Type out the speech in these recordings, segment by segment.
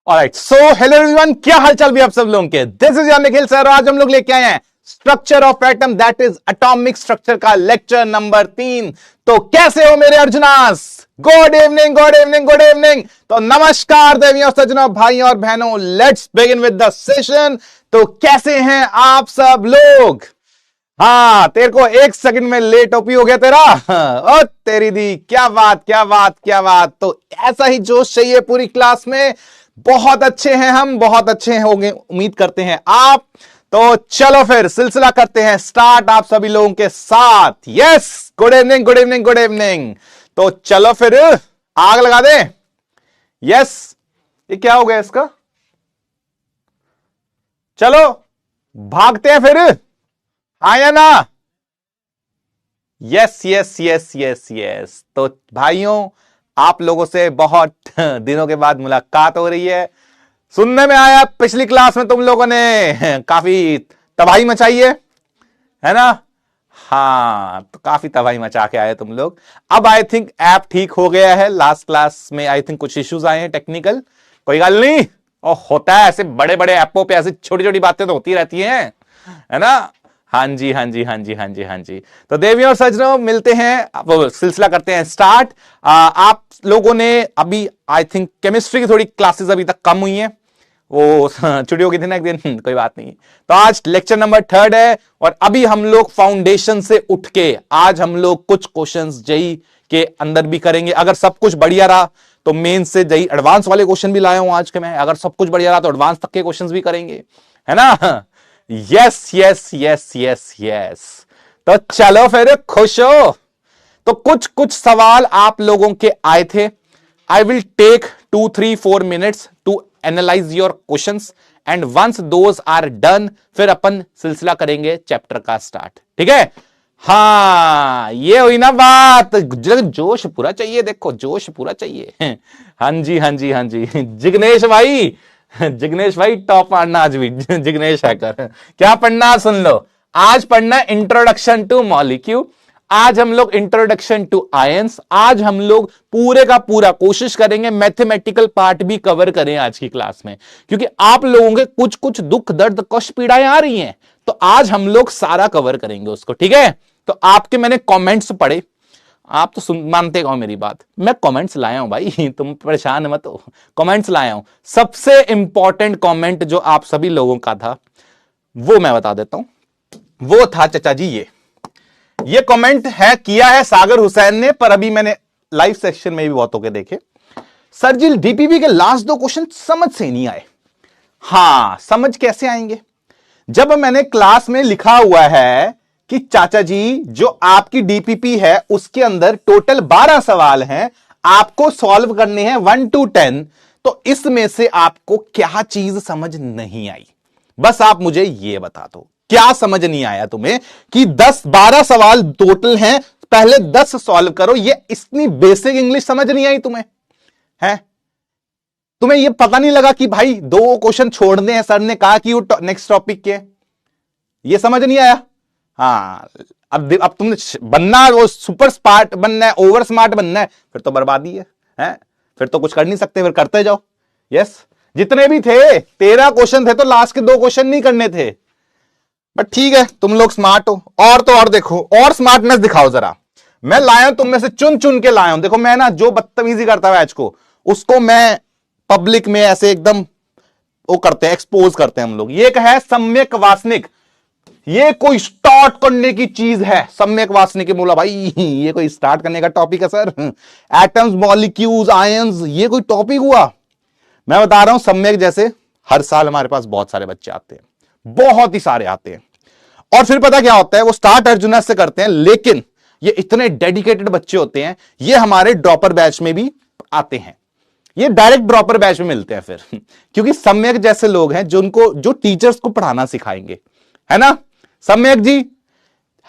Alright, so hello everyone, क्या हालचाल भी आप सब लोगों के। This is your Nikhil sir. आज हम लोग लेके आए हैं structure of atom, that is atomic structure का लेक्चर नंबर 3। तो कैसे हो मेरे Arjunas? Good evening, good evening, good evening. तो नमस्कार देवियों, सज्जनों, भाइयों और बहनों, let's begin with the session. तो कैसे हैं आप सब लोग? हाँ, तेरे को एक सेकंड में लेट ओपी हो गया तेरा। ओ तेरी दी, क्या बात, क्या बात, क्या बात। तो ऐसा ही जोश चाहिए पूरी क्लास में। बहुत अच्छे हैं हम, बहुत अच्छे होंगे, उम्मीद करते हैं आप। तो चलो फिर सिलसिला करते हैं स्टार्ट आप सभी लोगों के साथ। Yes, good evening, good evening, good evening. तो चलो फिर आग लगा दे। यस, ये क्या हो गया इसका? चलो भागते हैं फिर, आया ना? Yes yes yes yes yes. तो भाइयों, आप लोगों से बहुत दिनों के बाद मुलाकात हो रही है। सुनने में आया पिछली क्लास में तुम लोगों ने काफी तबाही मचाई है ना? हाँ, तो काफी तबाही मचा के आए तुम लोग। अब आई थिंक ऐप ठीक हो गया है। लास्ट क्लास में आई थिंक कुछ इश्यूज आए हैं टेक्निकल, कोई गल नहीं। और होता है ऐसे, बड़े बड़े ऐपों पे ऐसी छोटी छोटी बातें तो होती रहती हैं, है ना? हाँ जी, हाँ जी, हाँ जी, हाँ जी, हाँ जी। तो देवियों और सज्जनों, मिलते हैं, वो सिलसिला करते हैं स्टार्ट। आप लोगों ने अभी आई थिंक केमिस्ट्री की थोड़ी क्लासेस अभी तक कम हुई हैं, वो छुट्टी हो गई थी ना एक दिन, कोई बात नहीं। तो आज लेक्चर नंबर 3 है और अभी हम लोग फाउंडेशन से उठ के आज हम लोग कुछ क्वेश्चंस जेई के अंदर भी करेंगे। अगर सब कुछ बढ़िया रहा तो मेन से जेई एडवांस वाले क्वेश्चन भी लाया हूं आज के मैं। अगर सब कुछ बढ़िया रहा तो एडवांस तक के क्वेश्चंस भी करेंगे, है ना? Yes yes yes yes yes. तो चलो फिर, खुश हो? तो कुछ कुछ सवाल आप लोगों के आए थे। I will take 2-3-4 minutes to analyse your questions and once those are done, फिर अपन सिलसिला करेंगे चैप्टर का स्टार्ट, ठीक है? हाँ, ये हुई ना बात। जोश पूरा चाहिए, देखो जोश पूरा चाहिए। हाँ जी, हाँ जी, हाँ जी। जिग्नेश भाई, जिग्नेश भाई टॉप मारना आज भी। जिग्नेश हैकर, क्या पढ़ना सुन लो। आज पढ़ना इंट्रोडक्शन टू मॉलिक्यूल, आज हम लोग इंट्रोडक्शन टू आयंस, आज हम लोग पूरे का पूरा कोशिश करेंगे मैथमेटिकल पार्ट भी कवर करें आज की क्लास में, क्योंकि आप लोगों के कुछ कुछ दुख दर्द कष्ट पीड़ाएं आ रही हैं, तो आज हम लोग सारा कवर करेंगे उसको, ठीक है? तो आपके मैंने कमेंट्स पढ़े, आप तो मानते हो मेरी बात, मैं कमेंट्स लाया हूं भाई। तुम परेशान मत हो, कमेंट्स लाया हूं। सबसे इंपॉर्टेंट कमेंट जो आप सभी लोगों का था वो मैं बता देता हूं। वो था चाचा जी, ये कमेंट है, किया है सागर हुसैन ने, पर अभी मैंने लाइव सेक्शन में भी बहुतों के देखे। सर जी, डीपीपी के लास्ट 2 क्वेश्चन समझ से नहीं आए। हां, समझ कैसे आएंगे जब मैंने क्लास में लिखा हुआ है कि चाचा जी जो आपकी डीपीपी है उसके अंदर टोटल 12 सवाल हैं, आपको सॉल्व करने हैं 1 to 10। तो इसमें से आपको क्या चीज समझ नहीं आई, बस आप मुझे यह बता दो, क्या समझ नहीं आया तुम्हें कि 10-12 सवाल टोटल हैं, पहले 10 सॉल्व करो। ये इतनी बेसिक इंग्लिश समझ नहीं आई तुम्हें? है तुम्हें ये पता नहीं लगा कि भाई 2 क्वेश्चन छोड़ने हैं, सर ने कहा कि वो नेक्स्ट टॉपिक के, ये समझ नहीं आया? हाँ, अब तुमने बनना, वो सुपर स्मार्ट बनना है, ओवर स्मार्ट बनना है, फिर तो बर्बादी है? फिर तो कुछ कर नहीं सकते, फिर करते जाओ। यस, जितने भी थे 13 क्वेश्चन थे, तो लास्ट के 2 क्वेश्चन नहीं करने थे, बट ठीक है, तुम लोग स्मार्ट हो। और तो और देखो, और स्मार्टनेस दिखाओ जरा। मैं लाया हूं तुम में से चुन चुन के लाया हूं। देखो, मैं ना जो बदतमीजी करता है आज को, उसको मैं पब्लिक में ऐसे एकदम वो करते हैं, एक्सपोज करते हैं हम लोग। ये है सम्यक वासनिक, ये कोई स्टार्ट करने की चीज है। सम्यक वासनिक बोला भाई, ये कोई स्टार्ट करने का टॉपिक है सर? एटम्स, मॉलिक्यूल्स, आयंस, ये कोई टॉपिक हुआ? मैं बता रहा हूं, सम्यक जैसे हर साल हमारे पास बहुत सारे बच्चे आते हैं, बहुत ही सारे आते हैं। और फिर पता क्या होता है, वो स्टार्ट अर्जुना से करते हैं, लेकिन ये इतने डेडिकेटेड बच्चे होते हैं, ये हमारे ड्रॉपर बैच में भी आते हैं, ये डायरेक्ट ड्रॉपर बैच में मिलते हैं फिर। क्योंकि सम्यक जैसे लोग हैं जो टीचर्स को पढ़ाना सिखाएंगे, है ना? सम्यक जी,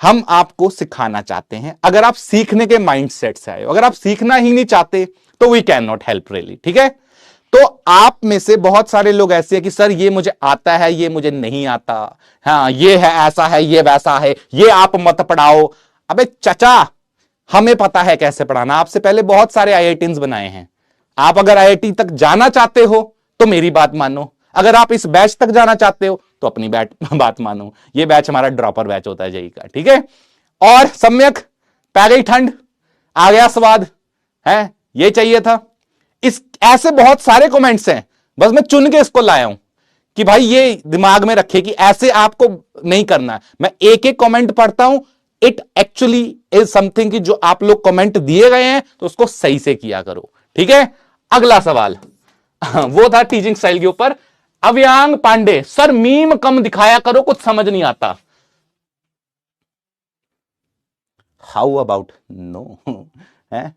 हम आपको सिखाना चाहते हैं। अगर आप सीखने के माइंडसेट से आए हो, अगर आप सीखना ही नहीं चाहते, तो we can not help really, ठीक है? तो आप में से बहुत सारे लोग ऐसे हैं कि सर ये मुझे आता है, ये मुझे नहीं आता, हाँ ये है, ऐसा है, ये वैसा है, ये आप मत पढ़ाओ। अबे चाचा, हमें पता है कैसे पढ़ाना। आपसे पहले बहुत सारे आईआईटीज बनाए हैं। आप अगर आईआईटी तक जाना चाहते हो तो मेरी बात मानो, अगर आप इस बैच तक जाना चाहते हो तो अपनी बात मानो। ये बैच हमारा ड्रॉपर बैच होता है जेई का, ठीक है। और सम्यक पै गई ठंड, आ गया स्वाद है, ये चाहिए था। इस ऐसे बहुत सारे कमेंट्स हैं, बस मैं चुन के इसको लाया हूं कि भाई ये दिमाग में रखे कि ऐसे आपको नहीं करना है। मैं एक एक कमेंट पढ़ता हूं, इट एक्चुअली इज समथिंग कि जो आप लोग कमेंट दिए गए हैं तो उसको सही से किया करो, ठीक है। अगला सवाल वो था टीचिंग स्टाइल के ऊपर। अव्यांग पांडे, सर मीम कम दिखाया करो, कुछ समझ नहीं आता। हाउ अबाउट नो है?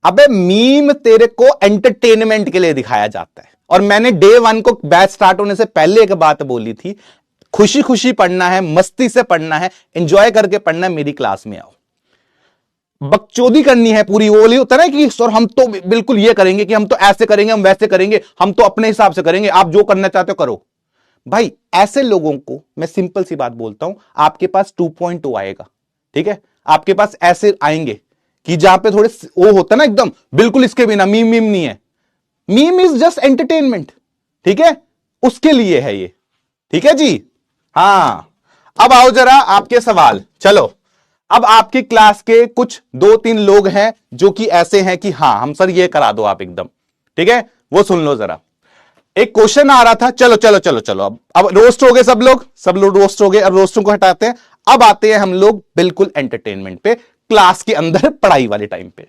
अबे मीम तेरे को एंटरटेनमेंट के लिए दिखाया जाता है, और मैंने डे 1 को बैच स्टार्ट होने से पहले एक बात बोली थी, खुशी खुशी पढ़ना है, मस्ती से पढ़ना है, एंजॉय करके पढ़ना है, मेरी क्लास में आओ। बकचोदी करनी है पूरी, वो वाली होता है ना कि सर हम तो बिल्कुल ये करेंगे कि हम तो ऐसे करेंगे, हम वैसे करेंगे, हम तो अपने हिसाब से करेंगे, आप जो करना चाहते हो करो। भाई ऐसे लोगों को मैं सिंपल सी बात बोलता हूं, आपके पास 2.0 आएगा, ठीक है। आपके पास ऐसे आएंगे कि जहां पे थोड़े वो होता है ना एकदम बिल्कुल इसके बिना मीम मीम नहीं है, मीम इज जस्ट एंटरटेनमेंट, ठीक है, उसके लिए है ये, ठीक है जी। हां, अब आओ जरा आपके सवाल। चलो, अब आपकी क्लास के कुछ 2-3 लोग हैं जो कि ऐसे हैं कि हां हम सर ये करा दो आप एकदम, ठीक है, वो सुन लो जरा। एक क्वेश्चन आ रहा था, चलो चलो चलो चलो, अब रोस्ट हो गए सब लोग रोस्ट हो गए, अब रोस्टों को हटाते हैं, अब आते हैं हम लोग बिल्कुल एंटरटेनमेंट पे, क्लास के अंदर पढ़ाई वाले टाइम पे।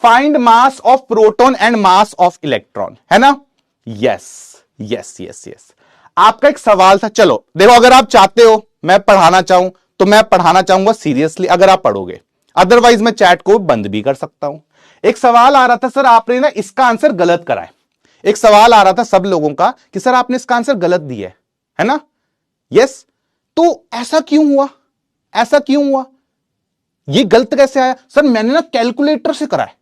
Find mass of proton and mass of electron, है ना? यस यस यस यस, आपका एक सवाल था। चलो देखो, अगर आप चाहते हो मैं पढ़ाना चाहूं तो मैं पढ़ाना चाहूंगा सीरियसली, अगर आप पढ़ोगे, अदरवाइज मैं चैट को बंद भी कर सकता हूं। एक सवाल आ रहा था, सर आपने ना इसका आंसर गलत करा है। एक सवाल आ रहा था सब लोगों का कि सर आपने इसका आंसर गलत दिया है ना? यस, तो ऐसा क्यों हुआ, ऐसा क्यों हुआ, ये गलत कैसे आया? सर मैंने ना कैलकुलेटर से करा है,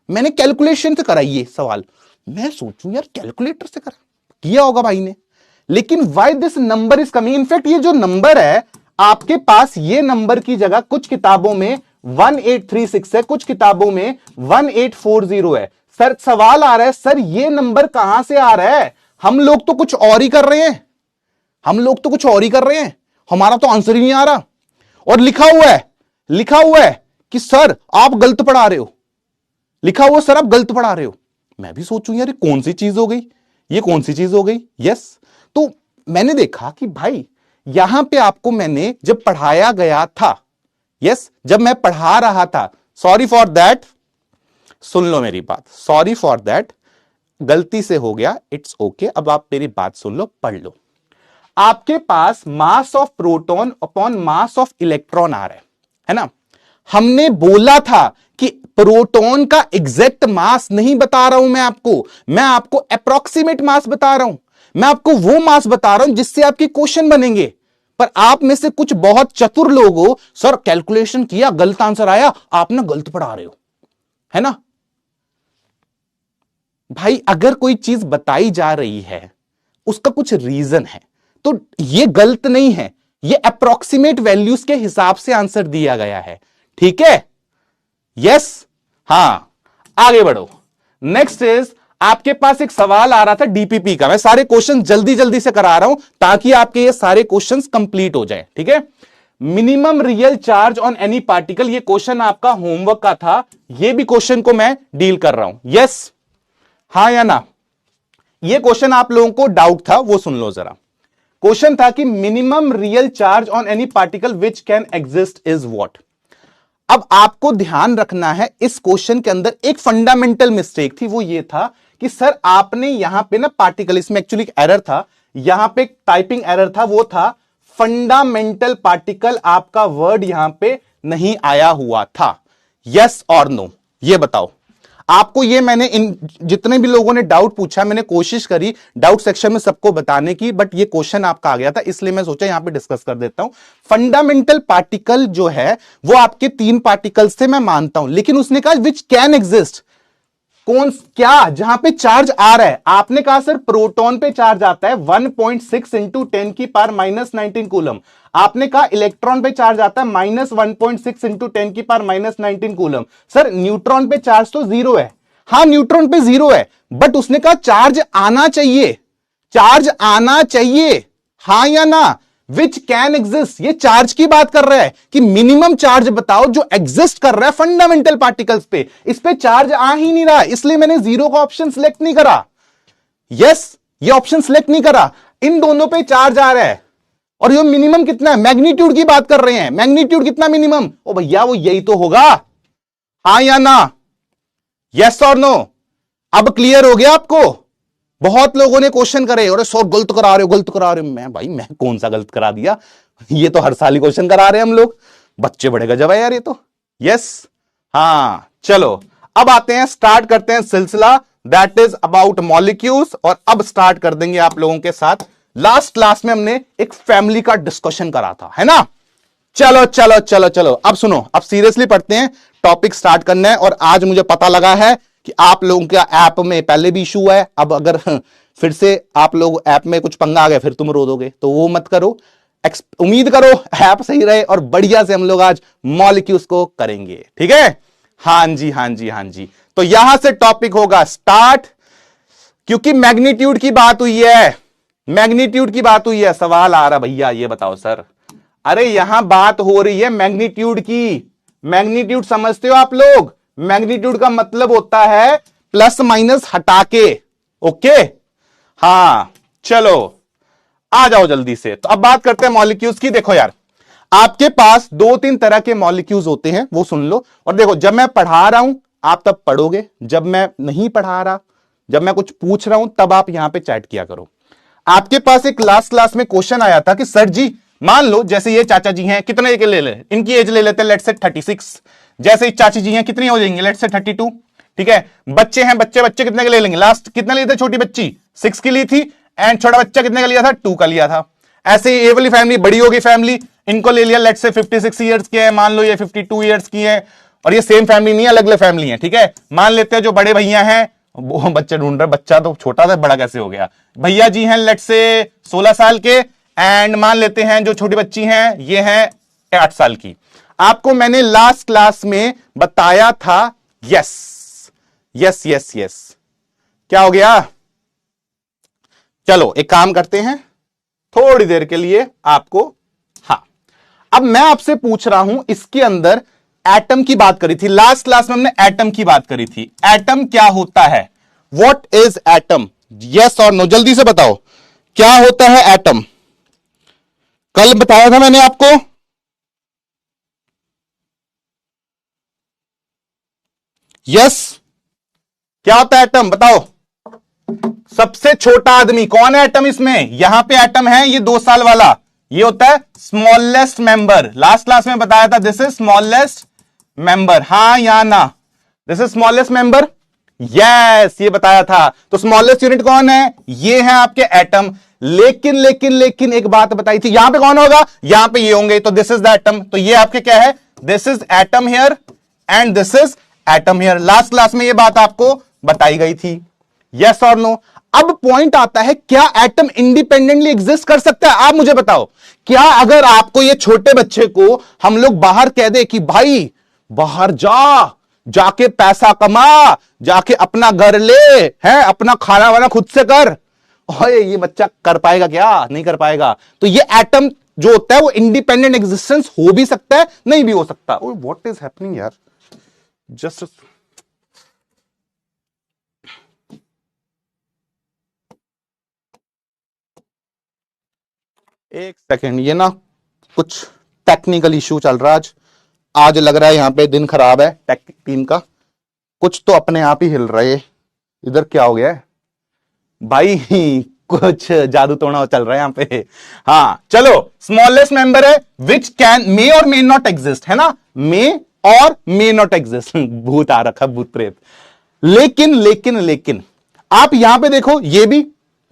मैंने कैलकुलेशन से करा ये सवाल। मैं सोचूं यार कैलकुलेटर से करा, किया होगा भाई ने, लेकिन why this number is coming. In fact ये जो नंबर है आपके पास, ये नंबर की जगह कुछ किताबों में 1836 है, कुछ किताबों में 1840 है। सर सवाल आ रहा है, सर ये नंबर कहां से आ रहा है? हम लोग तो कुछ और ही कर रहे हैं, हम लोग तो कुछ और ही कर रहे हैं, हमारा तो आंसर ही नहीं आ रहा। और लिखा हुआ है कि सर आप गलत पढ़ा रहे हो, लिखा हुआ सर आप गलत पढ़ा रहे हो। मैं भी सोचूं यार कौन सी चीज हो गई, ये कौन सी चीज हो गई। यस, तो मैंने देखा कि भाई यहां पे आपको मैंने जब पढ़ाया गया था, यस जब मैं पढ़ा रहा था, सॉरी फॉर दैट, सुन लो मेरी बात, सॉरी फॉर दैट, गलती से हो गया, इट्स ओके। अब आप मेरी बात सुन लो, पढ़ लो। आपके पास mass of proton upon mass of electron आ रहा है ना? हमने बोला था कि प्रोटॉन का एग्जैक्ट मास नहीं बता रहा हूं मैं आपको अप्रोक्सीमेट मास बता रहा हूं, मैं आपको वो मास बता रहा हूं जिससे आपके क्वेश्चन बनेंगे। पर आप में से कुछ बहुत चतुर लोग हो, सर कैलकुलेशन किया गलत आंसर आया, आपने गलत पढ़ा रहे हो, है ना? भाई अगर कोई चीज बताई जा रही है उसका कुछ रीजन है, तो ये गलत नहीं है, ये अप्रोक्सीमेट वैल्यूज के हिसाब से आंसर दिया गया है, ठीक है? यस, हां, आगे बढ़ो। नेक्स्ट इज, आपके पास एक सवाल आ रहा था डीपीपी का, मैं सारे क्वेश्चन जल्दी जल्दी से करा रहा हूं ताकि आपके ये सारे क्वेश्चंस कंप्लीट हो जाएं, ठीक है? Minimum real charge on any particle, ये क्वेश्चन आपका होमवर्क का था, ये भी क्वेश्चन को मैं डील कर रहा हूं। यस, हां या ना? ये क्वेश्चन आप लोगों को डाउट था, वो सुन लो जरा। क्वेश्चन था कि minimum real charge on any particle which can exist is what. अब आपको ध्यान रखना है, इस क्वेश्चन के अंदर एक फंडामेंटल मिस्टेक थी, वो ये था कि सर आपने यहां पे ना पार्टिकल, इसमें एक्चुअली एरर था, यहां पे टाइपिंग एरर था, वो था फंडामेंटल पार्टिकल, आपका वर्ड यहां पे नहीं आया हुआ था। यस और नो, ये बताओ। आपको ये मैंने इन जितने भी लोगों ने डाउट पूछा, मैंने कोशिश करी डाउट सेक्शन में सबको बताने की, बट ये क्वेश्चन आपका आ गया था, इसलिए मैं सोचा यहां पे डिस्कस कर देता हूं। फंडामेंटल पार्टिकल जो है वो आपके 3 पार्टिकल्स से मैं मानता हूं, लेकिन उसने कहा विच कैन एग्जिस्ट, कौन क्या जहां पे चार्ज आ रहा है। आपने कहा सर प्रोटॉन पे चार्ज आता है 1.6 इंटू 10 की पावर -19 कूलम, आपने कहा इलेक्ट्रॉन पे चार्ज आता है -1.6 इंटू 10 की पावर -19 कूलम। सर न्यूट्रॉन पे चार्ज तो 0 है, हाँ न्यूट्रॉन पे 0 है, बट उसने कहा चार्ज आना चाहिए, चार्ज आना चाहिए, हाँ या ना, विच कैन एग्जिस्ट। ये चार्ज की बात कर रहा है कि मिनिमम चार्ज बताओ जो एग्जिस्ट कर रहा है फंडामेंटल पार्टिकल्स पे। इस पे चार्ज आ ही नहीं रहा, इसलिए मैंने 0 का ऑप्शन सिलेक्ट नहीं करा। यस, ये ऑप्शन सिलेक्ट नहीं करा, इन दोनों पे चार्ज आ रहा है। और ये मिनिमम कितना है, मैग्नीट्यूड की बात कर रहे हैं, मैग्नीट्यूड कितना मिनिमम, ओ भैया वो यही तो होगा, हाँ या ना, यस और नो। अब क्लियर हो गया आपको। बहुत लोगों ने क्वेश्चन करे और सर गलत करा रहे हो, गलत करा रहे हो। मैं भाई मैं कौन सा गलत करा दिया, ये तो हर साल ही क्वेश्चन करा रहे हैं हम लोग, बच्चे बड़े गजब है यार ये तो। यस, हाँ चलो अब आते हैं, स्टार्ट करते हैं सिलसिला दैट इज अबाउट मॉलिक्यूल्स। और अब स्टार्ट कर देंगे आप लोगों के साथ, लास्ट क्लास में हमने एक फैमिली का डिस्कशन करा था, है ना। चलो चलो चलो चलो अब सुनो, अब सीरियसली पढ़ते हैं, टॉपिक स्टार्ट करना है। और आज मुझे पता लगा है कि आप लोगों के ऐप में पहले भी इशू है, अब अगर फिर से आप लोग ऐप में कुछ पंगा आ गया फिर तुम रो दोगे, तो वो मत करो, उम्मीद करो ऐप सही रहे और बढ़िया से हम लोग आज मॉलिक्यूल्स को करेंगे, ठीक है। हाँ जी हाँ जी हाँ जी, तो यहां से टॉपिक होगा स्टार्ट, क्योंकि मैग्नीट्यूड की बात हुई है, मैग्नीट्यूड की बात हुई है। सवाल आ रहा भैया ये बताओ सर, अरे यहां बात हो रही है मैग्नीट्यूड की। मैग्नीट्यूड समझते हो आप लोग, मैग्नीट्यूड का मतलब होता है प्लस माइनस हटा के, ओके। हां चलो आ जाओ जल्दी से। तो अब बात करते हैं मॉलिक्यूल्स की। देखो यार, आपके पास 2-3 तरह के मॉलिक्यूल्स होते हैं, वो सुन लो। और देखो जब मैं पढ़ा रहा हूं आप तब पढ़ोगे, जब मैं नहीं पढ़ा रहा, जब मैं कुछ पूछ रहा हूं तब आप यहां पे चैट किया करो। आपके पास एक लास्ट क्लास में क्वेश्चन आया था कि सर जी मान लो जैसे ये चाचा जी हैं, कितने के ले ले, इनकी एज ले लेते हैं लेट्स से 36। जैसे इस चाची जी हैं कितनी हो जाएंगी, लेट्स से 32, ठीक है। बच्चे हैं, बच्चे बच्चे कितने के ले लेंगे, लास्ट कितने लिए थे, छोटी बच्ची 6 की ली थी, एंड छोटा बच्चा कितने का लिया था, 2 का लिया था। ऐसे ये वाली फैमिली बड़ी होगी फैमिली, इनको ले लिया लेट्स से 56 ईयर्स के है, मान लो ये 52 ईयर्स की है। और ये सेम फैमिली नहीं है, अलग अलग फैमिली है, ठीक है। मान लेते हैं जो बड़े भैया हैं वो बच्चे ढूंढ रहे, बच्चा तो छोटा था बड़ा कैसे हो गया, भैया जी हैं लेट्स से 16 साल के, एंड मान लेते हैं जो छोटी बच्ची हैं ये हैं 8 साल की। आपको मैंने लास्ट क्लास में बताया था, यस यस यस यस, क्या हो गया। चलो एक काम करते हैं थोड़ी देर के लिए आपको, हाँ अब मैं आपसे पूछ रहा हूं, इसके अंदर एटम की बात करी थी लास्ट क्लास में, हमने एटम की बात करी थी। एटम क्या होता है, व्हाट इज एटम, यस और नो, जल्दी से बताओ क्या होता है एटम। कल बताया था मैंने आपको, यस क्या होता है एटम बताओ। सबसे छोटा आदमी कौन है एटम इसमें, यहां पे एटम है ये 2 साल वाला, ये होता है स्मॉलेस्ट मेंबर। लास्ट क्लास में बताया था दिस इज स्मॉलेस्ट मेंबर, हाँ या ना, this is smallest member, yes ये बताया था। तो स्मॉलेस्ट यूनिट कौन है, ये है आपके एटम। लेकिन लेकिन लेकिन एक बात बताई थी, यहां पे कौन होगा, यहां पे ये होंगे, तो दिस इज द एटम। तो ये आपके क्या है, this is atom here and this is atom here. Last class में ये बात आपको बताई गई थी, यस और नो। अब पॉइंट आता है, क्या एटम इंडिपेंडेंटली एग्जिस्ट कर सकता है, आप मुझे बताओ। क्या अगर आपको ये छोटे बच्चे को हम लोग बाहर कह दे कि भाई बाहर जाके पैसा कमा, जाके अपना घर ले, है अपना खाना वाना खुद से कर, ओए ये बच्चा कर पाएगा क्या, नहीं कर पाएगा। तो ये एटम जो होता है वो इंडिपेंडेंट एग्जिस्टेंस हो भी सकता है, नहीं भी हो सकता। ओए व्हाट इज हैपनिंग यार, जस्ट एक सेकेंड, ये ना कुछ टेक्निकल इश्यू चल रहा है आज लग रहा है यहाँ पे दिन खराब है टेक टीम का, कुछ तो अपने आप ही हिल रहे। इधर क्या हो गया है भाई, कुछ जादू टोना चल रहा है यहाँ पे। हाँ चलो, स्मॉलेस्ट मेंबर है विच कैन मे और मे नॉट एग्जिस्ट, है ना, मे और मे नॉट एग्जिस्ट। भूत आ रखा, भूत प्रेत। लेकिन लेकिन लेकिन आप यहां पे देखो, ये भी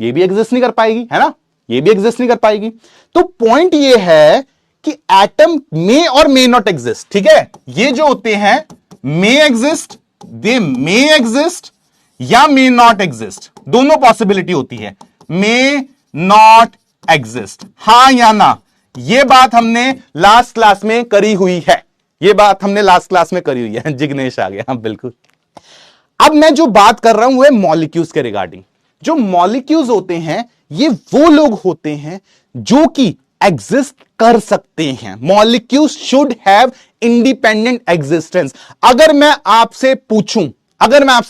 एग्जिस्ट नहीं कर पाएगी, है ना, ये भी एग्जिस्ट नहीं कर पाएगी। तो पॉइंट ये है कि एटम मे और मे नॉट एग्जिस्ट, ठीक है। ये जो होते हैं मे एग्जिस्ट, दे मे एग्जिस्ट या मे नॉट एग्जिस्ट, दोनों पॉसिबिलिटी होती है। मे नॉट एग्जिस्ट, हां या ना, ये बात हमने लास्ट क्लास में करी हुई है, ये बात हमने लास्ट क्लास में करी हुई है। जिग्नेश आ गया, हाँ बिल्कुल। अब मैं जो बात कर रहा हूं वो है मॉलिक्यूल्स के रिगार्डिंग। जो मॉलिक्यूल्स होते हैं ये वो लोग होते हैं जो कि एग्जिस्ट कर सकते हैं। Molecules should have independent existence. अगर मैं आपसे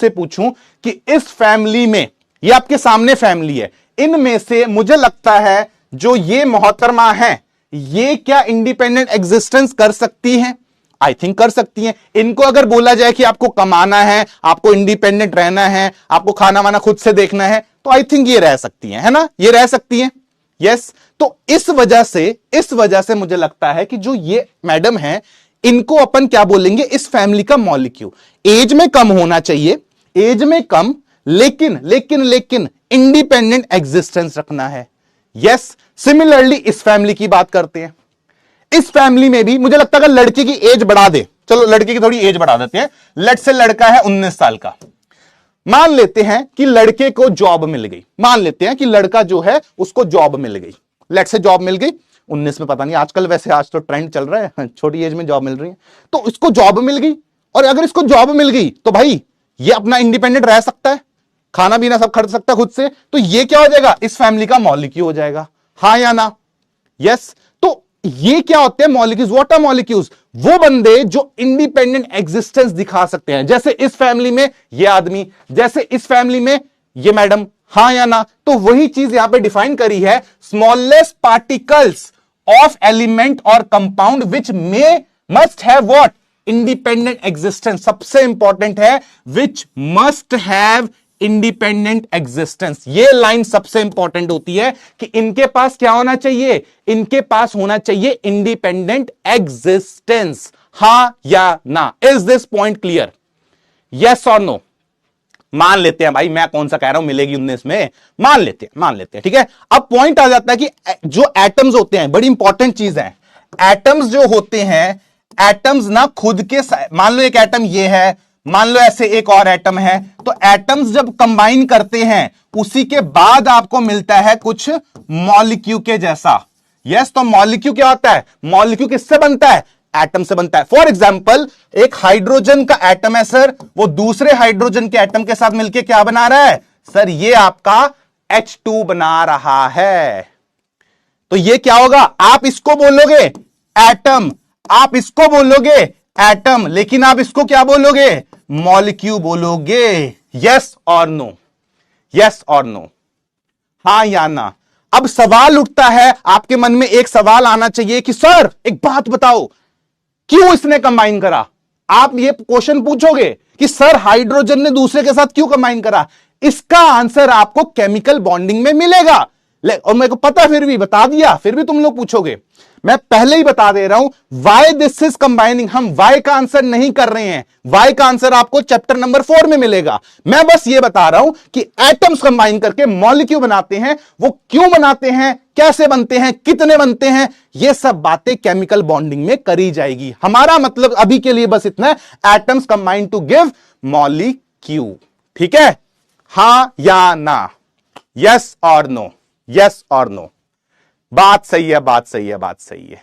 पूछूं कि इस फैमिली में, ये आपके सामने फैमिली है, इनमें से मुझे लगता है जो ये मोहतरमा है ये क्या इंडिपेंडेंट एग्जिस्टेंस कर सकती हैं? आई थिंक कर सकती हैं। इनको अगर बोला जाए कि आपको कमाना है, आपको इंडिपेंडेंट रहना है, आपको खाना वाना खुद से देखना है, तो आई थिंक ये रह सकती हैं, है ना? ये रह सकती हैं। यस, तो इस वजह से मुझे लगता है कि जो ये मैडम है इनको अपन क्या बोलेंगे, इस फैमिली का मॉलिक्यूल। एज में कम होना चाहिए, एज में कम, लेकिन इंडिपेंडेंट एग्जिस्टेंस रखना है। यस, सिमिलरली इस फैमिली की बात करते हैं। इस फैमिली में भी मुझे लगता है अगर लड़के की एज बढ़ा दे, चलो लड़के की थोड़ी एज बढ़ा देते हैं, लेट से लड़का है 19 साल का, मान लेते हैं कि लड़के को जॉब मिल गई, मान लेते हैं कि लड़का जो है उसको जॉब मिल गई, लेट से जॉब मिल गई 19 में, पता नहीं आजकल, वैसे आज तो ट्रेंड चल रहा है छोटी एज में जॉब मिल रही है, तो इसको जॉब मिल गई। और अगर इसको जॉब मिल गई तो भाई ये अपना इंडिपेंडेंट रह सकता है, खाना पीना सब खर्च सकता है खुद से, तो ये क्या हो जाएगा, इस फैमिली का मॉलिक्यूल हो जाएगा। हाँ या ना? यस। तो ये क्या होते हैं मॉलिक्यूल्स? What are molecules? वो बंदे जो इंडिपेंडेंट एग्जिस्टेंस दिखा सकते हैं, जैसे इस फैमिली में ये आदमी, जैसे इस फैमिली में ये मैडम। हाँ या ना? तो वही चीज यहां पे डिफाइन करी है, स्मॉलेस्ट पार्टिकल्स ऑफ एलिमेंट और compound which may must have what, independent existence. सबसे इंपॉर्टेंट है which must have independent existence. ये लाइन सबसे इंपॉर्टेंट होती है कि इनके पास क्या होना चाहिए, इनके पास होना चाहिए इंडिपेंडेंट एग्जिस्टेंस। हां या ना? Is this point clear? Yes और नो? मान लेते हैं भाई, मैं कौन सा कह रहा हूं मिलेगी 19 में, मान लेते हैं, ठीक है। अब पॉइंट आ जाता है कि जो एटम्स होते हैं, बड़ी इंपॉर्टेंट चीज है, एटम्स जो होते हैं, एटम्स ना खुद के, मान लो एक एटम ये है, मान लो ऐसे एक और एटम है, तो एटम्स जब कंबाइन करते हैं उसी के बाद आपको मिलता है कुछ मॉलिक्यूल के जैसा। यस, तो मॉलिक्यूल क्या होता है? मॉलिक्यूल किससे बनता है? एटम से बनता है। फॉर एग्जाम्पल एक हाइड्रोजन का एटम है सर, वो दूसरे हाइड्रोजन के एटम के साथ मिलकर क्या बना रहा है सर? ये आपका H2 बना रहा है। तो ये क्या होगा? आप इसको बोलोगे एटम, आप इसको बोलोगे एटम, लेकिन आप इसको क्या बोलोगे? मॉलिक्यूल बोलोगे। यस और नो? यस और नो? हां या ना? अब सवाल उठता है आपके मन में, एक सवाल आना चाहिए कि सर एक बात बताओ, क्यों इसने कंबाइन करा? आप ये क्वेश्चन पूछोगे कि सर हाइड्रोजन ने दूसरे के साथ क्यों कंबाइन करा? इसका आंसर आपको केमिकल बॉन्डिंग में मिलेगा। और मेरे को पता, फिर भी बता दिया, फिर भी तुम लोग पूछोगे, मैं पहले ही बता दे रहा हूं वाई दिस इज कंबाइनिंग। हम वाई का आंसर नहीं कर रहे हैं, वाई का आंसर आपको चैप्टर नंबर 4 में मिलेगा। मैं बस ये बता रहा हूं कि एटम्स कंबाइन करके मॉलिक्यूल बनाते हैं, वो क्यों बनाते हैं, कैसे बनते हैं, कितने बनते हैं, ये सब बातें केमिकल बॉन्डिंग में करी जाएगी। हमारा मतलब अभी के लिए बस इतना है, atoms combine to give molecule. ठीक है? हां या ना? यस और नो? यस और नो? बात सही है, बात सही है, बात सही है,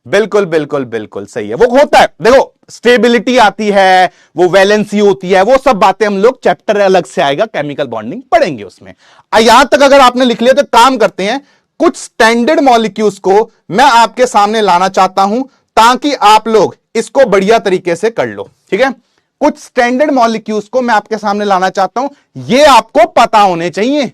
बिल्कुल बिल्कुल बिल्कुल सही है। वो होता है, देखो स्टेबिलिटी आती है, वो वैलेंसी होती है, वो सब बातें हम लोग चैप्टर अलग से आएगा, केमिकल बॉन्डिंग पढ़ेंगे उसमें। यहां तक अगर आपने लिख लिया तो काम करते हैं, कुछ स्टैंडर्ड मॉलिक्यूल्स को मैं आपके सामने लाना चाहता हूं ताकि आप लोग इसको बढ़िया तरीके से कर लो। ठीक है? कुछ स्टैंडर्ड मॉलिक्यूल्स को मैं आपके सामने लाना चाहता हूं, ये आपको पता होने चाहिए।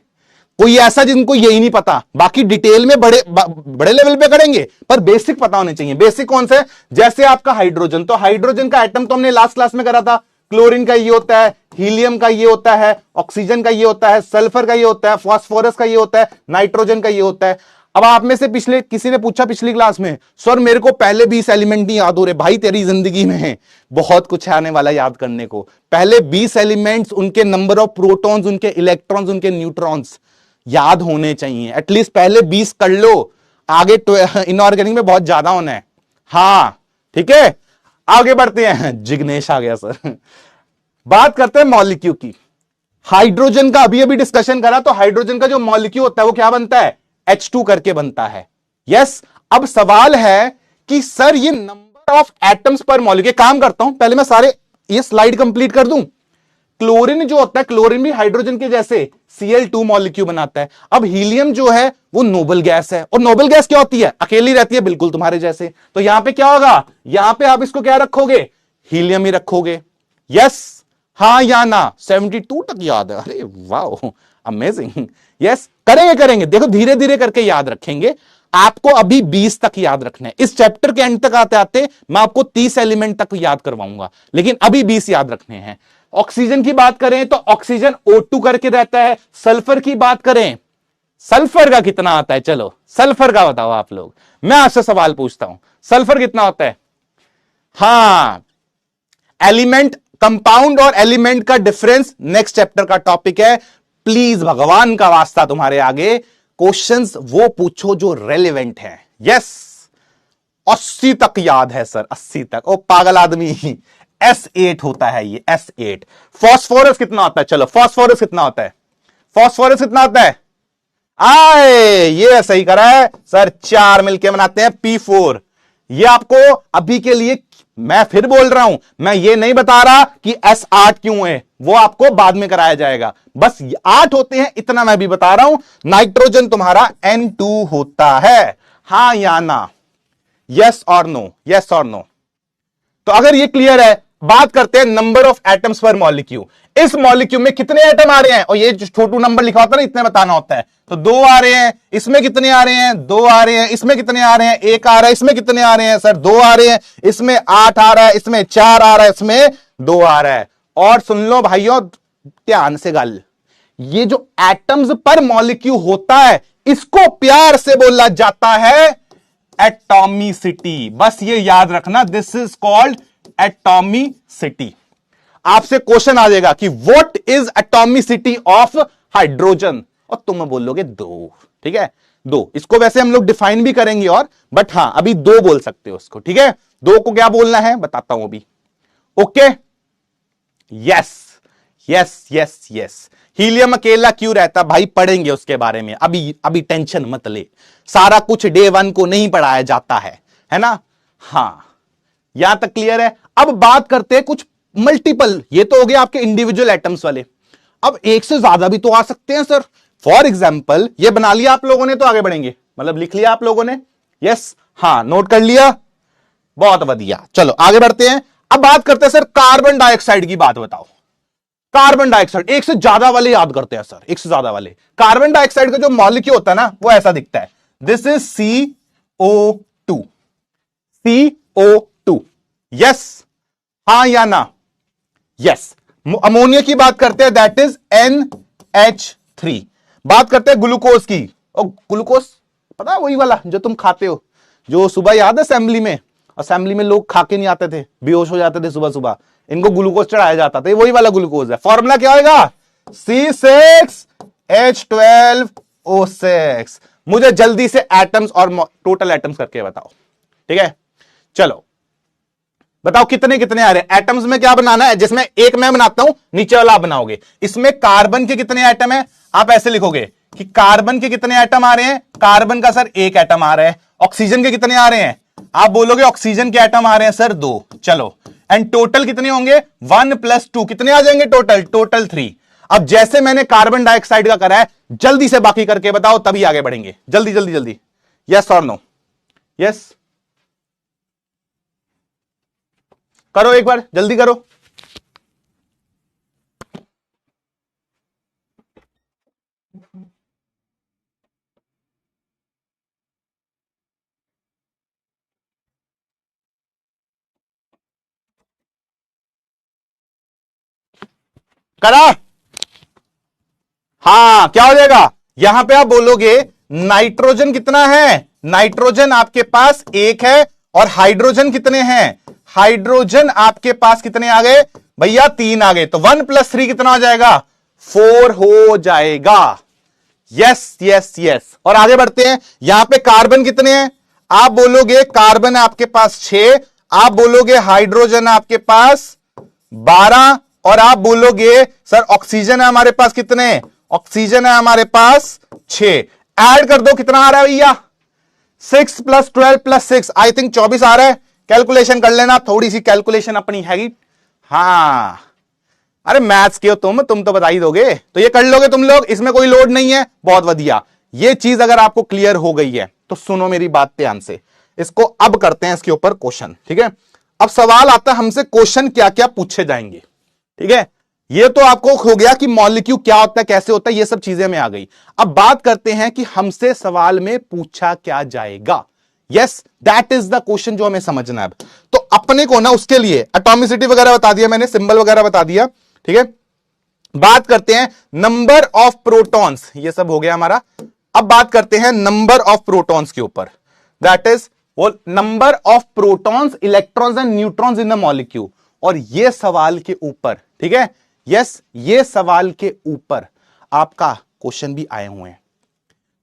कोई ऐसा जिनको यही नहीं पता, बाकी डिटेल में बड़े लेवल पे करेंगे, पर बेसिक पता होने चाहिए। बेसिक कौन से? जैसे आपका हाइड्रोजन, तो हाइड्रोजन का एटम तो हमने लास्ट क्लास में करा था, क्लोरीन का ये होता है, हीलियम का ये होता है, ऑक्सीजन का ये होता है, सल्फर का ये होता है, फास्फोरस का ये होता है, नाइट्रोजन का ये होता है। अब आप में से पिछले किसी ने पूछा पिछली क्लास में, सर मेरे को पहले 20 एलिमेंट नहीं याद हो रहे। भाई तेरी जिंदगी में है बहुत कुछ आने वाला याद करने को। पहले 20 एलिमेंट्स, उनके नंबर ऑफ प्रोटॉन्स, उनके इलेक्ट्रॉन्स, उनके न्यूट्रॉन्स याद होने चाहिए। एटलीस्ट पहले 20 कर लो, आगे इनऑर्गेनिक में बहुत ज्यादा होना है। हां ठीक है, आगे बढ़ते हैं। जिग्नेश आ गया सर। बात करते हैं मॉलिक्यूल की। हाइड्रोजन का अभी अभी डिस्कशन करा, तो हाइड्रोजन का जो मॉलिक्यूल होता है वो क्या बनता है? H2 करके बनता है। यस। अब सवाल है कि सर ये नंबर ऑफ एटम्स पर मॉलिक्यूल, काम करता हूं, पहले मैं सारे ये स्लाइड कंप्लीट कर दूं, क्लोरीन जो होता है, क्लोरीन भी हाइड्रोजन के जैसे Cl2 मॉलिक्यूल बनाता है। अब हीलियम जो है वो नोबल गैस है, और नोबल गैस क्या होती है? अकेली रहती है, बिल्कुल तुम्हारे जैसे। तो यहां पे क्या होगा? यहां पे आप इसको क्या रखोगे? हीलियम ही रखोगे। यस, हाँ या ना? 72 तक याद है? अरे वाह, अमेजिंग। यस, करेंगे करेंगे, देखो धीरे धीरे करके याद रखेंगे। आपको अभी 20 तक याद रखना है। इस चैप्टर के एंड तक आते आते मैं आपको 30 एलिमेंट तक याद करवाऊंगा, लेकिन अभी 20 याद रखने हैं। ऑक्सीजन की बात करें तो ऑक्सीजन O2 करके रहता है। सल्फर की बात करें, सल्फर का कितना आता है? चलो सल्फर का बताओ आप लोग। मैं आपसे सवाल पूछता हूं, सल्फर कितना होता है? हां, एलिमेंट, कंपाउंड और एलिमेंट का डिफरेंस नेक्स्ट चैप्टर का टॉपिक है। प्लीज भगवान का वास्ता तुम्हारे आगे क्वेश्चंस वो पूछो जो रेलेवेंट है। यस, 80 तक याद है सर, 80 तक। ओ पागल आदमी, S8 होता है ये, S8। फॉस्फोरस कितना होता है? चलो फॉस्फोरस कितना होता है? फॉस्फोरस कितना होता है? आए, ये सही करा है सर, 4 मिलके बनाते हैं P4। ये आपको अभी के लिए, मैं फिर बोल रहा हूं, मैं ये नहीं बता रहा कि S8 क्यों है, वो आपको बाद में कराया जाएगा। बस 8 होते हैं इतना मैं भी बता रहा हूं। नाइट्रोजन तुम्हारा N2 होता है, हां या ना? यस और नो, यस और नो? तो अगर ये क्लियर है, बात करते हैं नंबर ऑफ एटम्स पर मॉलिक्यूल। इस मॉलिक्यूल में कितने एटम आ रहे हैं? और ये जो छोटू नंबर लिखा होता है ना, इतने बताना होता है। तो 2 आ रहे हैं, इसमें कितने आ रहे हैं? 2 आ रहे हैं, इसमें कितने आ रहे हैं? 1 आ रहा है, इसमें कितने आ रहे हैं सर? 2 आ रहे हैं, इसमें 8 आ रहा है, इसमें 4 आ रहा है, इसमें 2 आ रहा है। और सुन लो भाइयों ध्यान से गल, ये जो एटम्स पर मॉलिक्यूल होता है, इसको प्यार से बोला जाता है एटॉमिसिटी। बस ये याद रखना, दिस इज कॉल्ड एटॉमिसिटी। आपसे क्वेश्चन आ जाएगा कि what is atomicity of hydrogen, और तुम बोलोगे 2। ठीक है, 2। इसको वैसे हम लोग डिफाइन भी करेंगे और, बट हां अभी 2 बोल सकते हो उसको। ठीक है, 2 को क्या बोलना है बताता हूं अभी। Okay, yes yes yes yes. Helium अकेला क्यों रहता भाई? पढ़ेंगे उसके बारे में, अभी टेंशन मत ले। सारा कुछ डे 1 को नहीं पढ़ाया जाता है ना? हां, यहां तक क्लियर है। अब बात करते हैं कुछ मल्टीपल, ये तो हो गया आपके इंडिविजुअल एटम्स वाले। अब एक से ज्यादा भी तो आ सकते हैं सर। फॉर एग्जाम्पल ये बना लिया आप लोगों ने तो आगे बढ़ेंगे, मतलब लिख लिया आप लोगों ने? यस, हां, नोट कर लिया, बहुत बढ़िया। चलो आगे बढ़ते हैं। अब बात करते हैं सर कार्बन डाइऑक्साइड की बात बताओ। कार्बन डाइऑक्साइड एक से ज्यादा वाले याद करते हैं सर, एक से ज्यादा वाले। कार्बन डाइऑक्साइड का जो मॉलिक्यूल होता है ना, वो ऐसा दिखता है। This is CO2, CO2। Yes, हां या ना? यस। अमोनिया की बात करते हैं, दैट इज NH3। बात करते हैं ग्लूकोज की। और ग्लूकोज पता है वही वाला जो तुम खाते हो, जो सुबह याद है असेंबली में लोग खा के नहीं आते थे, बेहोश हो जाते थे सुबह सुबह, इनको ग्लूकोज चढ़ाया जाता था। वही वाला ग्लूकोज है। फॉर्मूला क्या होगा? C6H12O6। मुझे जल्दी से एटम्स और टोटल एटम्स करके बताओ। ठीक है, चलो बताओ कितने कितने आ रहे हैं एटम्स में? क्या बनाना है? जिसमें एक मैं बनाता हूं, नीचे वाला आप बनाओगे। इसमें कार्बन के कितने एटम है? आप ऐसे लिखोगे कि कार्बन के कितने एटम आ रहे हैं? कार्बन का सर 1 एटम आ रहा है। ऑक्सीजन के कितने आ रहे हैं? आप बोलोगे ऑक्सीजन के एटम आ रहे हैं सर 2। चलो, एंड टोटल कितने होंगे? 1 + 2 कितने आ जाएंगे टोटल? टोटल 3। अब जैसे मैंने कार्बन डाइऑक्साइड का करा है, जल्दी से बाकी करके बताओ, तभी आगे बढ़ेंगे। जल्दी जल्दी जल्दी, यस और नो? यस करो, एक बार जल्दी करो। करा? हाँ, क्या हो जाएगा? यहां पे आप बोलोगे नाइट्रोजन कितना है? नाइट्रोजन आपके पास 1 है। और हाइड्रोजन कितने हैं? हाइड्रोजन आपके पास कितने आ गए भैया? 3 आ गए। तो 1 + 3 कितना हो जाएगा? 4 हो जाएगा। Yes yes yes. और आगे बढ़ते हैं। यहां पे कार्बन कितने हैं? आप बोलोगे कार्बन आपके पास 6। आप बोलोगे हाइड्रोजन आपके पास 12। और आप बोलोगे सर ऑक्सीजन है हमारे पास कितने? ऑक्सीजन है हमारे पास 6। ऐड कर दो, कितना आ रहा है भैया? 6 + 12 + 6 आई थिंक 24 आ रहा है। कैलकुलेशन कर लेना, थोड़ी सी कैलकुलेशन अपनी हैगी। हाँ, अरे मैथ्स के हो तुम तो बता ही दोगे, तो ये कर लोगे तुम लोग, इसमें कोई लोड नहीं है। बहुत बढ़िया, ये चीज अगर आपको क्लियर हो गई है तो सुनो मेरी बात ध्यान से, इसको अब करते हैं इसके ऊपर क्वेश्चन। ठीक है, अब सवाल आता है हमसे क्वेश्चन क्या क्या पूछे जाएंगे। ठीक है, ये तो आपको हो गया कि मॉलिक्यूल क्या होता है, कैसे होता है, ये सब चीजें में आ गई। अब बात करते हैं कि हमसे सवाल में पूछा क्या जाएगा। Yes, that is the question जो हमें समझना है। तो अपने को ना उसके लिए एटॉमिसिटी वगैरह बता दिया मैंने, सिंबल वगैरह बता दिया। ठीक है, बात करते हैं नंबर ऑफ प्रोटॉन्स, ये सब हो गया हमारा। अब बात करते हैं नंबर ऑफ प्रोटॉन्स के ऊपर, दैट इज वो number of protons, electrons and neutrons in the molecule. और ये सवाल के ऊपर, ठीक है, यस, ये सवाल के ऊपर आपका क्वेश्चन भी आए हुए हैं,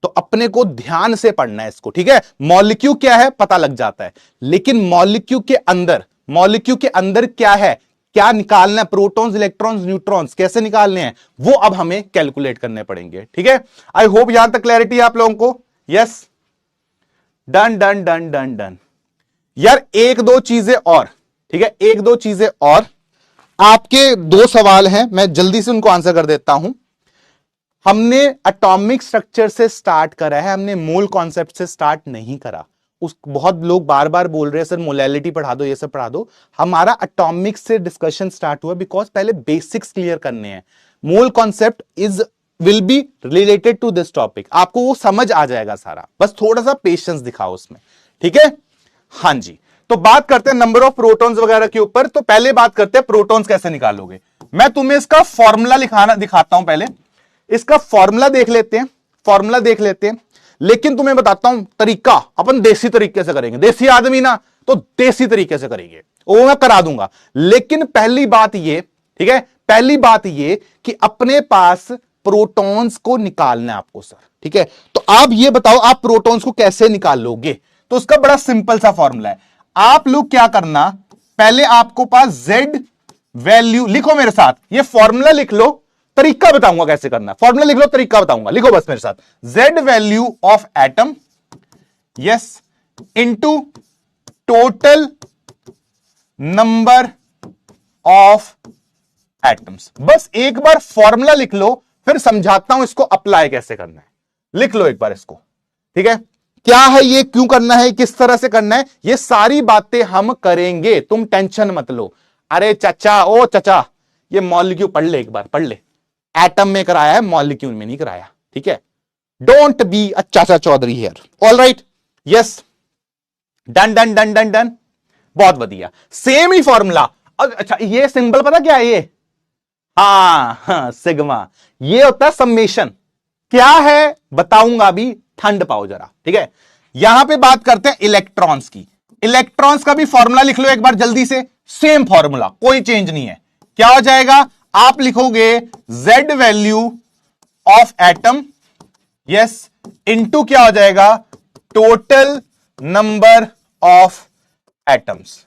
तो अपने को ध्यान से पढ़ना है इसको। ठीक है, मॉलिक्यूल क्या है पता लग जाता है, लेकिन मॉलिक्यूल के अंदर क्या है, क्या निकालना है, प्रोटॉन्स, इलेक्ट्रॉन्स, न्यूट्रॉन्स कैसे निकालने हैं, वो अब हमें कैलकुलेट करने पड़ेंगे। ठीक है, आई होप यहां तक क्लैरिटी है आप लोगों को। Yes, done done done done done. यार एक दो चीजें और, ठीक है, एक दो चीजें और, आपके दो सवाल हैं, मैं जल्दी से उनको आंसर कर देता हूं। हमने एटॉमिक स्ट्रक्चर से स्टार्ट करा है, हमने मोल कॉन्सेप्ट से स्टार्ट नहीं करा। बहुत लोग बार बार बोल रहे हैं सर मोलैलिटी पढ़ा दो, ये सब पढ़ा दो। हमारा एटॉमिक से डिस्कशन स्टार्ट हुआ बिकॉज पहले बेसिक्स क्लियर करने हैं। Mole concept will be related to this topic, आपको वो समझ आ जाएगा सारा, बस थोड़ा सा पेशेंस दिखाओ उसमें। ठीक है, हाँ जी। तो बात करते हैं नंबर ऑफ प्रोटॉन्स वगैरह के ऊपर। तो पहले बात करते हैं प्रोटॉन्स कैसे निकालोगे। मैं तुम्हें इसका फॉर्मूला दिखाता हूं। पहले इसका फॉर्मूला देख लेते हैं, लेकिन तुम्हें बताता हूं तरीका, अपन देसी तरीके से करेंगे, देसी आदमी ना, तो देसी तरीके से करेंगे, वो मैं करा दूंगा। लेकिन पहली बात ये, ठीक है, पहली बात ये कि अपने पास प्रोटॉन्स को निकालना है आपको सर। ठीक है, तो आप ये बताओ आप प्रोटॉन्स को कैसे निकाल लोगे। तो उसका बड़ा सिंपल सा फॉर्मूला है। आप लोग क्या करना, पहले आपको पास Z वैल्यू लिखो मेरे साथ, ये फॉर्मूला लिख लो, तरीका बताऊंगा कैसे करना। फॉर्मूला लिख लो, तरीका बताऊंगा, लिखो बस मेरे साथ। Z value of atom, yes, into total number of atoms. बस एक बार फॉर्मूला लिख लो, फिर समझाता हूं इसको अप्लाई कैसे करना है। लिख लो एक बार इसको। ठीक है, क्या है ये, क्यों करना है, किस तरह से करना है, ये सारी बातें हम करेंगे, तुम टेंशन मत लो। अरे चाचा, ओ चाचा, ये मॉलिक्यूल पढ़ ले, एक बार पढ़ ले। एटम में कराया है, मॉलिक्यूल में नहीं कराया। ठीक है, don't be a Chacha Chaudhary here. All right, yes, done done done done done, बहुत बढ़िया। सेम ही फॉर्मूला। अच्छा, ये सिंबल पता क्या है ये, हाँ, सिग्मा, ये होता है समेशन। क्या है बताऊंगा अभी, ठंड पाओ जरा। ठीक है, यहां पे बात करते हैं इलेक्ट्रॉन्स की। इलेक्ट्रॉन्स का भी फॉर्मूला लिख लो एक बार जल्दी से, सेम फॉर्मूला, कोई चेंज नहीं है। क्या हो जाएगा, आप लिखोगे Z value of atom, yes, into क्या हो जाएगा, total number of atoms.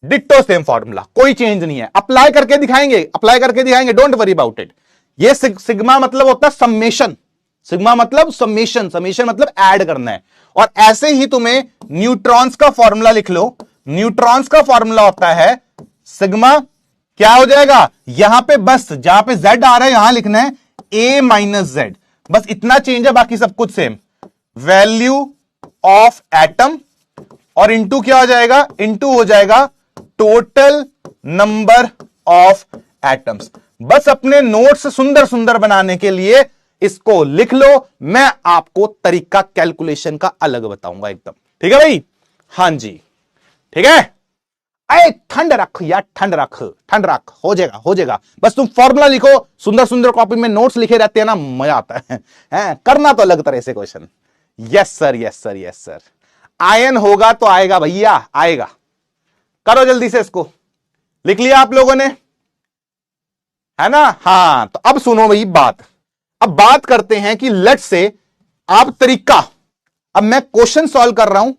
Ditto same formula, कोई चेंज नहीं है। अप्लाई करके दिखाएंगे, डोंट वरी अबाउट इट। ये सिग्मा मतलब होता है समेशन, सिग्मा मतलब समेशन, समेशन मतलब ऐड करना है। और ऐसे ही तुम्हें न्यूट्रॉन्स का फॉर्मूला लिख लो। न्यूट्रॉन्स का फॉर्मूला होता है सिग्मा, क्या हो जाएगा, यहां पे बस जहां पे Z आ रहा है यहां लिखना है A माइनस Z, बस इतना चेंज है, बाकी सब कुछ सेम। वैल्यू ऑफ एटम और इंटू क्या हो जाएगा, इंटू हो जाएगा टोटल नंबर ऑफ एटम्स। बस अपने नोट्स सुंदर सुंदर बनाने के लिए इसको लिख लो, मैं आपको तरीका कैलकुलेशन का अलग बताऊंगा एकदम। ठीक है भाई, हां जी, ठीक है। अरे ठंड रख यार, ठंड रख, हो जाएगा। बस तुम फॉर्मूला लिखो, सुंदर सुंदर कॉपी में नोट्स लिखे रहते हैं ना, मजा आता है करना तो अलग तरह से क्वेश्चन। यस सर, आयन होगा तो आएगा भैया, आएगा। करो जल्दी से इसको, लिख लिया आप लोगों ने, है ना। हाँ, तो अब सुनो भाई बात। अब बात करते हैं कि लेट से आप तरीका, अब मैं क्वेश्चन सॉल्व कर रहा हूं,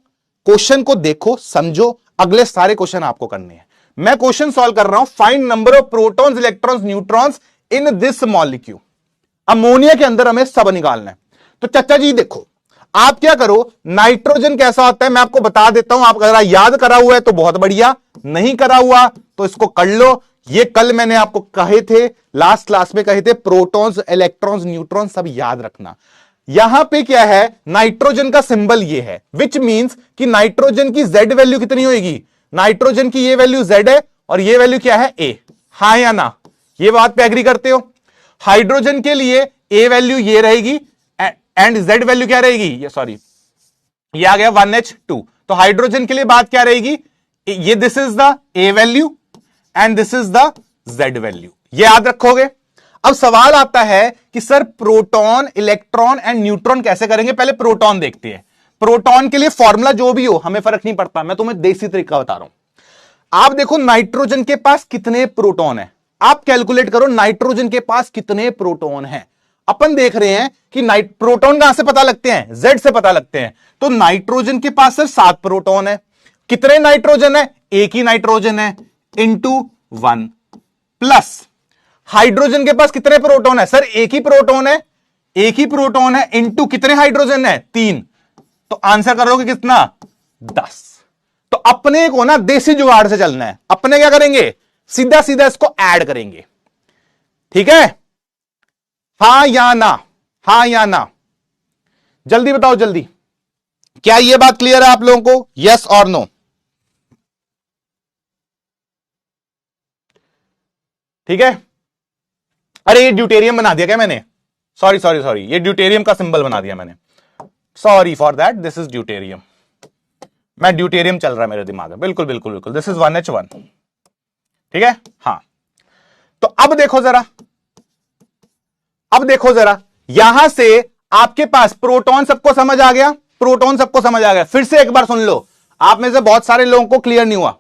क्वेश्चन को देखो, समझो, अगले सारे क्वेश्चन आपको करने हैं। मैं क्वेश्चन सॉल्व कर रहा हूं, find number of protons, electrons, neutrons in this molecule. Ammonia के अंदर हमें सब निकालना है। तो चाचा जी देखो, आप क्या करो, नाइट्रोजन कैसा होता है मैं आपको बता देता हूं, आप अगर याद करा हुआ है तो बहुत बढ़िया, नहीं करा हुआ तो इसको कर लो। ये कल मैंने आपको कहे थे, लास्ट क्लास में कहे थे, प्रोटॉन्स, इलेक्ट्रॉन्स, न्यूट्रॉन सब याद रखना। यहां पे क्या है, नाइट्रोजन का सिंबल ये है, विच मींस कि नाइट्रोजन की जेड वैल्यू कितनी होगी, नाइट्रोजन की ये वैल्यू जेड है और ये वैल्यू क्या है ए, हां या ना, ये बात पे एग्री करते हो। हाइड्रोजन के लिए ए वैल्यू ये रहेगी एंड जेड वैल्यू क्या रहेगी, ये सॉरी ये आ गया 1H2, तो हाइड्रोजन के लिए बात क्या रहेगी, ये this is the A value and this is the Z value, ये याद रखोगे। अब सवाल आता है कि sir proton, electron and neutron कैसे करेंगे, पहले प्रोटॉन देखते हैं। प्रोटॉन के लिए फॉर्मूला जो भी हो हमें फर्क नहीं पड़ता, मैं तुम्हें देसी तरीका बता रहा हूं। आप देखो नाइट्रोजन के पास कितने प्रोटॉन है, आप कैलकुलेट करो नाइट्रोजन के पास कितने प्रोटॉन है। अपन देख रहे हैं कि प्रोटॉन कहां से पता लगते हैं, जेड से पता लगते हैं, तो नाइट्रोजन के पास सर 7 प्रोटॉन है। कितने नाइट्रोजन है, एक ही नाइट्रोजन है, इंटू 1 प्लस हाइड्रोजन के पास कितने प्रोटॉन है, सर एक ही प्रोटॉन है, एक ही प्रोटॉन है, इंटू कितने हाइड्रोजन है, 3, तो आंसर करोगे कितना, 10। तो अपने को ना देसी जुगाड़ से चलना है, अपने क्या करेंगे, सीधा सीधा इसको ऐड करेंगे, ठीक है, हां या ना, हां या ना, जल्दी बताओ जल्दी, क्या यह बात क्लियर है आप लोगों को, यस और नो। ठीक है, अरे ये ड्यूटेरियम बना दिया क्या मैंने, सॉरी सॉरी सॉरी, ये ड्यूटेरियम का सिंबल बना दिया मैंने, sorry for that, this is deuterium, मैं ड्यूटेरियम चल रहा है मेरे दिमाग में, बिल्कुल बिल्कुल बिल्कुल, दिस इज 1H1, ठीक है। हां, तो अब देखो जरा, अब देखो जरा, यहां से आपके पास प्रोटॉन सबको समझ आ गया, प्रोटॉन सबको समझ आ गया, फिर से एक बार सुन लो, आप में से बहुत सारे लोगों को क्लियर नहीं हुआ।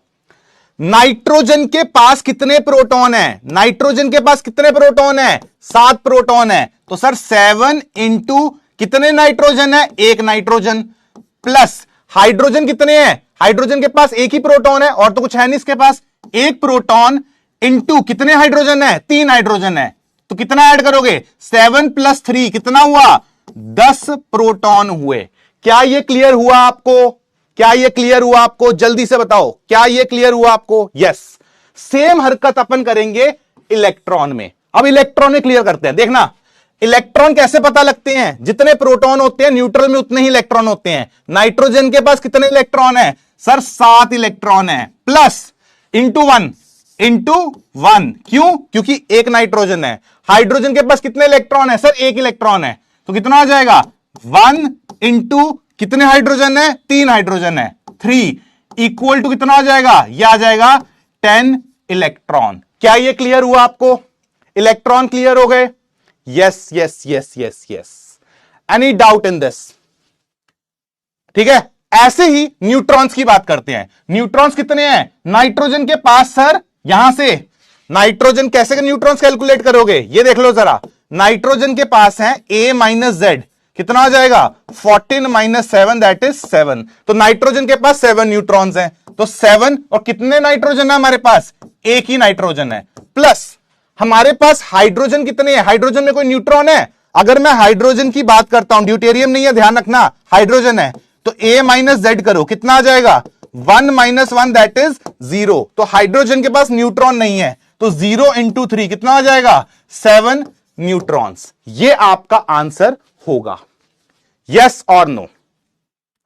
नाइट्रोजन के पास कितने प्रोटॉन है, नाइट्रोजन के पास कितने प्रोटॉन है, 7 प्रोटॉन है, तो सर 7 इंटू कितने नाइट्रोजन है, एक नाइट्रोजन, प्लस हाइड्रोजन कितने हैं, हाइड्रोजन के पास एक ही प्रोटॉन है और तो कुछ है नहीं इसके पास, एक प्रोटॉन इंटू कितने हाइड्रोजन है, 3 हाइड्रोजन है, तो कितना ऐड करोगे, 7 प्लस 3 कितना हुआ, 10 प्रोटॉन हुए। क्या यह क्लियर हुआ आपको, क्या यह क्लियर हुआ आपको, जल्दी से बताओ, क्या यह क्लियर हुआ आपको, यस। सेम हरकत अपन करेंगे इलेक्ट्रॉन में, अब इलेक्ट्रॉन में क्लियर करते हैं, देखना इलेक्ट्रॉन कैसे पता लगते हैं, जितने प्रोटॉन होते हैं न्यूट्रल में उतने ही इलेक्ट्रॉन होते हैं। नाइट्रोजन के पास कितने इलेक्ट्रॉन है, सर 7 इलेक्ट्रॉन है, प्लस इंटू 1, क्यों, क्योंकि एक नाइट्रोजन है। हाइड्रोजन के पास कितने इलेक्ट्रॉन है, सर एक इलेक्ट्रॉन है, तो कितना आ जाएगा, 1 इंटू कितने हाइड्रोजन है, 3 हाइड्रोजन है, 3 इक्वल टू कितना आ जाएगा, यह आ जाएगा 10 इलेक्ट्रॉन। क्या यह क्लियर हुआ आपको, इलेक्ट्रॉन क्लियर हो गए, yes yes yes yes yes, any doubt in this, ठीक है। ऐसे ही न्यूट्रॉन्स की बात करते हैं, न्यूट्रॉन्स कितने हैं, नाइट्रोजन के पास सर, यहां से नाइट्रोजन कैसे न्यूट्रॉन्स कैलकुलेट करोगे, ये देख लो जरा, नाइट्रोजन के पास है A माइनस जेड, कितना आ जाएगा, 14 माइनस 7 दैट इज 7, तो नाइट्रोजन के पास 7 न्यूट्रॉन्स हैं, तो 7 और कितने नाइट्रोजन है हमारे पास, एक ही नाइट्रोजन है, प्लस हमारे पास हाइड्रोजन कितने हैं, हाइड्रोजन में कोई न्यूट्रॉन है, अगर मैं हाइड्रोजन की बात करता हूं, ड्यूटेरियम नहीं है ध्यान रखना, हाइड्रोजन है, तो A माइनस जेड करो, कितना आ जाएगा, 1 माइनस 1 दैट इज 0, तो हाइड्रोजन के पास न्यूट्रॉन नहीं है, तो 0 इंटू 3 कितना आ जाएगा, 7 न्यूट्रॉन्स। ये आपका आंसर होगा, यस और नो,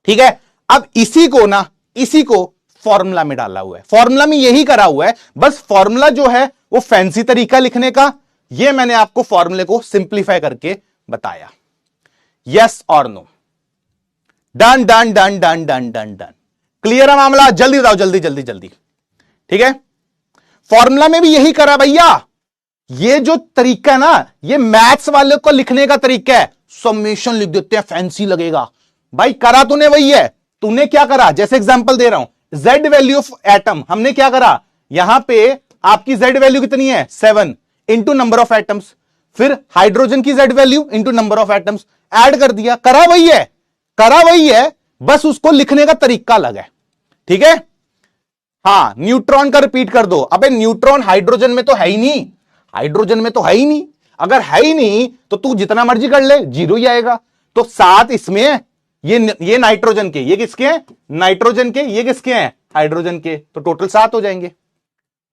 ठीक है। अब इसी को ना, इसी को फॉर्मूला में डाला हुआ है, फॉर्मूला में यही करा हुआ है, बस फॉर्मूला जो है वो फैंसी तरीका लिखने का, ये मैंने आपको फॉर्मूले को सिंप्लीफाई करके बताया, यस और no, done done done done done done done, clear है मामला, जल्दी बताओ, जल्दी जल्दी जल्दी, ठीक है। फॉर्मूला में भी यही करा भैया, ये जो तरीका है ना, ये मैथ्स वाले को लिखने का तरीका है, समेशन लिख देते हैं, फैंसी लगेगा, भाई करा तूने वही है, तूने क्या करा, जैसे एग्जांपल दे रहा हूं, जेड वैल्यू ऑफ एटम, हमने क्या करा, यहां पे आपकी जेड वैल्यू कितनी है, 7 इंटू नंबर ऑफ एटम्स, फिर हाइड्रोजन की Z value into number of atoms, add कर दिया, करा वही है, करा वही है, बस उसको लिखने का तरीका अलग है, ठीक है। हां, न्यूट्रॉन का रिपीट कर दो, अबे न्यूट्रॉन हाइड्रोजन में तो है ही नहीं, हाइड्रोजन में तो है ही नहीं, अगर है ही नहीं तो तू जितना मर्जी कर ले 0 ही आएगा, तो 7 इसमें है, ये नाइट्रोजन के, ये किसके हैं? नाइट्रोजन के। ये किसके हैं? हाइड्रोजन के। तो टोटल 7 हो जाएंगे।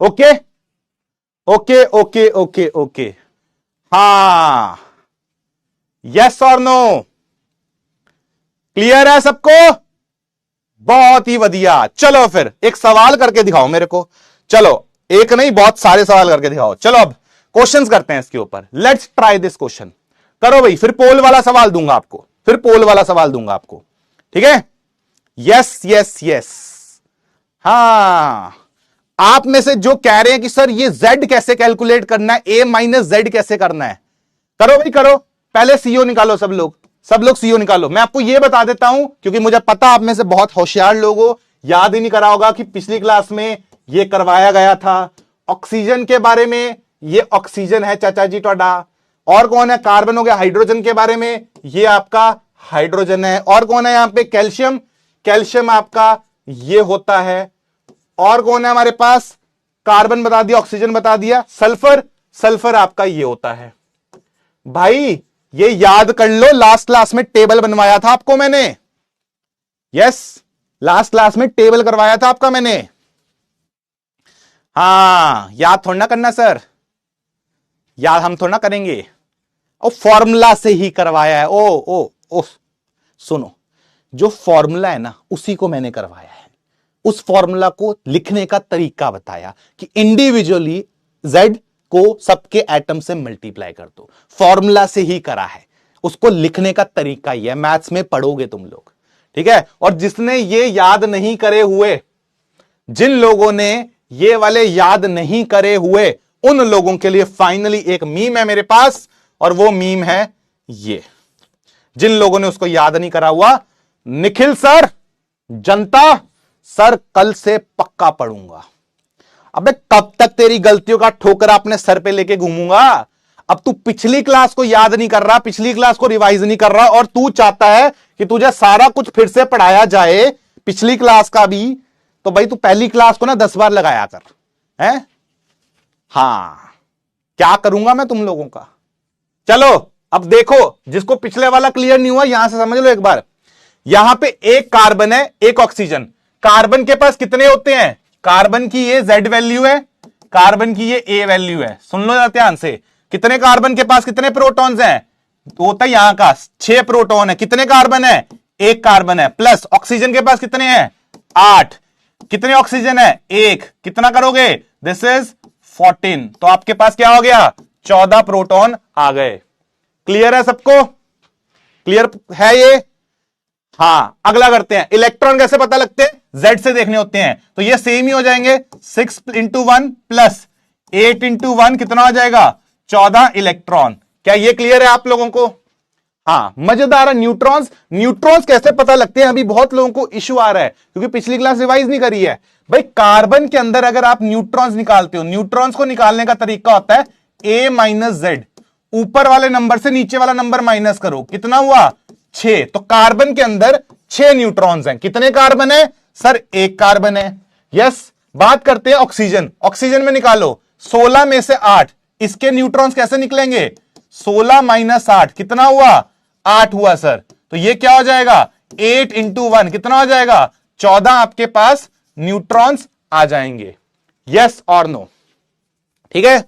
Okay okay okay okay okay, हाँ, यस और नो? क्लियर है सबको? बहुत ही बढ़िया। चलो फिर एक सवाल करके दिखाओ मेरे को। चलो एक नहीं, बहुत सारे सवाल करके दिखाओ। चलो अब क्वेश्चंस करते हैं इसके ऊपर। Let's try this question. करो भाई, फिर पोल वाला सवाल दूंगा आपको, फिर पोल वाला सवाल दूंगा आपको, ठीक है? Yes yes yes. हाँ, आप में से जो कह रहे हैं कि सर ये z कैसे कैलकुलेट करना है, a माइनस जेड कैसे करना है, करो भाई करो। पहले सीओ निकालो सब लोग सीओ निकालो। मैं आपको ये बता देता हूं क्योंकि मुझे पता आप में से बहुत होशियार लोग हो, याद ही नहीं करा होगा कि पिछली क्लास में ये करवाया गया था। ऑक्सीजन के बारे में, ये ऑक्सीजन है चाचा जी टोडा। और कौन है? कार्बन हो गया। हाइड्रोजन के बारे में, ये आपका हाइड्रोजन है। और कौन है यहां पे? कैल्शियम। कैल्शियम आपका ये होता है। और कौन है हमारे पास? कार्बन बता दिया, ऑक्सीजन बता दिया। सल्फर, सल्फर आपका ये होता है। भाई ये याद कर लो, लास्ट क्लास में टेबल बनवाया था आपको मैंने। यस, लास्ट क्लास में टेबल करवाया था आपका मैंने। हाँ, याद थोड़ा ना करना सर, याद हम थोड़ा ना करेंगे, और फॉर्मूला से ही करवाया है। ओ सुनो, जो फॉर्मूला है ना उसी को मैंने करवाया है। उस फॉर्मूला को लिखने का तरीका बताया कि इंडिविजुअली z को सबके एटम से मल्टीप्लाई कर दो। फॉर्मूला से ही करा है, उसको लिखने का तरीका ही है। मैथ्स में पढ़ोगे तुम लोग, ठीक है? और जिसने ये याद नहीं करे हुए, जिन लोगों ने ये वाले याद नहीं करे हुए, उन लोगों के लिए फाइनली एक मीम है मेरे पास, और वो मीम है ये। जिन लोगों ने उसको याद नहीं करा हुआ, निखिल सर, जनता सर कल से पक्का पढ़ूंगा। अबे कब तक तेरी गलतियों का ठोकर अपने सर पे लेके घूमूंगा? अब तू पिछली क्लास को याद नहीं कर रहा, पिछली क्लास को रिवाइज नहीं कर रहा, और तू चाहता है कि तुझे सारा कुछ फिर से पढ़ाया जाए, पिछली क्लास का भी। तो भाई तू पहली क्लास को ना 10 बार लगाया कर, हैं? हाँ, क्या करूंगा मैं तुम लोगों का। चलो अब देखो, जिसको पिछले वाला क्लियर नहीं हुआ यहां से समझ लो एक बार। यहां पे एक कार्बन है, एक ऑक्सीजन। कार्बन के पास कितने होते हैं? कार्बन की ये z वैल्यू है, कार्बन की ये a वैल्यू है। सुन लो जरा ध्यान से, कितने कार्बन के पास कितने प्रोटॉन्स हैं? होता है यहां का 6 प्रोटॉन है। कितने कार्बन है? एक कार्बन है। प्लस ऑक्सीजन के पास कितने हैं? 8। कितने ऑक्सीजन है? 1। कितना करोगे? This is 14। तो आपके पास क्या हो गया? 14 प्रोटॉन आ गए। क्लियर है सबको? क्लियर है ये? हाँ, अगला करते हैं। इलेक्ट्रॉन कैसे पता लगते हैं? Z से देखने होते हैं, तो ये सेम ही हो जाएंगे। 6 × 1 प्लस 8 × 1 कितना हो जाएगा? 14 इलेक्ट्रॉन। क्या ये क्लियर है आप लोगों को? हाँ, मजेदार है। न्यूट्रॉन्स, न्यूट्रॉन्स कैसे पता लगते हैं? अभी बहुत लोगों को इश्यू आ रहा है क्योंकि पिछली क्लास रिवाइज नहीं करी है। भाई कार्बन के अंदर अगर आप न्यूट्रॉन्स निकालते हो, न्यूट्रॉन्स को निकालने का तरीका होता है a माइनस जेड। ऊपर वाले नंबर से नीचे वाला नंबर माइनस करो, कितना हुआ? 6। तो कार्बन के अंदर 6 न्यूट्रॉन्स हैं। कितने कार्बन है सर? एक कार्बन है। यस। बात करते हैं ऑक्सीजन। ऑक्सीजन में निकालो 16 में से 8। इसके न्यूट्रॉन्स कैसे निकलेंगे? 16 माइनस 8 कितना हुआ? 8 हुआ सर। तो ये क्या हो जाएगा? 8 × 1 कितना हो जाएगा? 14 आपके पास न्यूट्रॉन्स आ जाएंगे। यस और नो? ठीक है,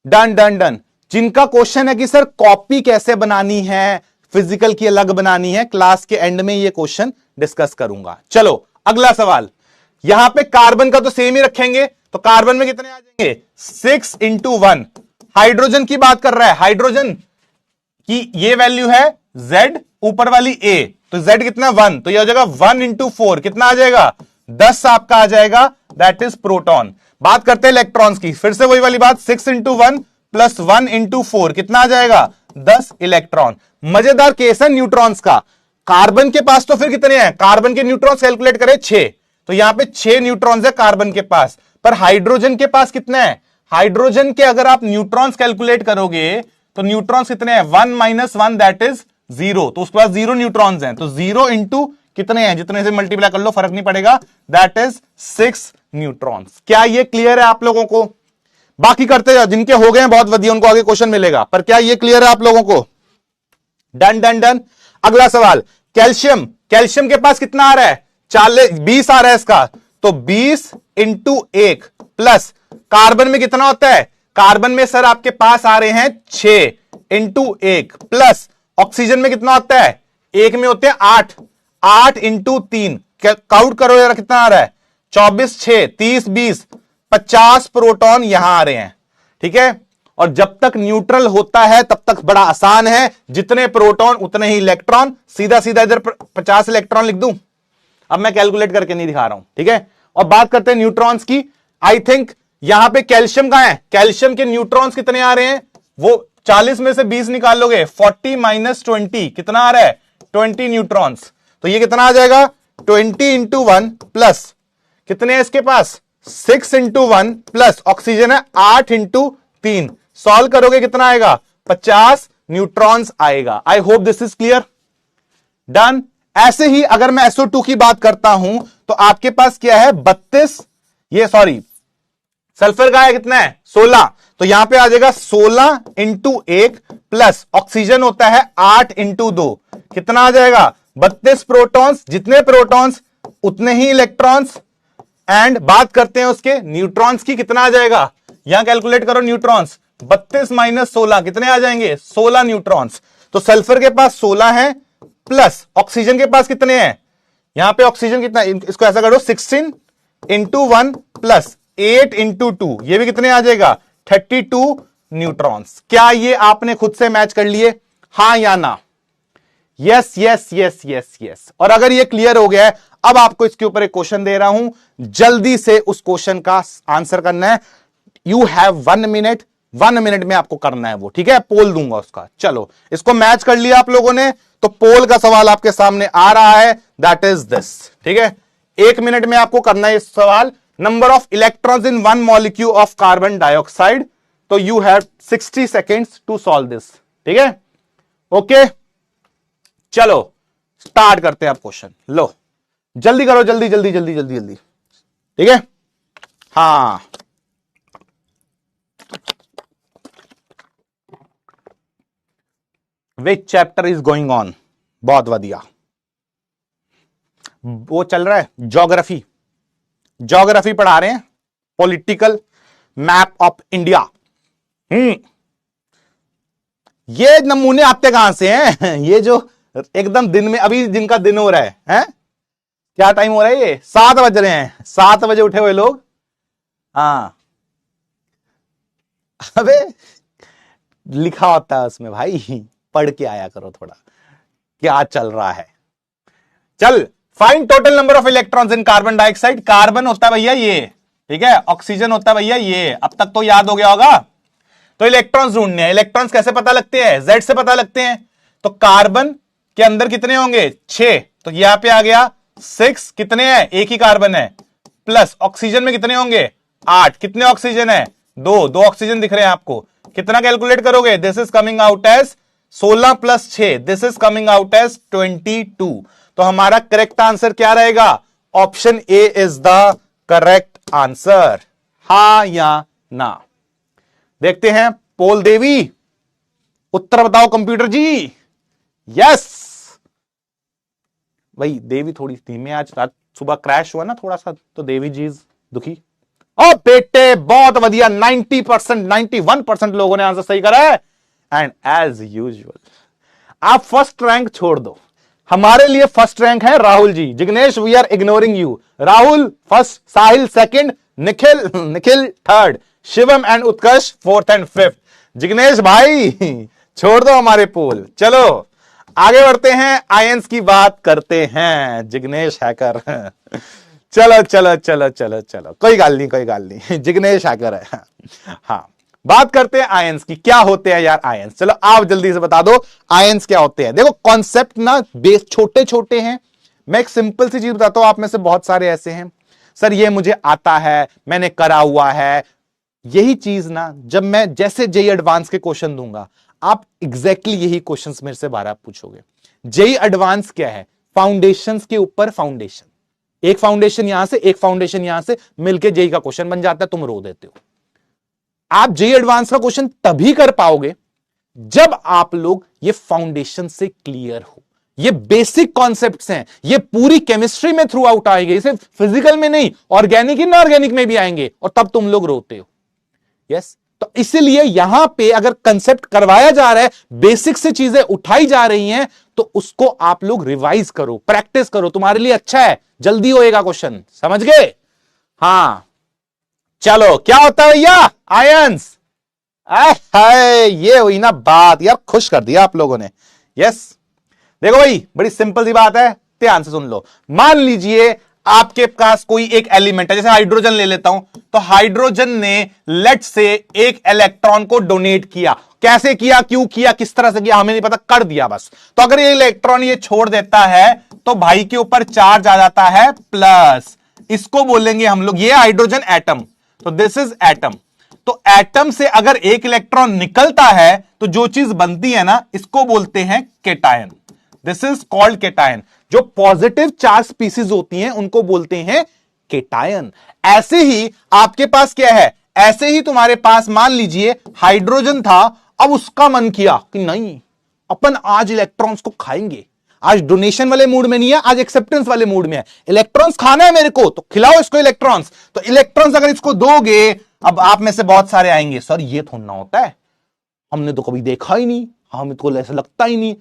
डन डन डन। जिनका क्वेश्चन है कि सर कॉपी कैसे बनानी है, फिजिकल की अलग बनानी है, क्लास के एंड में ये क्वेश्चन डिस्कस करूंगा। चलो अगला सवाल। यहां पे कार्बन का तो सेम ही रखेंगे, तो कार्बन में कितने आ जाएंगे? 6 × 1। हाइड्रोजन की बात कर रहा है, हाइड्रोजन की ये वैल्यू है Z, ऊपर वाली A, तो Z कितना? 1। तो ये हो जाएगा 1 × 4 कितना आ जाएगा? 10 आपका आ जाएगा, दैट इज प्रोटॉन। बात करते हैं इलेक्ट्रॉन्स की, फिर से वही वाली बात, 6 × 1 प्लस 1 × 4 कितना आ जाएगा? 10 इलेक्ट्रॉन। मजेदार केस है न्यूट्रॉन्स का। कार्बन के पास तो फिर कितने हैं? कार्बन के न्यूट्रॉन्स कैलकुलेट करें 6, तो यहां पे 6 न्यूट्रॉन्स है कार्बन के पास। पर हाइड्रोजन के पास कितने हैं? हाइड्रोजन के अगर आप न्यूट्रॉन्स कैलकुलेट करोगे तो न्यूट्रॉन्स कितने हैं? 1 - 1 दैट इज 0। तो उसके पास 0 न्यूट्रॉन्स हैं, तो 0 × कितने हैं? जितने से मल्टीप्लाई कर लो फर्क नहीं पड़ेगा, दैट इज 6 न्यूट्रॉन्स। क्या ये क्लियर है आप लोगों को? बाकी करते जाओ, जिनके हो गए हैं बहुत बढ़िया, उनको आगे क्वेश्चन मिलेगा। पर क्या ये क्लियर है आप लोगों को? Done done done. अगला सवाल, कैल्शियम, कैल्शियम के पास कितना आ रहा है? 20 आ रहा है इसका, तो 20 इंटू 1 प्लस कार्बन में कितना होता है? कार्बन में सर आपके पास आ रहे हैं 6 इंटू 1 प्लस ऑक्सीजन में कितना होता है? एक में होते हैं 8, 8 इंटू 3, काउंट करो यार कितना आ रहा है? 24, 6, 30, 20, 50 प्रोटॉन यहां आ रहे हैं, ठीक है। और जब तक न्यूट्रल होता है तब तक बड़ा आसान है, जितने प्रोटॉन उतने ही इलेक्ट्रॉन, सीधा सीधा इधर 50 इलेक्ट्रॉन लिख दूं। अब मैं कैलकुलेट करके नहीं दिखा रहा हूं, ठीक है। और बात करते हैं न्यूट्रॉन्स की। आई थिंक यहां पे कैल्शियम कहां है? कैल्शियम के न्यूट्रॉन्स कितने आ रहे हैं? वो 40 में से 20 निकाल लोगे, 40 माइनस 20 कितना आ रहा है? 20 न्यूट्रॉन्स। तो ये कितना आ जाएगा? 20 इंटू 1 प्लस कितने हैं इसके पास? 6 इंटू 1 प्लस ऑक्सीजन है 8 इंटू 3, सॉल्व करोगे कितना आएगा? 50 न्यूट्रॉन्स आएगा। आई hope this is clear, done. ऐसे ही अगर मैं SO2 की बात करता हूं तो आपके पास क्या है? 32, ये सॉरी सल्फर का है कितना है? 16, तो यहां पे आ जाएगा 16 इंटू 1 प्लस ऑक्सीजन होता है 8 इंटू 2, कितना आ जाएगा? 32 प्रोटॉन्स, जितने प्रोटॉन्स उतने ही इलेक्ट्रॉन्स। एंड बात करते हैं उसके न्यूट्रॉन्स की, कितना आ जाएगा? यहां कैलकुलेट करो न्यूट्रॉन्स, 32 माइनस 16 कितने आ जाएंगे? 16 न्यूट्रॉन्स। तो सल्फर के पास 16 है प्लस ऑक्सीजन के पास कितने हैं? यहां पे ऑक्सीजन कितना, इसको ऐसा करो 16 इंटू 1 प्लस 8 इंटू 2, ये भी कितने आ जाएगा? 32 न्यूट्रॉन्स। क्या ये आपने खुद से मैच कर लिए? हां या ना? Yes yes yes yes yes. और अगर ये क्लियर हो गया है, अब आपको इसके ऊपर एक क्वेश्चन दे रहा हूं, जल्दी से उस क्वेश्चन का आंसर करना है। यू हैव 1 मिनट, 1 मिनट में आपको करना है वो, ठीक है। पोल दूंगा उसका। चलो इसको मैच कर लिया आप लोगों ने, तो पोल का सवाल आपके सामने आ रहा है, दैट इज दिस, ठीक है। 1 मिनट में आपको करना है इस सवाल। Number of electrons in 1 molecule of carbon dioxide, तो you have 60 seconds to solve this, ठीक है। ओके चलो स्टार्ट करते हैं आप क्वेश्चन। लो जल्दी करो, जल्दी जल्दी जल्दी जल्दी जल्दी, ठीक है। हाँ विच चैप्टर इज गोइंग ऑन? बहुत बढ़िया, वो चल रहा है ज्योग्राफी, ज्योग्राफी पढ़ा रहे हैं, पॉलिटिकल मैप ऑफ इंडिया। ये नमूने आते कहां से हैं? ये जो एकदम दिन में, अभी जिनका दिन हो रहा है? क्या टाइम हो रहा है? ये 7 बज रहे हैं, 7 बजे उठे हुए लोग। हाँ अबे लिखा होता है उसमें भाई, पढ़ के आया करो थोड़ा क्या चल रहा है। चल find total number of electrons in carbon dioxide. Carbon होता है भैया ये, ठीक है। ऑक्सीजन होता है भैया ये, अब तक तो याद हो गया होगा। तो इलेक्ट्रॉन्स ढूंढने हैं। इलेक्ट्रॉन्स कैसे पता लगते हैं? Z से पता लगते हैं। तो कार्बन के अंदर कितने होंगे? 6, तो यहां पे आ गया 6, कितने हैं? एक ही कार्बन है, प्लस ऑक्सीजन में कितने होंगे? 8, कितने ऑक्सीजन है? 2 ऑक्सीजन दिख रहे हैं आपको। कितना कैलकुलेट करोगे? This is coming out as 16 plus 6, this is coming out as 22। तो हमारा करेक्ट आंसर क्या रहेगा? Option A is the correct answer. हा या ना? देखते हैं। पोल देवी उत्तर बताओ कंप्यूटर जी। यस भाई, देवी थोड़ी धीमे, आज रात सुबह क्रैश हुआ ना थोड़ा सा, तो देवी जी दुखी। ओ बेटे बहुत बढ़िया, 90%, 91% लोगों ने आंसर सही करा है। एंड एज यूजुअल आप फर्स्ट रैंक छोड़ दो, हमारे लिए फर्स्ट रैंक है Rahul ji. Jignesh we are ignoring you. Rahul first, Sahil second, Nikhil third, Shivam and Utkarsh 4th and 5th। Jignesh भाई छोड़ दो हमारे पोल। चलो आगे बढ़ते हैं, आयंस की बात करते हैं। जिग्नेश हैकर चलो चलो चलो चलो चलो, कोई गाल नहीं, कोई गाल नहीं, जिग्नेश हैकर है। हाँ बात करते हैं आयंस की। क्या होते हैं यार आयंस? चलो आप जल्दी से बता दो आयंस क्या होते हैं। देखो कॉन्सेप्ट ना बेस छोटे छोटे हैं। मैं एक सिंपल सी चीज बताता हूं, आप में से बहुत सारे ऐसे हैं सर ये मुझे आता है, मैंने करा हुआ है। यही चीज ना जब मैं जैसे जेई एडवांस के क्वेश्चन दूंगा, आप एग्जैक्टली यही क्वेश्चंस मेरे से 12 पूछोगे। जेई एडवांस क्या है? फाउंडेशंस के ऊपर फाउंडेशन, एक फाउंडेशन यहां से, एक फाउंडेशन यहां से मिलके जेई का क्वेश्चन बन जाता है, तुम रो देते हो। आप जेई एडवांस का क्वेश्चन तभी कर पाओगे जब आप लोग ये फाउंडेशन से क्लियर हो। ये बेसिक कॉन्सेप्ट्स हैं, ये पूरी केमिस्ट्री में थ्रू आउट आएंगे, सिर्फ फिजिकल में नहीं, ऑर्गेनिक इनऑर्गेनिक में भी आएंगे, और तब तुम लोग रोते हो। यस, तो इसलिए यहां पे अगर कंसेप्ट करवाया जा रहा है, बेसिक से चीजें उठाई जा रही हैं, तो उसको आप लोग रिवाइज करो, प्रैक्टिस करो, तुम्हारे लिए अच्छा है, जल्दी होएगा क्वेश्चन। समझ गए? हां, चलो, क्या होता है भैया? आयंस। हाय, ये हुई ना बात यार, खुश कर दिया आप लोगों ने। यस, देखो भाई, बड़ी सिंपल सी बात है, ध्यान से सुन लो। मान लीजिए आपके पास कोई एक एलिमेंट है, जैसे हाइड्रोजन ले लेता हूं, तो हाइड्रोजन ने लेट से एक इलेक्ट्रॉन को डोनेट किया। कैसे किया, क्यों किया, किस तरह से किया, हमें नहीं पता, कर दिया बस। तो अगर ये इलेक्ट्रॉन ये छोड़ देता है, तो भाई के ऊपर चार्ज आ जाता है प्लस, इसको बोलेंगे हम लोग, ये हाइड्रोजन एटम, तो दिस इज एटम। तो एटम से अगर एक इलेक्ट्रॉन निकलता है, तो जो चीज बनती है ना, इसको बोलते हैं cation. This is called cation. जो पॉजिटिव चार्ज स्पीसीज होती हैं, उनको बोलते हैं केटायन। ऐसे ही आपके पास क्या है, ऐसे ही तुम्हारे पास मान लीजिए हाइड्रोजन था, अब उसका मन किया कि नहीं, अपन आज इलेक्ट्रॉन्स को खाएंगे, आज डोनेशन वाले मूड में नहीं है, आज एक्सेप्टेंस वाले मूड में है, इलेक्ट्रॉन्स खाना है मेरे को, तो खिलाओ इसको इलेक्ट्रॉन्स। तो इलेक्ट्रॉन्स अगर इसको दोगे, अब आप में से बहुत सारे आएंगे, सर ये थोड़ा ना होता है, हमने तो कभी देखा ही नहीं, हमें तो ऐसा लगता ही नहीं।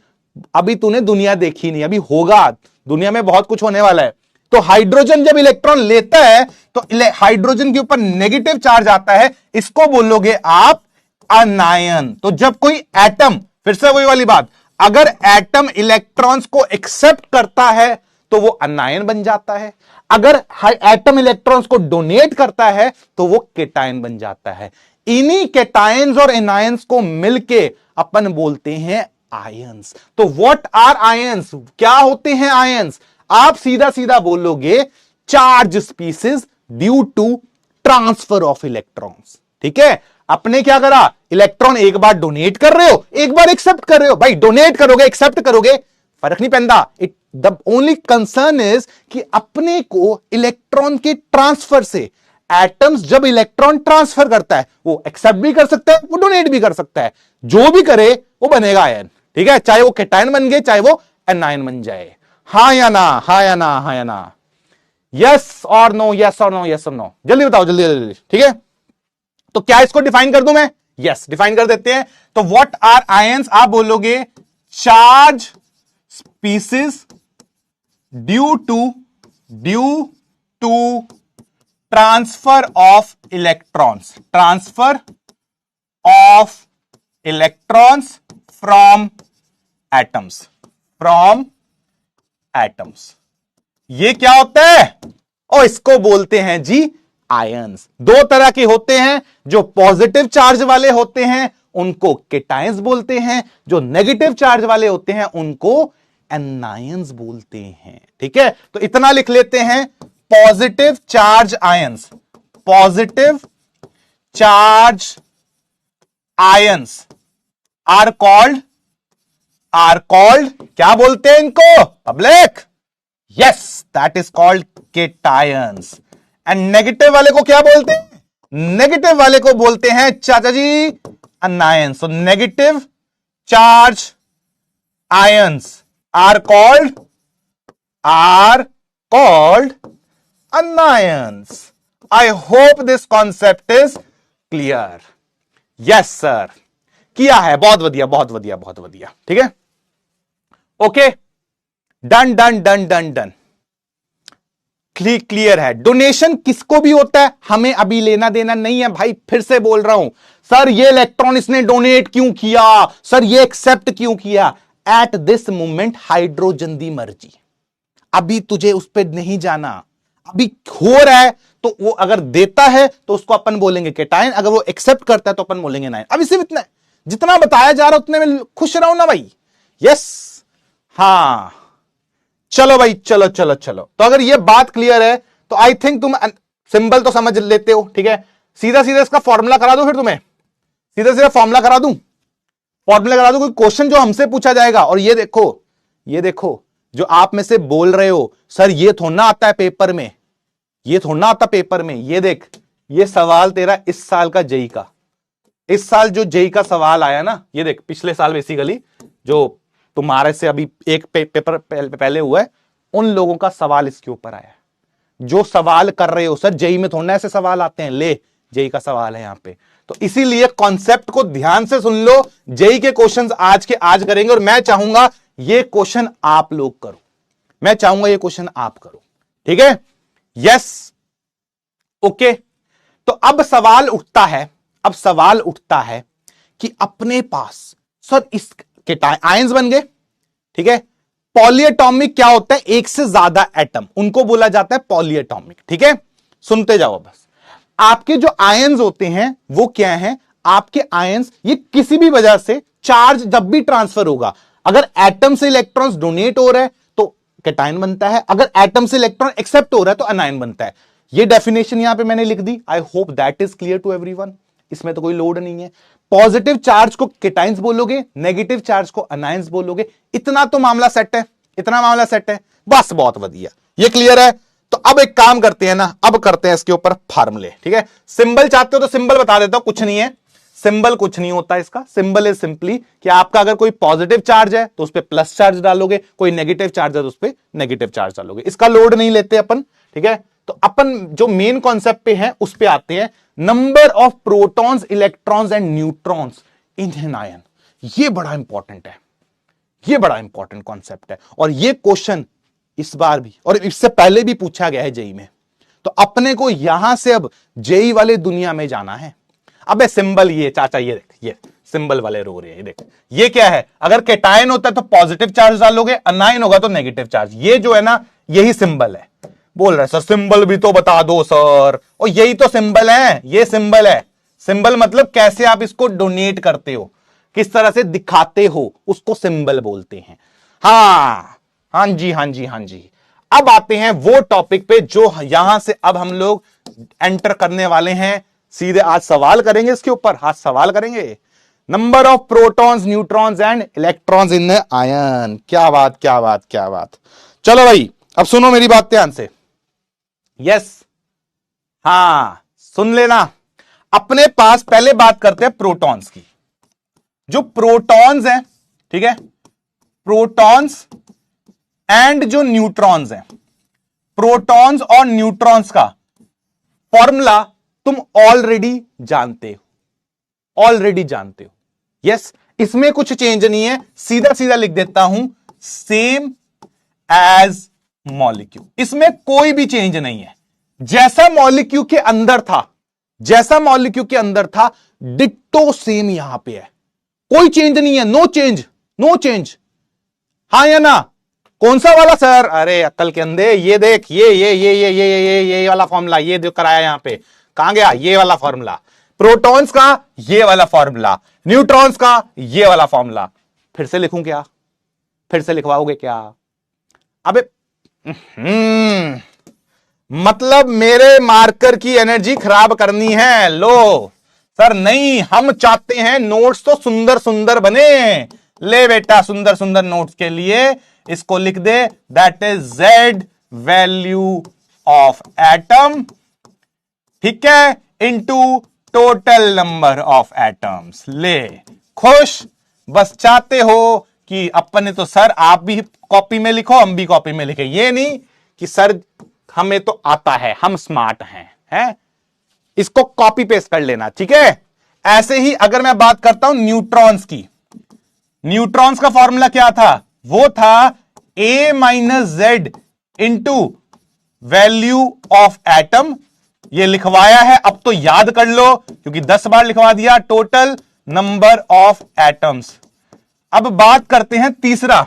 अभी तूने दुनिया देखी नहीं, अभी होगा, दुनिया में बहुत कुछ होने वाला है। तो हाइड्रोजन जब इलेक्ट्रॉन लेता है, तो हाइड्रोजन के ऊपर नेगेटिव चार्ज आता है, इसको बोलोगे आप अनायन। तो जब कोई एटम, फिर से वही वाली बात, अगर एटम इलेक्ट्रॉन्स को एक्सेप्ट करता है, तो वो अनायन बन जाता है। अगर एटम इलेक्ट्रॉन्स को डोनेट करता है, तो वो केटायन बन जाता है। इन्हीं केटायंस और एनायंस को मिलके अपन बोलते हैं आयंस। तो व्हाट आर आयंस, क्या होते हैं आयंस? आप सीधा सीधा बोलोगे charge species due to transfer of electrons. ठीक है, आपने क्या करा, इलेक्ट्रॉन एक बार डोनेट कर रहे हो, एक बार एक्सेप्ट कर रहे हो। भाई डोनेट करोगे एक्सेप्ट करोगे फर्क नहीं पैंदा, it the only concern is कि अपने को इलेक्ट्रॉन के ट्रांसफर से, एटम्स जब इलेक्ट्रॉन ट्रांसफर करता है, वो एक्सेप्ट भी कर सकता है, वो डोनेट भी कर सकता है, जो भी करे वो बनेगा आयन। ठीक है, चाहे वो केटायन बन गए, चाहे वो एनायन बन जाए। हाँ या ना, हाँ या ना, हाँ या ना, यस और नो, यस और नो, यस और नो, जल्दी बताओ, जल्दी जल्दी। ठीक है, तो क्या इसको डिफाइन कर दूं मैं? यस, डिफाइन कर देते हैं। तो व्हाट आर आयंस, आप बोलोगे charge species due to transfer of electrons, transfer of electrons from atoms, from atoms. ये क्या होता है? और इसको बोलते हैं जी आयंस। दो तरह के होते हैं, जो पॉजिटिव चार्ज वाले होते हैं उनको केटायंस बोलते हैं, जो नेगेटिव चार्ज वाले होते हैं उनको एनायंस बोलते हैं। ठीक है, तो इतना लिख लेते हैं, positive charge ions, positive charge ions are called क्या बोलते हैं इनको public? Yes, that is called cations. And negative वाले को क्या बोलते हैं? नेगेटिव वाले को बोलते हैं चाचा जी anions. So negative charge ions are called anions. I hope this concept is clear. Yes sir, किया है, बहुत बढ़िया, बहुत बढ़िया, बहुत बढ़िया। ठीक है, okay, done done done done done, clear है। डोनेशन किसको भी होता है, हमें अभी लेना देना नहीं है भाई। फिर से बोल रहा हूं, सर ये इलेक्ट्रॉन इसने डोनेट क्यों किया, सर ये एक्सेप्ट क्यों किया, एट दिस मोमेंट हाइड्रोजन दी मर्जी, अभी तुझे उस पर नहीं जाना, अभी हो रहा है। तो वो अगर देता है तो उसको अपन बोलेंगे केटायन, अगर वो एक्सेप्ट करता है तो अपन बोलेंगे नायन। अभी सिर्फ इतना, जितना बताया जा रहा है उतने में खुश रहो ना भाई। यस, हां, चलो भाई, चलो चलो चलो। तो अगर ये बात क्लियर है तो आई थिंक तुम सिंबल तो समझ लेते हो। ठीक है, सीधा सीधा इसका फॉर्मूला करा दो, फिर तुम्हें सीधा सीधा फॉर्मूला करा दूं, फॉर्मूला करा दूं, कोई क्वेश्चन जो हमसे पूछा जाएगा। और ये देखो जो आप में से बोल रहे हो सर ये थोड़ा आता है पेपर में, ये थोड़ा आता पेपर में, ये देख, ये सवाल तेरा इस साल का जेई का, इस साल जो जेई का सवाल आया ना, ये देख, पिछले साल बेसिकली जो तुम्हारे से अभी एक पेपर पहले हुआ है, उन लोगों का सवाल इसके ऊपर आया है। जो सवाल कर रहे हो सर, जेई में थोड़ा ऐसे सवाल आते हैं, ले जेई का सवाल है यहां पे, तो इसीलिए कॉन्सेप्ट को ध्यान से सुन लो। जेई के क्वेश्चंस आज के आज करेंगे और मैं चाहूंगा ये क्वेश्चन आप लोग करो, मैं चाहूंगा ये क्वेश्चन आप करो, ठीक है? Yes, okay. तो अब सवाल उठता है, अब सवाल उठता है कि अपने पास सर इसके आयंस बन गए, ठीक है? पॉलीएटॉमिक क्या होता है? एक से ज्यादा एटम, उनको बोला जाता है पॉलीएटॉमिक, ठीक है? सुनते जाओ बस। आपके जो आयंस होते हैं वो क्या हैं? आपके आयंस ये किसी भी वजह से चार्ज जब भी ट्रांसफर होगा, अगर एटम से इलेक्ट्रॉन्स डोनेट हो रहा है तो कैटायन बनता है, अगर एटम से इलेक्ट्रॉन एक्सेप्ट हो रहा है तो अनायन बनता है। ये डेफिनेशन यहां पे मैंने लिख दी। I hope that is clear to everyone. इसमें तो कोई लोड नहीं है। पॉजिटिव चार्ज को कैटायंस बोलोगे, नेगेटिव चार्ज को अनायंस बोलोगे। इतना तो मामला सेट है, इतना मामला सेट है, बस बहुत बढ़िया, ये क्लियर है। तो अब एक काम करते हैं ना, अब करते हैं इसके ऊपर फार्मूले, ठीक है? सिंबल चाहते हो तो सिंबल बता देता हूं, कुछ नहीं है, सिंबल कुछ नहीं होता इसका। सिंबल इज सिंपली कि आपका अगर कोई पॉजिटिव चार्ज है तो उस पर प्लस चार्ज डालोगे, कोई नेगेटिव चार्ज है तो उस पर नेगेटिव चार्ज डालोगे। इसका लोड नहीं लेते अपन, ठीक है? तो अपन जो मेन कॉन्सेप्ट पे है उस पे आते हैं। Number of protons, electrons and neutrons in an ion. ये बड़ा इंपॉर्टेंट है, ये बड़ा इंपॉर्टेंट कॉन्सेप्ट है और ये क्वेश्चन इस बार भी और इससे पहले भी पूछा गया है जेई में। तो अपने को यहां से अब जेई वाले दुनिया में जाना है। अबे सिंबल ये चाचा, ये देख, ये सिंबल वाले रो रहे हैं, देख ये क्या है? अगर कैटायन होता है तो पॉजिटिव चार्ज डालोगे, अनायन होगा तो नेगेटिव चार्ज। ये जो है ना, यही सिंबल है। बोल रहे सर सिंबल भी तो बता दो सर, और यही तो सिंबल है, ये सिंबल है। सिंबल मतलब कैसे आप इसको डोनेट करते हो, किस तरह से दिखाते हो, उसको सिंबल बोलते हैं। हाँ जी, हाँ जी, हाँ जी। अब आते हैं वो टॉपिक पे जो यहां से अब हम लोग एंटर करने वाले हैं। सीधे आज सवाल करेंगे इसके ऊपर, आज सवाल करेंगे। Number of protons, neutrons and electrons in ion. क्या बात, क्या बात, क्या बात। चलो भाई, अब सुनो मेरी बात ध्यान से। यस, हां सुन लेना। अपने पास पहले बात करते हैं प्रोटॉन्स की। जो प्रोटॉन्स हैं, ठीक है, प्रोटॉन्स एंड जो न्यूट्रॉन्स हैं, प्रोटॉन्स और न्यूट्रॉन्स का फॉर्मूला तुम ऑलरेडी जानते हो, ऑलरेडी जानते हो। यस, इसमें कुछ चेंज नहीं है, सीधा सीधा लिख देता हूं, सेम एज मॉलिक्यूल। इसमें कोई भी चेंज नहीं है। जैसा मॉलिक्यूल के अंदर था, जैसा मॉलिक्यूल के अंदर था, डिट्टो सेम यहां पे है। कोई चेंज नहीं है, नो चेंज, नो चेंज। हाँ या ना? कौन सा वाला सर? अरे अक्ल के अंधे, ये देख, ये वाला फॉर्मूला, ये जो कराया यहां पे, कहां गया? ये वाला फॉर्मूला। प्रोटॉन्स का ये वाला फॉर्मूला, न्यूट्रॉन्स का ये वाला फॉर्मूला। फिर से लिखूं क्या? फिर से लिखवाओगे क्या? अबे मतलब मेरे मार्कर की एनर्जी खराब करनी है? लो सर नहीं, हम चाहते हैं नोट्स तो सुंदर सुंदर बने। ले बेटा, सुंदर सुंदर नोट्स के लिए इसको लिख दे, that is Z value of atom, ठीक है, into total number of atoms. ले खुश? बस चाहते हो कि अपन ने तो सर आप भी कॉपी में लिखो, हम भी कॉपी में लिखे। ये नहीं कि सर हमें तो आता है, हम स्मार्ट हैं, इसको कॉपी पेस्ट कर लेना, ठीक है? ऐसे ही अगर मैं बात करता हूं न्यूट्रॉन्स की, न्यूट्रॉन्स का फॉर्मूला क्या था? वो था A minus Z into value of atom. ये लिखवाया है, अब तो याद कर लो क्योंकि 10 बार लिखवा दिया, टोटल नंबर ऑफ एटम्स। अब बात करते हैं तीसरा,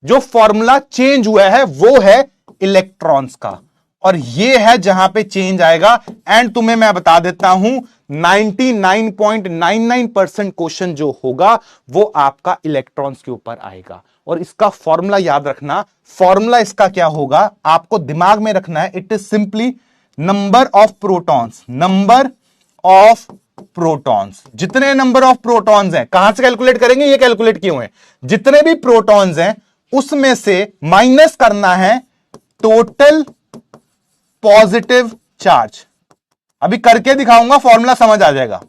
जो फॉर्मूला चेंज हुआ है वो है इलेक्ट्रॉन्स का, और ये है जहां पे चेंज आएगा। एंड तुम्हें मैं बता देता हूं, 99.99% क्वेश्चन जो होगा वो आपका इलेक्ट्रॉन्स के ऊपर आएगा। और इसका फॉर्मूला याद रखना, फॉर्मूला इसका क्या होगा आपको दिमाग में रखना है। It is simply number of protons, number of protons. जितने नंबर ऑफ प्रोटॉन्स हैं, कहां से कैलकुलेट करेंगे? ये कैलकुलेट किए हुए हैं। जितने भी प्रोटॉन्स हैं उसमें से माइनस करना है टोटल पॉजिटिव चार्ज। अभी करके दिखाऊंगा, फॉर्मूला समझ आ जाएगा,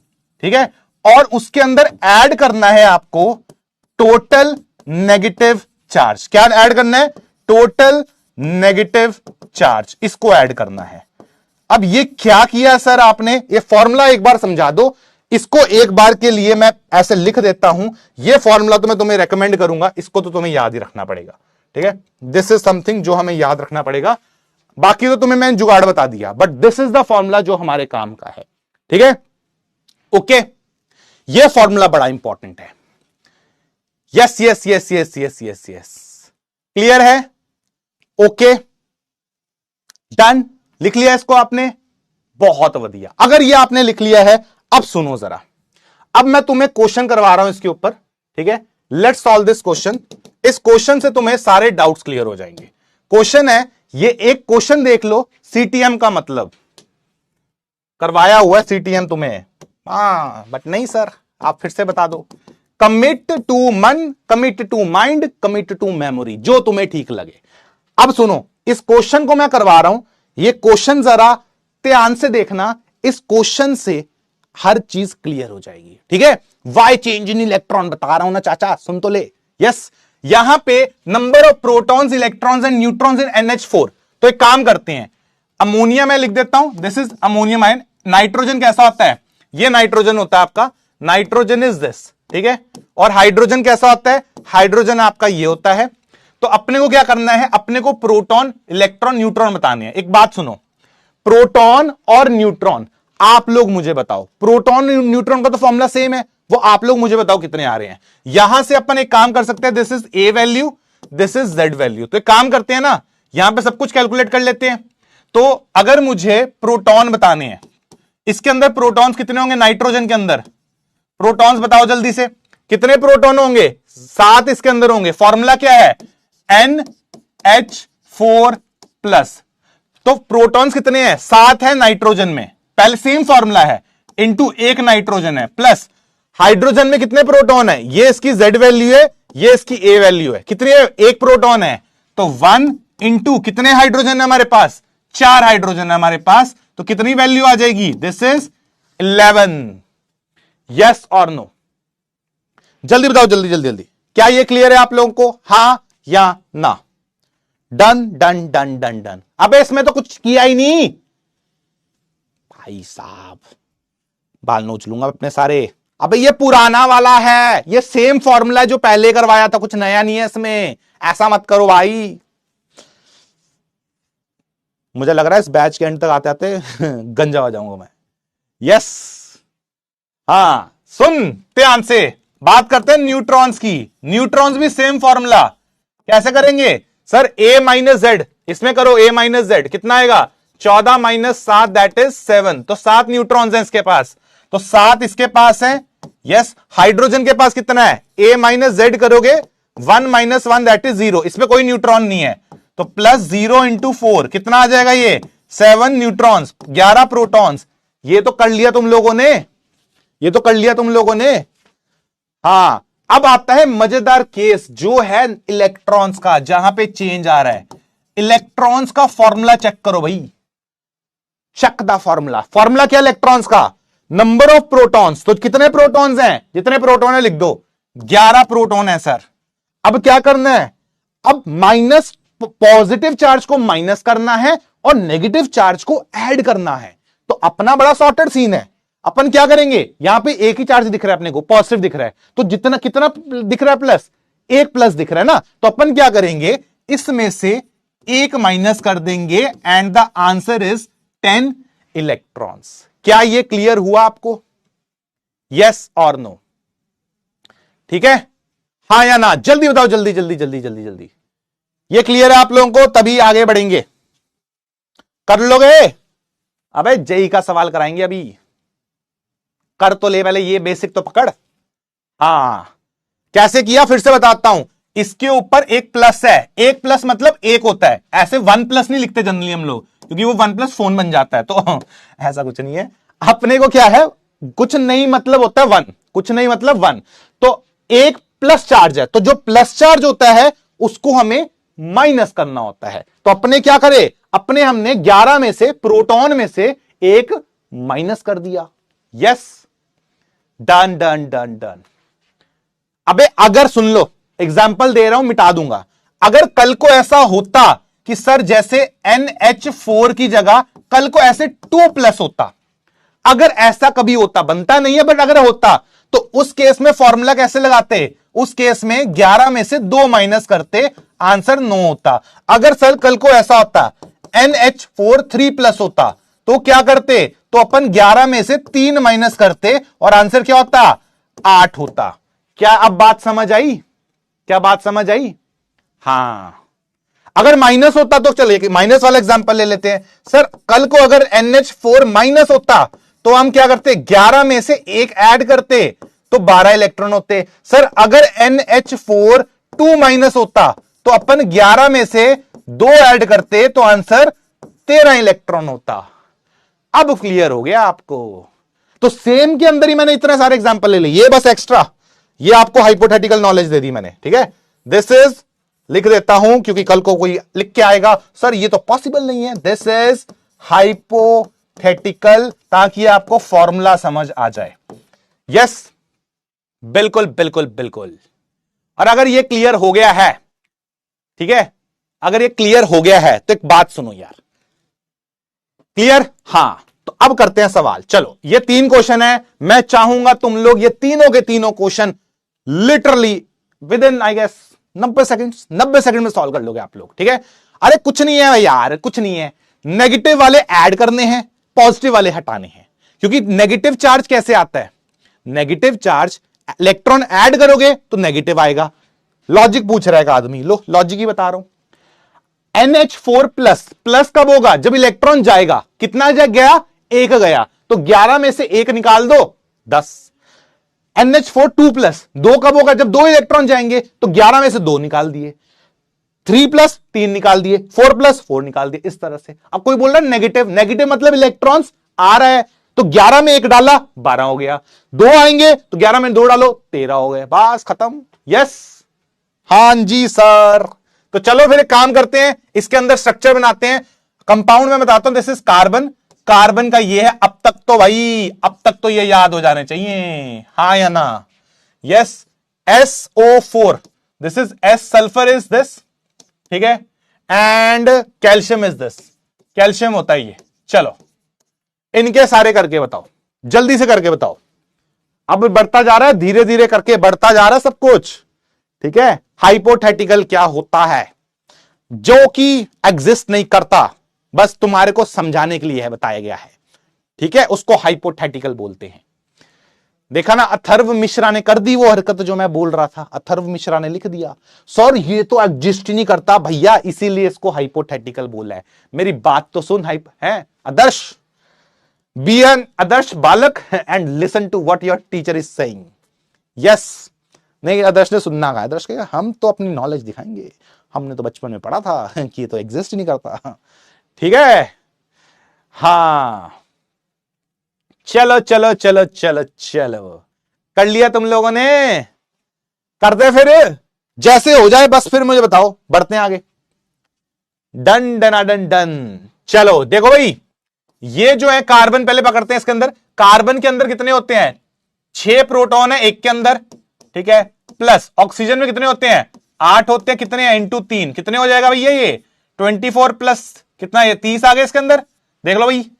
ठीक है? और उसके अंदर ऐड करना है आपको टोटल नेगेटिव चार्ज। क्या ऐड करना है? टोटल नेगेटिव चार्ज, इसको ऐड करना है। अब ये क्या किया सर आपने? ये फॉर्मूला एक बार समझा दो इसको, एक बार के लिए मैं ऐसे लिख देता हूं। ये फॉर्मूला तो मैं तुम्हें रेकमेंड करूंगा, इसको तो तुम्हें याद ही रखना पड़ेगा, ठीक है। दिस इज समथिंग जो हमें याद रखना पड़ेगा। बाकी तो तुम्हें मैंने जुगाड़ बता दिया, but this is the formula जो हमारे काम का है, ठीक है। ओके, ये फॉर्मूला बड़ा इंपॉर्टेंट है। Yes yes yes yes yes yes yes, clear है? Okay, done. लिख लिया इसको आपने? बहुत बढ़िया। अगर ये आपने लिख लिया है, अब सुनो जरा, अब मैं तुम्हें क्वेश्चन करवा रहा हूं इसके ऊपर, ठीक है। Let's solve this question. इस क्वेश्चन से तुम्हें सारे डाउट्स क्लियर हो जाएंगे। क्वेश्चन है ये, एक क्वेश्चन देख लो, सीटीएम का मतलब करवाया हुआ है सीटीएम तुम्हें, बट नहीं सर, आप फिर से बता दो। कमिट टू मन, commit to mind, commit to memory, जो तुम्हें ठीक लगे। अब सुनो, इस क्वेश्चन को मैं करवा रहा हूं, ये क्वेश्चन जरा ध्यान से देखना। इस क्वेश्चन से हर चीज क्लियर हो जाएगी, ठीक है। वाई चेंज इन इलेक्ट्रॉन बता रहा हूं ना चाचा, सुन तो ले। यस, यहां पे number of protons, electrons and neutrons in NH4। तो एक काम करते हैं, अमोनिया मैं लिख देता हूं, this is ammonium ion. Nitrogen कैसा होता है? ये नाइट्रोजन होता है आपका, नाइट्रोजन इज दिस, ठीक है। और हाइड्रोजन कैसा होता है? हाइड्रोजन आपका ये होता है। तो अपने को क्या करना है? अपने को प्रोटॉन, इलेक्ट्रॉन, न्यूट्रॉन बताने हैं। एक बात सुनो, प्रोटॉन और न्यूट्रॉन आप लोग मुझे बताओ, प्रोटॉन न्यूट्रॉन का तो फॉर्मूला सेम है, वो आप लोग मुझे बताओ कितने आ रहे हैं। यहां से अपन एक काम कर सकते हैं, this is a value, this is Z value. तो एक काम करते हैं ना, यहां पे सब कुछ कैलकुलेट कर लेते हैं। तो अगर मुझे प्रोटॉन बताने हैं, इसके अंदर प्रोटॉन्स कितने होंगे? नाइट्रोजन के अंदर प्रोटॉन्स बताओ जल्दी से, कितने प्रोटॉन होंगे? 7 इसके अंदर होंगे। फॉर्मूला क्या है? NH4 plus. तो प्रोटॉन्स कितने हैं? 7 है नाइट्रोजन में, पहले सेम फॉर्मूला है, इंटू एक नाइट्रोजन है, प्लस हाइड्रोजन में कितने प्रोटॉन है? ये इसकी Z वैल्यू है, ये इसकी A वैल्यू है। कितनी है? एक प्रोटॉन है, तो 1 इंटू कितने हाइड्रोजन है हमारे पास? 4 हाइड्रोजन है हमारे पास। तो कितनी वैल्यू आ जाएगी? This is 11। यस और नो? जल्दी बताओ, जल्दी जल्दी जल्दी। क्या ये क्लियर है आप लोगों को? हां या ना? Done done done done done. अबे इसमें तो कुछ किया ही नहीं भाई साहब, बाल नोच लूंगा अपने सारे। अबे ये पुराना वाला है, ये सेम फॉर्मूला जो पहले करवाया था, कुछ नया नहीं है इसमें। ऐसा मत करो भाई, मुझे लग रहा है इस बैच के एंड तक आते आते गंजा हो जाऊंगा मैं। यस, हाँ सुन ध्यान से, बात करते हैं न्यूट्रॉन्स की। न्यूट्रॉन्स भी सेम फॉर्मूला। कैसे करेंगे सर? A माइनस जेड, इसमें करो A माइनस जेड, कितना आएगा? 14 माइनस 7 दैट इज 7। तो 7 न्यूट्रॉन्स हैं इसके पास, तो 7 इसके पास है। यस, हाइड्रोजन के पास कितना है? A माइनस जेड करोगे, 1 माइनस 1 दैट इज 0, इसमें कोई न्यूट्रॉन नहीं है। तो प्लस 0 इंटू 4 कितना आ जाएगा? ये 7 न्यूट्रॉन्स, 11 प्रोटॉन्स। ये तो कर लिया तुम लोगों ने, ये तो कर लिया तुम लोगों ने। हाँ, अब आता है मजेदार केस जो है इलेक्ट्रॉन्स का, जहां पे चेंज आ रहा है। इलेक्ट्रॉन्स का फॉर्मूला चेक करो भाई, चेक द फॉर्मूला। फॉर्मूला क्या इलेक्ट्रॉन्स का? Number of protons. तो कितने प्रोटॉन्स हैं? जितने प्रोटॉन है लिख दो, 11 प्रोटॉन है सर। अब क्या करना है? अब माइनस, पॉजिटिव चार्ज को माइनस करना है और नेगेटिव चार्ज को ऐड करना है। तो अपना बड़ा सॉर्टेड सीन है। अपन क्या करेंगे? यहां पे एक ही चार्ज दिख रहा है अपने को, पॉजिटिव दिख रहा है, तो जितना कितना दिख रहा है? प्लस, एक प्लस दिख रहा है ना। तो अपन क्या करेंगे? इसमें से एक माइनस कर देंगे and the answer is 10 electrons. क्या ये क्लियर हुआ आपको? यस और नो? ठीक है, हाँ या ना? जल्दी बताओ, जल्दी जल्दी जल्दी जल्दी जल्दी। ये क्लियर है आप लोगों को? तभी आगे बढ़ेंगे। कर लोगे? अबे जेई का सवाल कराएंगे अभी, कर तो ले पहले, ये बेसिक तो पकड़। हाँ, कैसे किया फिर से बताता हूं। इसके ऊपर एक प्लस है, एक प्लस मतलब एक होता है, ऐसे 1 प्लस नहीं लिखते जनरली हम लोग, क्योंकि वो 1 प्लस फोन बन जाता है। तो ऐसा कुछ नहीं है अपने को। क्या है? कुछ नहीं मतलब होता है 1, कुछ नहीं मतलब 1। तो एक प्लस चार्ज है, तो जो प्लस चार्ज होता है उसको हमें माइनस करना होता है। तो अपने क्या करे? अपने हमने 11 में से, प्रोटॉन में से एक माइनस कर दिया। Yes, done done done done. अबे अगर सुन लो, एग्जाम्पल दे रहा हूं, मिटा दूंगा। अगर कल को ऐसा होता कि सर जैसे NH4 की जगह कल को ऐसे 2+ होता, अगर ऐसा कभी होता, बनता नहीं है बट अगर होता, तो उस केस में फॉर्मूला कैसे लगाते? उस केस में 11 में से 2 माइनस करते, आंसर 9 होता। अगर सर कल को ऐसा होता NH4 3+ होता, तो क्या करते? तो अपन 11 में से 3 माइनस करते और आंसर क्या होता? 8 होता। क्या अब बात समझ आई? क्या बात समझ आई? हां, अगर माइनस होता तो चलिए माइनस वाला एग्जांपल ले लेते हैं। सर कल को अगर NH4 माइनस होता तो हम क्या करते? 11 में से 1 ऐड करते तो 12 इलेक्ट्रॉन होते। सर अगर NH4 2 माइनस होता तो अपन 11 में से 2 ऐड करते तो आंसर 13 इलेक्ट्रॉन होता। अब क्लियर हो गया आपको? तो सेम के अंदर ही मैंने इतने सारे एग्जांपल ले लिए, ये बस एक्स्ट्रा, ये आपको हाइपोथेटिकल नॉलेज दे दी मैंने, ठीक है। दिस इज, लिख देता हूं क्योंकि कल को कोई लिख के आएगा सर ये तो पॉसिबल नहीं है। दिस इज हाइपोथेटिकल, ताकि आपको फॉर्मूला समझ आ जाए। यस, बिल्कुल बिल्कुल बिल्कुल। और अगर ये क्लियर हो गया है, ठीक है, अगर ये क्लियर हो गया है तो एक बात सुनो यार, क्लियर? हां, तो अब करते हैं सवाल। चलो, ये 3 क्वेश्चन है, मैं चाहूंगा तुम लोग ये तीनों के तीनों question literally within I guess 90 second में सॉल्व कर लोगे आप लोग, ठीक है। अरे कुछ नहीं है यार, कुछ नहीं है, नेगेटिव वाले ऐड करने हैं, पॉजिटिव वाले हटाने हैं। क्योंकि नेगेटिव चार्ज कैसे आता है? नेगेटिव चार्ज, इलेक्ट्रॉन ऐड करोगे तो नेगेटिव आएगा। लॉजिक पूछ रहा है आदमी, लो लॉजिक ही बता रहा हूं। NH4 प्लस कब होगा? जब इलेक्ट्रॉन जाएगा। कितना गया? 1 गया, तो 11 में से 1 निकाल दो, 10। NH4 2+ कब होगा? जब 2 इलेक्ट्रॉन जाएंगे, तो 11 में से 2 निकाल दिए। 3+ 3 निकाल दिए, 4+ 4 निकाल दिए, इस तरह से। अब कोई बोल रहा है नेगेटिव मतलब इलेक्ट्रॉन्स आ रहा है, तो 11 में 1 डाला 12 हो गया, 2 आएंगे तो 11 में 2 डालो 13 हो गए, बस खत्म। यस, हां जी सर। तो चलो फिर एक काम करते हैं, इसके अंदर स्ट्रक्चर बनाते हैं। कंपाउंड में बताता हूं, दिस इज कार्बन, कार्बन का ये है। अब तक तो भाई, अब तक तो ये याद हो जाने चाहिए, हाँ या ना? Yes, SO4, this is S, sulphur is this, ठीक है, and calcium is this, calcium होता है ये। चलो इनके सारे करके बताओ, जल्दी से करके बताओ। अब बढ़ता जा रहा है, धीरे धीरे करके बढ़ता जा रहा है सब कुछ, ठीक है। हाइपोथेटिकल क्या होता है? जो कि एग्जिस्ट नहीं करता, बस तुम्हारे को समझाने के लिए है, बताया गया है, ठीक है, उसको हाइपोथेटिकल बोलते हैं। देखा ना, अथर्व मिश्रा ने कर दी वो हरकत जो मैं बोल रहा था। अथर्व मिश्रा ने लिख दिया सर ये तो एग्जिस्ट ही नहीं करता भैया, इसीलिए इसको हाइपोथेटिकल बोला है। मेरी बात तो सुन, हाइप है आदर्श, बी एन आदर्श बालक and listen to what your teacher is saying. Yes, नहीं आदर्श ने सुनना कहा, आदर्श कहेगा हम तो अपनी नॉलेज दिखाएंगे, हमने तो बचपन में पढ़ा था कि ये तो एग्जिस्ट ही नहीं करता, ठीक है। हां, चलो चलो चलो चलो चलो, कर लिया तुम लोगों ने? करते फिर, जैसे हो जाए बस फिर मुझे बताओ, बढ़ते हैं आगे। Done done done done. चलो देखो भाई, ये जो है कार्बन पहले पकड़ते हैं। इसके अंदर, कार्बन के अंदर कितने होते हैं? 6 प्रोटॉन है एक के अंदर, ठीक है, प्लस ऑक्सीजन में कितने होते हैं? 8 होते हैं। कितने हैं? इंटू 3, कितने हो जाएगा भैया? ये 24 प्लस कितना, ये 30 आ गए इसके अंदर। देख लो भाई,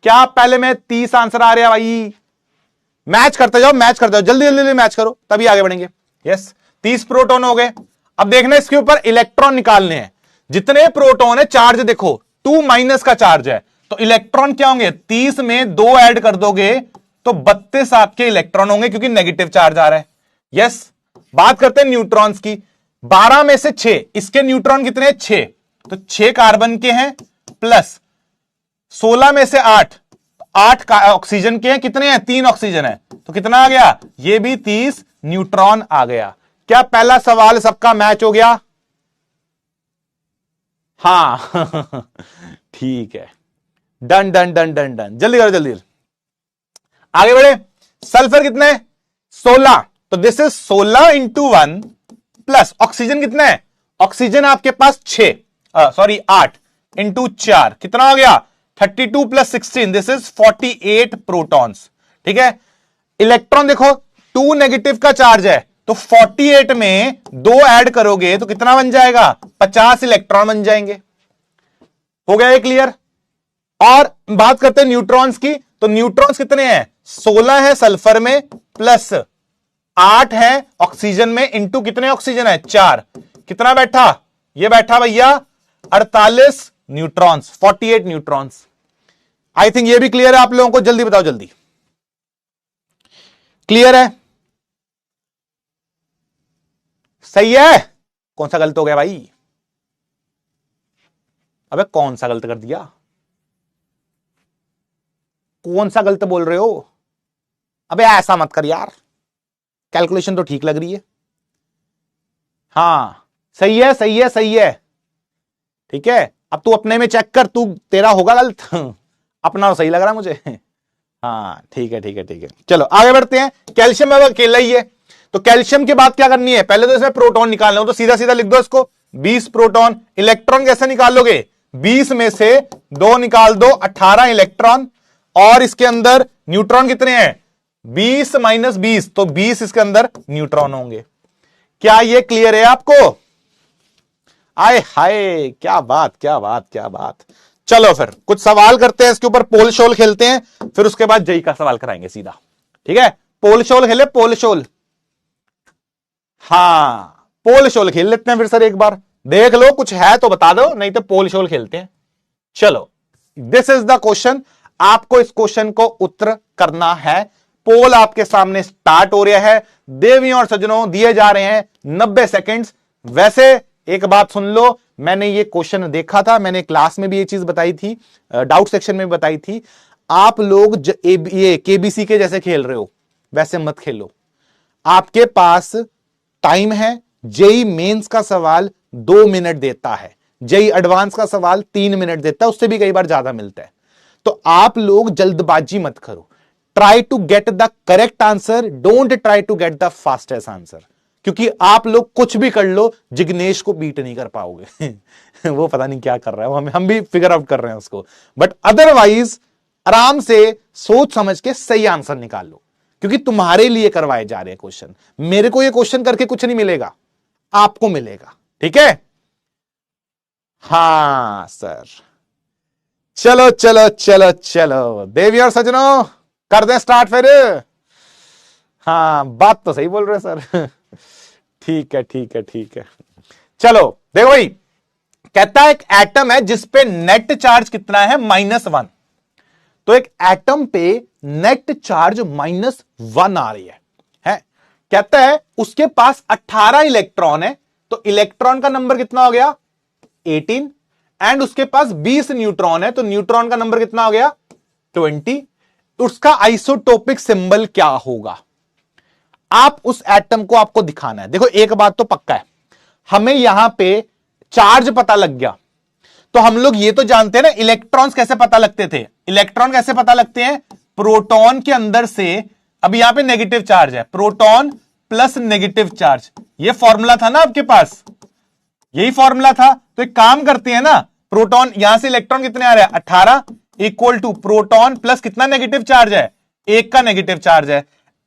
क्या पहले में 30 आंसर आ रहा है भाई? मैच करते जाओ, मैच करते जाओ, जल्दी जल्दी मैच करो, तभी आगे बढ़ेंगे। यस, 30 प्रोटॉन हो गए। अब देखना इसके ऊपर इलेक्ट्रॉन निकालने हैं। जितने प्रोटॉन है, चार्ज देखो 2- का चार्ज है, तो इलेक्ट्रॉन क्या होंगे? 30 में 2 ऐड कर दोगे तो 32 आपके इलेक्ट्रॉन होंगे, क्योंकि नेगेटिव चार्ज आ रहा है। यस, बात करते हैं न्यूट्रॉन्स की। 12 में से 6, इसके न्यूट्रॉन कितने हैं? 6, तो 6 कार्बन के हैं, प्लस 16 में से 8, 8 का ऑक्सीजन के हैं। कितने हैं? 3 ऑक्सीजन है, तो कितना आ गया? ये भी 30 न्यूट्रॉन आ गया। क्या पहला सवाल सबका मैच हो गया? हाँ ठीक है, done done done done done. जल्दी करो, जल्दी आगे बढ़े। सल्फर कितना है? 16, तो this is 16 into 1 plus oxygen कितना है? ऑक्सीजन आपके पास 8 इंटू 4 कितना हो गया? 32 प्लस 16, दिस इज 48 प्रोटॉन्स, ठीक है। इलेक्ट्रॉन देखो, 2 नेगेटिव का चार्ज है, तो 48 में 2 ऐड करोगे तो कितना बन जाएगा? 50 इलेक्ट्रॉन बन जाएंगे। हो गया ये क्लियर? और बात करते हैं न्यूट्रॉन्स की, तो न्यूट्रॉन्स कितने हैं? 16 है सल्फर में, प्लस 8 है ऑक्सीजन में, इंटू कितने ऑक्सीजन है? 4। कितना बैठा? ये बैठा भैया 48 न्यूट्रॉन्स, 48 न्यूट्रॉन्स। आई थिंक ये भी क्लियर है आप लोगों को? जल्दी बताओ, जल्दी क्लियर है? सही है? कौन सा गलत हो गया भाई? अबे कौन सा गलत कर दिया? कौन सा गलत बोल रहे हो? अबे ऐसा मत कर यार, कैलकुलेशन तो ठीक लग रही है। हाँ सही है, सही है, सही है, ठीक है। अब तू अपने में चेक कर, तू तेरा होगा गलत अपना तो सही लग रहा मुझे। हाँ ठीक है, ठीक है, ठीक है। चलो आगे बढ़ते हैं। कैल्शियम अब अकेला ही है, तो कैल्शियम के बाद क्या करनी है? पहले तो इसमें प्रोटॉन निकालना हो, तो सीधा सीधा लिख दो इसको 20 प्रोटॉन। इलेक्ट्रॉन कैसे निकालोगे? 20 में से 2 निकाल दो, 18 इलेक्ट्रॉन। और इसके अंदर न्यूट्रॉन कितने हैं? 20 माइनस 20, तो 20 इसके अंदर न्यूट्रॉन होंगे। क्या ये क्लियर है आपको? आए हाय, क्या बात, क्या बात, क्या बात। चलो फिर कुछ सवाल करते हैं इसके ऊपर, पोल शोल खेलते हैं, फिर उसके बाद जेई का सवाल कराएंगे सीधा, ठीक है। पोल शोल खेले, पोल शोल। हाँ पोल शोल खेल लेते हैं फिर सर, एक बार देख लो कुछ है तो बता दो, नहीं तो पोल शोल खेलते हैं। चलो दिस इज द क्वेश्चन, आपको इस क्वेश्चन को उत्तर करना है। पोल आपके सामने स्टार्ट हो रहा है। देवियों और सज्जनों दिए जा रहे हैं 90 सेकंड्स। वैसे एक बात सुन लो, मैंने ये क्वेश्चन देखा था, मैंने क्लास में भी ये चीज बताई थी, डाउट सेक्शन में भी बताई थी। आप लोग ये केबीसी के जैसे खेल रहे हो वैसे मत खेलो। आपके पास टाइम है। जेई मेंस का सवाल 2 मिनट देता है, जेई एडवांस का सवाल 3 मिनट देता है, उससे भी कई बार ज्यादा मिलता है। तो आप लोग जल्दबाजी मत करो। Try to get the correct answer, don't try to get the fastest answer, क्योंकि आप लोग कुछ भी कर लो जिग्नेश को बीट नहीं कर पाओगे। वो पता नहीं क्या कर रहा है, हम भी फिगर आउट कर रहे हैं उसको, बट अदरवाइज आराम से सोच समझ के सही आंसर निकाल लो, क्योंकि तुम्हारे लिए करवाए जा रहे हैं क्वेश्चन। मेरे को ये क्वेश्चन करके कुछ नहीं मिलेगा, आपको मिलेगा, ठीक है। हाँ सर, चलो चलो चलो चलो देवी और सजनों कर दें स्टार्ट फिर। हाँ बात तो सही बोल रहे सर। ठीक है, ठीक है, ठीक है। चलो देखो भाई, कहता है एक एटम है जिसपे नेट चार्ज कितना है? -1। तो एक एटम पे नेट चार्ज -1 आ रही है? कहता है उसके पास 18 इलेक्ट्रॉन है, तो इलेक्ट्रॉन का नंबर कितना हो गया? 18। एंड उसके पास 20 न्यूट्रॉन है, तो न्यूट्रॉन का नंबर कितना हो गया? 20। तो उसका आइसोटोपिक सिंबल क्या होगा? आप उस एटम को आपको दिखाना है। देखो एक बात तो पक्का है, हमें यहां पे चार्ज पता लग गया, तो हम लोग ये तो जानते हैं ना इलेक्ट्रॉन्स कैसे पता लगते थे। इलेक्ट्रॉन कैसे पता लगते हैं? प्रोटॉन के अंदर से, अब यहां पे नेगेटिव चार्ज है, प्रोटॉन प्लस नेगेटिव चार्ज, ये फॉर्मूला था ना आपके पास, यही फॉर्मूला था। तो एक काम करते हैं ना, प्रोटॉन यहां से इलेक्ट्रॉन कितने आ रहे हैं? 18 इक्वल टू प्रोटॉन प्लस कितना नेगेटिव चार्ज है? 1 का नेगेटिव चार्ज है।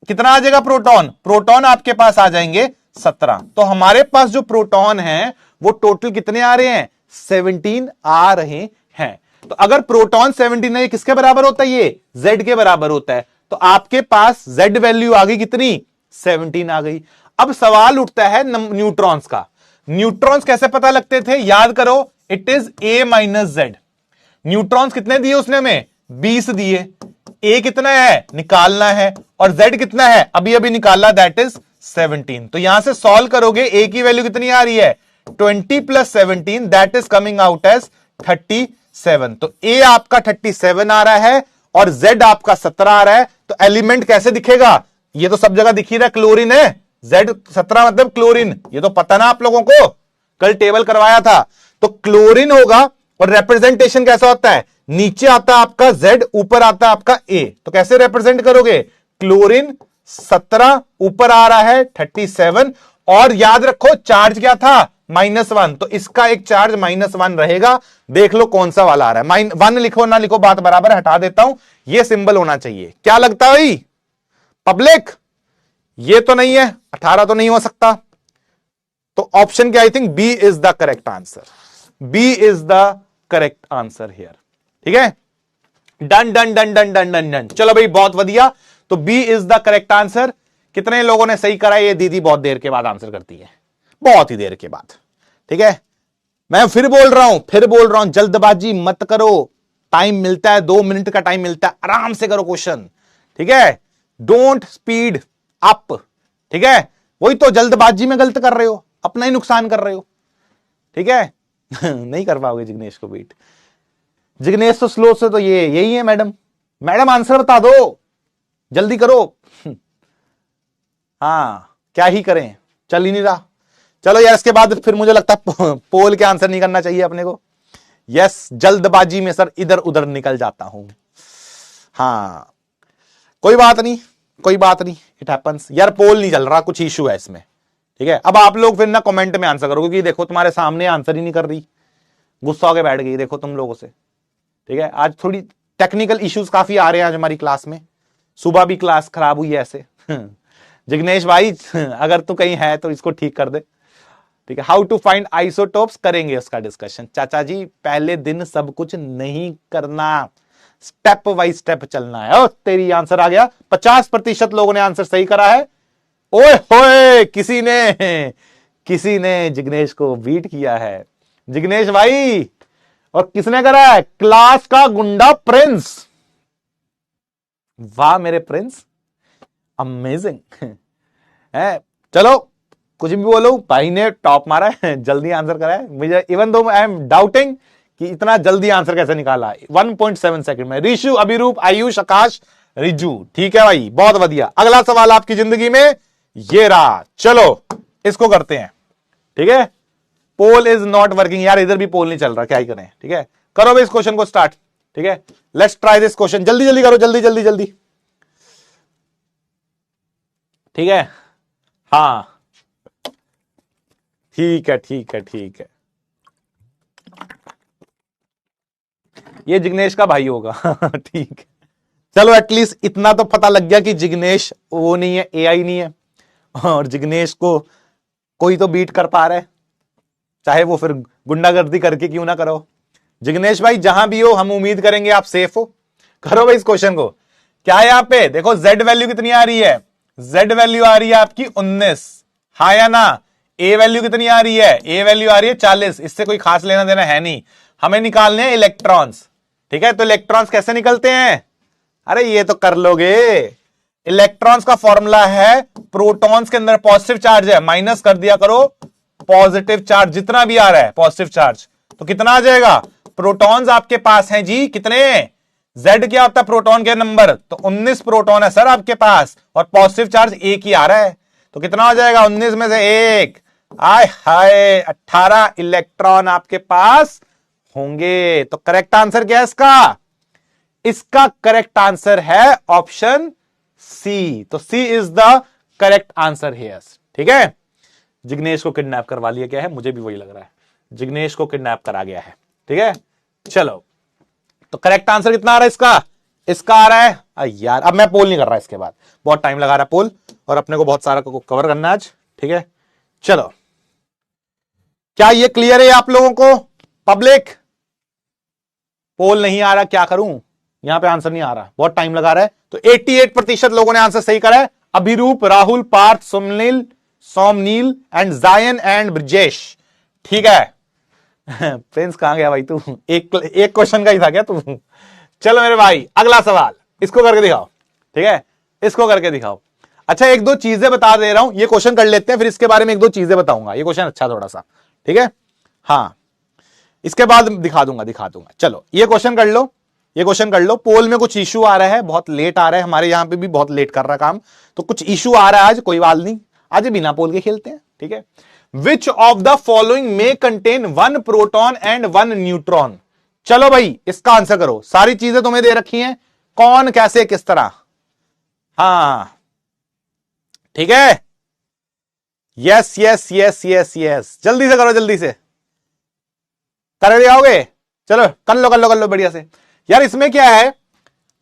कितना आ जाएगा प्रोटॉन? प्रोटॉन आपके पास आ जाएंगे 17। तो हमारे पास जो प्रोटॉन है वो टोटल कितने आ रहे हैं? 17 आ रहे हैं। तो अगर प्रोटॉन 17 है, ये किसके बराबर होता है? ये Z के बराबर होता है। तो आपके पास Z वैल्यू आ गई कितनी? 17 आ गई। अब सवाल उठता है न्यूट्रॉन्स का। न्यूट्रॉन्स कैसे पता लगते थे? याद करो, it is A minus Z। Neutrons कितने दिए उसने हमें? 20 दिए। A कितना है? निकालना है। और Z कितना है? अभी अभी निकाला, दैट इज 17। तो यहां से सॉल्व करोगे, A की वैल्यू कितनी आ रही है? 20 plus 17, that is coming out as 37। तो A आपका 37 आ रहा है और Z आपका 17 आ रहा है। तो एलिमेंट कैसे दिखेगा? ये तो सब जगह दिख ही रहा है, क्लोरीन है। Z 17 मतलब क्लोरीन, ये तो पता ना आप लोगों को, कल टेबल करवाया था। तो क्लोरीन होगा। और रिप्रेजेंटेशन कैसा होता है? नीचे आता आपका Z, ऊपर आता आपका A। तो कैसे रिप्रेजेंट करोगे? क्लोरीन 17, ऊपर आ रहा है 37। और याद रखो चार्ज क्या था? -1। तो इसका एक चार्ज -1 रहेगा। देख लो कौन सा वाला आ रहा है। 1 लिखो ना लिखो बात बराबर, हटा देता हूं, यह सिंबल होना चाहिए। क्या लगता है भाई पब्लिक? ये तो नहीं है, 18 तो नहीं हो सकता, तो ऑप्शन क्या, I think B is the correct answer. B is the correct answer here. ठीक है, done done done done done done done. चलो भाई बहुत बढ़िया, तो B is the correct answer. कितने लोगों ने सही करा? ये दीदी बहुत देर के बाद आंसर करती है, बहुत ही देर के बाद। ठीक है, मैं फिर बोल रहा हूं, जल्दबाजी मत करो, टाइम मिलता है, 2 मिनट का टाइम मिलता है, आराम से करो क्वेश्चन। ठीक है, डोंट स्पीड अप। ठीक है, वही तो जल्दबाजी में गलत कर रहे हो, अपना ही नुकसान कर रहे हो। ठीक है नहीं कर पाओगे जिग्नेश को बीट। जिग्नेश तो स्लो से तो ये यही है मैडम। मैडम आंसर बता दो, जल्दी करो हाँ क्या ही करें, चल ही नहीं रहा। चलो यार, इसके बाद फिर मुझे लगता है पोल के आंसर नहीं करना चाहिए अपने को। यस, जल्दबाजी में सर इधर उधर निकल जाता हूं। हाँ कोई बात नहीं, कोई बात नहीं, इट हैपेंस। यार पोल नहीं चल रहा, कुछ इशू है इसमें। ठीक है, अब आप लोग फिर ना कमेंट में आंसर करो, क्योंकि देखो तुम्हारे सामने आंसर ही नहीं कर रही, गुस्सा होकर बैठ गई देखो तुम लोगों से। ठीक है, आज थोड़ी टेक्निकल इश्यूज काफी आ रहे हैं आज हमारी क्लास में, सुबह भी क्लास खराब हुई है ऐसे जिग्नेश भाई अगर तू कहीं है तो इसको ठीक कर दे। ठीक है, हाउ टू फाइंड आइसोटोप्स करेंगे उसका डिस्कशन। चाचा जी पहले दिन सब कुछ नहीं करना, स्टेप बाई स्टेप चलना है। ओ तेरी आंसर आ गया, 50% लोगों ने आंसर सही करा है। ओए होए, किसी ने जिग्नेश को बीट किया है। जिग्नेश भाई, और किसने करा है? क्लास का गुंडा प्रिंस। वाह मेरे प्रिंस, अमेजिंग है। चलो कुछ भी बोलो, भाई ने टॉप मारा है, जल्दी आंसर करा है। मुझे even though I am doubting कि इतना जल्दी आंसर कैसे निकाला, 1.7 सेकंड में। ऋषु, अभिरूप, आयुष, आकाश, रिजू। ठीक है भाई, बहुत बढ़िया। अगला सवाल आपकी जिंदगी में ये रहा, चलो इसको करते हैं। ठीक है, पोल इज नॉट वर्किंग। यार इधर भी पोल नहीं चल रहा, क्या ही करें। ठीक है, करो भाई इस क्वेश्चन को स्टार्ट। ठीक है, लेट्स ट्राई दिस क्वेश्चन, जल्दी जल्दी करो, जल्दी जल्दी जल्दी। ठीक है, हाँ ठीक है ठीक है ठीक है, ये जिग्नेश का भाई होगा ठीक है, चलो एटलीस्ट इतना तो पता लग गया कि जिग्नेश वो नहीं है, एआई नहीं है, और जिग्नेश को कोई तो बीट कर पा रहा है, चाहे वो फिर गुंडागर्दी करके क्यों ना करो। जिग्नेश भाई जहां भी हो, हम उम्मीद करेंगे आप सेफ हो। करो भाई इस क्वेश्चन को। क्या है यहां पे देखो, जेड वैल्यू कितनी आ रही है? जेड वैल्यू आ रही है आपकी 19, हाँ या ना? ए वैल्यू कितनी आ रही है? ए वैल्यू आ रही है 40। इससे कोई खास लेना देना है नहीं, हमें निकालने हैं इलेक्ट्रॉन्स। ठीक है, तो इलेक्ट्रॉन्स कैसे निकलते हैं? अरे ये तो कर लोगे। इलेक्ट्रॉन्स का फॉर्मूला है, प्रोटॉन्स के अंदर पॉजिटिव चार्ज है, माइनस कर दिया करो पॉजिटिव चार्ज जितना भी आ रहा है पॉजिटिव चार्ज, तो कितना आ जाएगा? प्रोटॉन्स आपके पास हैं जी कितने? Z क्या होता है प्रोटॉन के नंबर? तो 19 प्रोटॉन है सर आपके पास, और पॉजिटिव चार्ज एक ही आ रहा है, तो कितना हो जाएगा? 19 में से एक, आय हाय 18 इलेक्ट्रॉन आपके पास होंगे। तो करेक्ट आंसर क्या है इसका? इसका करेक्ट आंसर है ऑप्शन सी। तो C is the correct answer here. ठीक है, जिग्नेश को किडनैप करवा लिया गया है, मुझे भी वही लग रहा है, जिग्नेश को किडनैप करा गया है। ठीक है, चलो तो करेक्ट आंसर कितना आ रहा है इसका? इसका आ रहा है यार, अब मैं पोल नहीं कर रहा इसके बाद, बहुत टाइम लगा रहा है पोल, और अपने को बहुत सारा को कवर करना है आज। ठीक है, चलो क्या ये क्लियर है आप लोगों को? पब्लिक, पोल नहीं आ रहा, क्या करूं? यहां पे आंसर नहीं आ रहा, बहुत टाइम लगा रहा है। तो 88% लोगों ने आंसर सही करा है। अभिरूप, राहुल, पार्थ, सोमनील एंड जायन एंड ब्रजेश। ठीक है प्रिंस कहां गया भाई तू? एक क्वेश्चन का ही था क्या तू? चलो मेरे भाई अगला सवाल, इसको करके दिखाओ। ठीक है, इसको करके दिखाओ। अच्छा एक दो चीजें बता दे रहा हूं, ये क्वेश्चन कर लेते हैं, फिर इसके बारे में एक दो चीजें बताऊंगा। ये क्वेश्चन अच्छा थोड़ा सा, ठीक है, हाँ इसके बाद दिखा दूंगा। चलो ये क्वेश्चन कर लो, ये क्वेश्चन कर लो। पोल में कुछ इशू आ रहा है, बहुत लेट आ रहा है, हमारे यहां पे भी बहुत लेट कर रहा है काम, तो कुछ इशू आ रहा है आज, कोई बात नहीं, आज बिना पोल के खेलते हैं। ठीक है, विच ऑफ द फॉलोइंग में कंटेन 1 प्रोटॉन एंड 1 न्यूट्रॉन? चलो भाई इसका आंसर करो, सारी चीजें तुम्हें दे रखी हैं, कौन कैसे किस तरह। हाँ ठीक है, yes yes yes yes yes, जल्दी से करो, जल्दी से कर दियाओगे। चलो कर लो बढ़िया से। यार इसमें क्या है,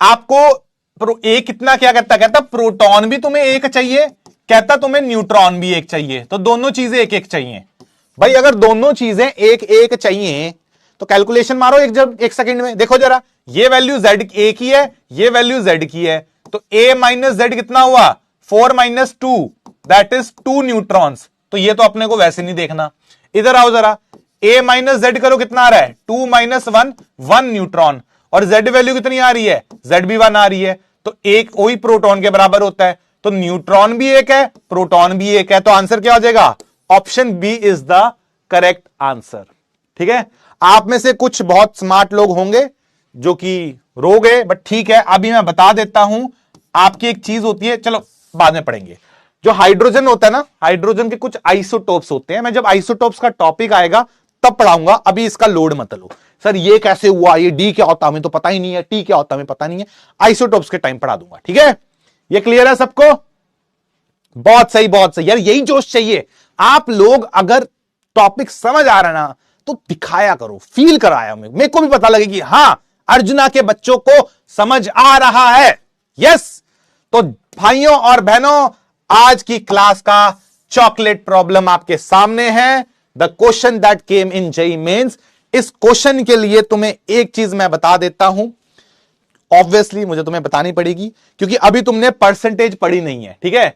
आपको एक कितना क्या कहता प्रोटॉन भी तुम्हें एक चाहिए, कहता तुम्हें न्यूट्रॉन भी एक चाहिए, तो दोनों चीजें एक एक चाहिए। भाई अगर दोनों चीजें एक एक चाहिए तो कैलकुलेशन मारो एक सेकंड में। देखो जरा, ये वैल्यू z a की है, ये वैल्यू z की है, तो a माइनस जेड कितना हुआ, 4 माइनस 2, दैट इज 2 न्यूट्रॉन्स। तो ये तो अपने को वैसे नहीं देखना। इधर आओ जरा, a माइनस जेड करो, कितना आ रहा है, 2 माइनस 1, 1 न्यूट्रॉन, और z वैल्यू कितनी आ रही है, z भी 1 आ रही है, तो एक वही प्रोटॉन के बराबर होता है। तो न्यूट्रॉन भी एक है, प्रोटॉन भी एक है, तो आंसर क्या हो जाएगा, option B is the correct answer. ठीक है, आप में से कुछ बहुत स्मार्ट लोग होंगे जो कि रो गए, बट ठीक है, अभी मैं बता देता हूं। आपकी एक चीज होती है, चलो बाद में पढ़ेंगे, जो हाइड्रोजन होता है ना, हाइड्रोजन के कुछ आइसोटोप्स होते हैं। मैं जब आइसोटोप्स का टॉपिक आएगा तब पढ़ाऊंगा, अभी इसका लोड मत लो। सर ये कैसे हुआ, ये डी क्या होता है हमें तो पता ही नहीं है, टी क्या होता है हमें पता नहीं है, आइसोटोप्स के टाइम पढ़ा दूंगा। ठीक है, ये क्लियर है सबको? बहुत सही, बहुत सही यार, यही जोश चाहिए। आप लोग अगर टॉपिक समझ आ रहा ना तो दिखाया करो, फील कराया, मेरे को भी पता लगे कि हां अर्जुना के बच्चों को समझ आ रहा है। यस, तो भाइयों और बहनों, आज की क्लास का चॉकलेट प्रॉब्लम आपके सामने है, the question that came in JEE mains. इस क्वेश्चन के लिए तुम्हें एक चीज मैं बता देता हूं, ऑब्वियसली मुझे तुम्हें बतानी पड़ेगी क्योंकि अभी तुमने परसेंटेज पढ़ी नहीं है। ठीक है,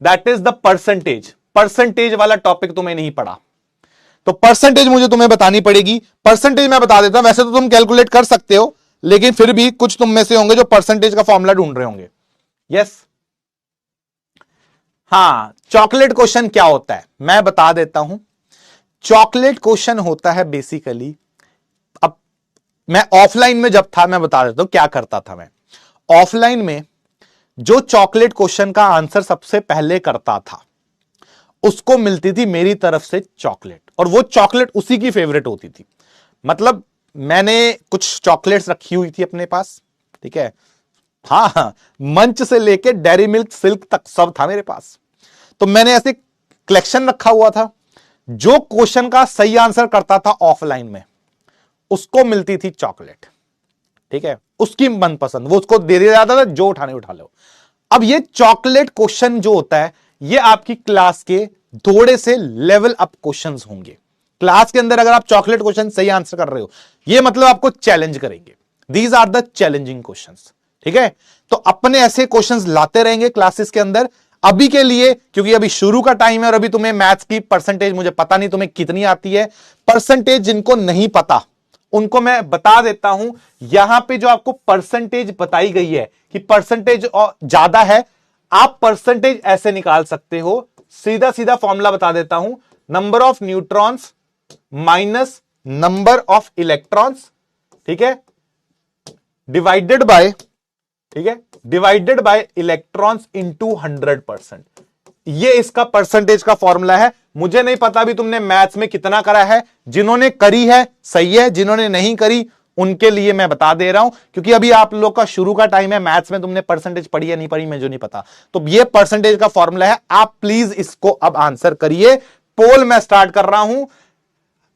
that is the percentage, percentage वाला टॉपिक तुम्हें नहीं पढ़ा, तो परसेंटेज मुझे तुम्हें बतानी पड़ेगी। परसेंटेज मैं बता देता हूं, वैसे तो तुम कैलकुलेट कर सकते हो, लेकिन फिर भी कुछ तुम में से होंगे जो परसेंटेज का फॉर्मूला ढूंढ रहे होंगे। यस, हां, चॉकलेट क्वेश्चन क्या होता है मैं बता देता हूं। चॉकलेट क्वेश्चन होता है बेसिकली, अब मैं ऑफलाइन में जब था, मैं बता देता हूं क्या करता था मैं। ऑफलाइन में जो चॉकलेट क्वेश्चन का आंसर सबसे पहले करता था उसको मिलती थी मेरी तरफ से चॉकलेट, और वो चॉकलेट उसी की फेवरेट होती थी। मतलब मैंने कुछ चॉकलेट्स रखी हुई थी अपने पास, ठीक है, हाँ, मंच से लेके डेयरी मिल्क, सिल्क तक सब था मेरे पास। तो मैंने ऐसे कलेक्शन रखा हुआ था। जो क्वेश्चन का सही आंसर करता था ऑफलाइन में उसको मिलती थी चॉकलेट। ठीक है, उसकी मनपसंद, वो उसको दे दिया जाता था, जो उठाने उठा लो। अब ये चॉकलेट क्वेश्चन जो होता है ये आपकी क्लास के थोड़े से लेवल अप क्वेश्चंस होंगे। क्लास के अंदर अगर आप चॉकलेट क्वेश्चन सही आंसर कर रहे हो, ये मतलब आपको चैलेंज करेंगे। These are the challenging questions. ठीक है, तो अपने ऐसे क्वेश्चंस लाते रहेंगे क्लासेस के अंदर। अभी के लिए, क्योंकि अभी शुरू का टाइम है और अभी तुम्हें मैथ्स की परसेंटेज मुझे पता नहीं तुम्हें कितनी आती है। परसेंटेज जिनको नहीं पता उनको मैं बता देता हूं, यहां पे जो आपको परसेंटेज बताई गई है कि परसेंटेज ज्यादा है, आप परसेंटेज ऐसे निकाल सकते हो। सीधा सीधा फॉर्मूला बता देता हूं, number of neutrons minus number of electrons, ठीक है, डिवाइडेड बाय, ठीक है, डिवाइडेड बाय इलेक्ट्रॉन्स इनटू 100%। ये इसका परसेंटेज का फॉर्मूला है। मुझे नहीं पता भी तुमने मैथ्स में कितना करा है, जिन्होंने करी है सही है, जिन्होंने नहीं करी उनके लिए मैं बता दे रहा हूं, क्योंकि अभी आप लोग का शुरू का टाइम है। मैथ्स में तुमने परसेंटेज पढ़ी है नहीं पढ़ी मुझे नहीं पता, तो ये परसेंटेज का फॉर्मूला है। आप प्लीज इसको अब आंसर करिए। पोल मैं स्टार्ट कर रहा हूं,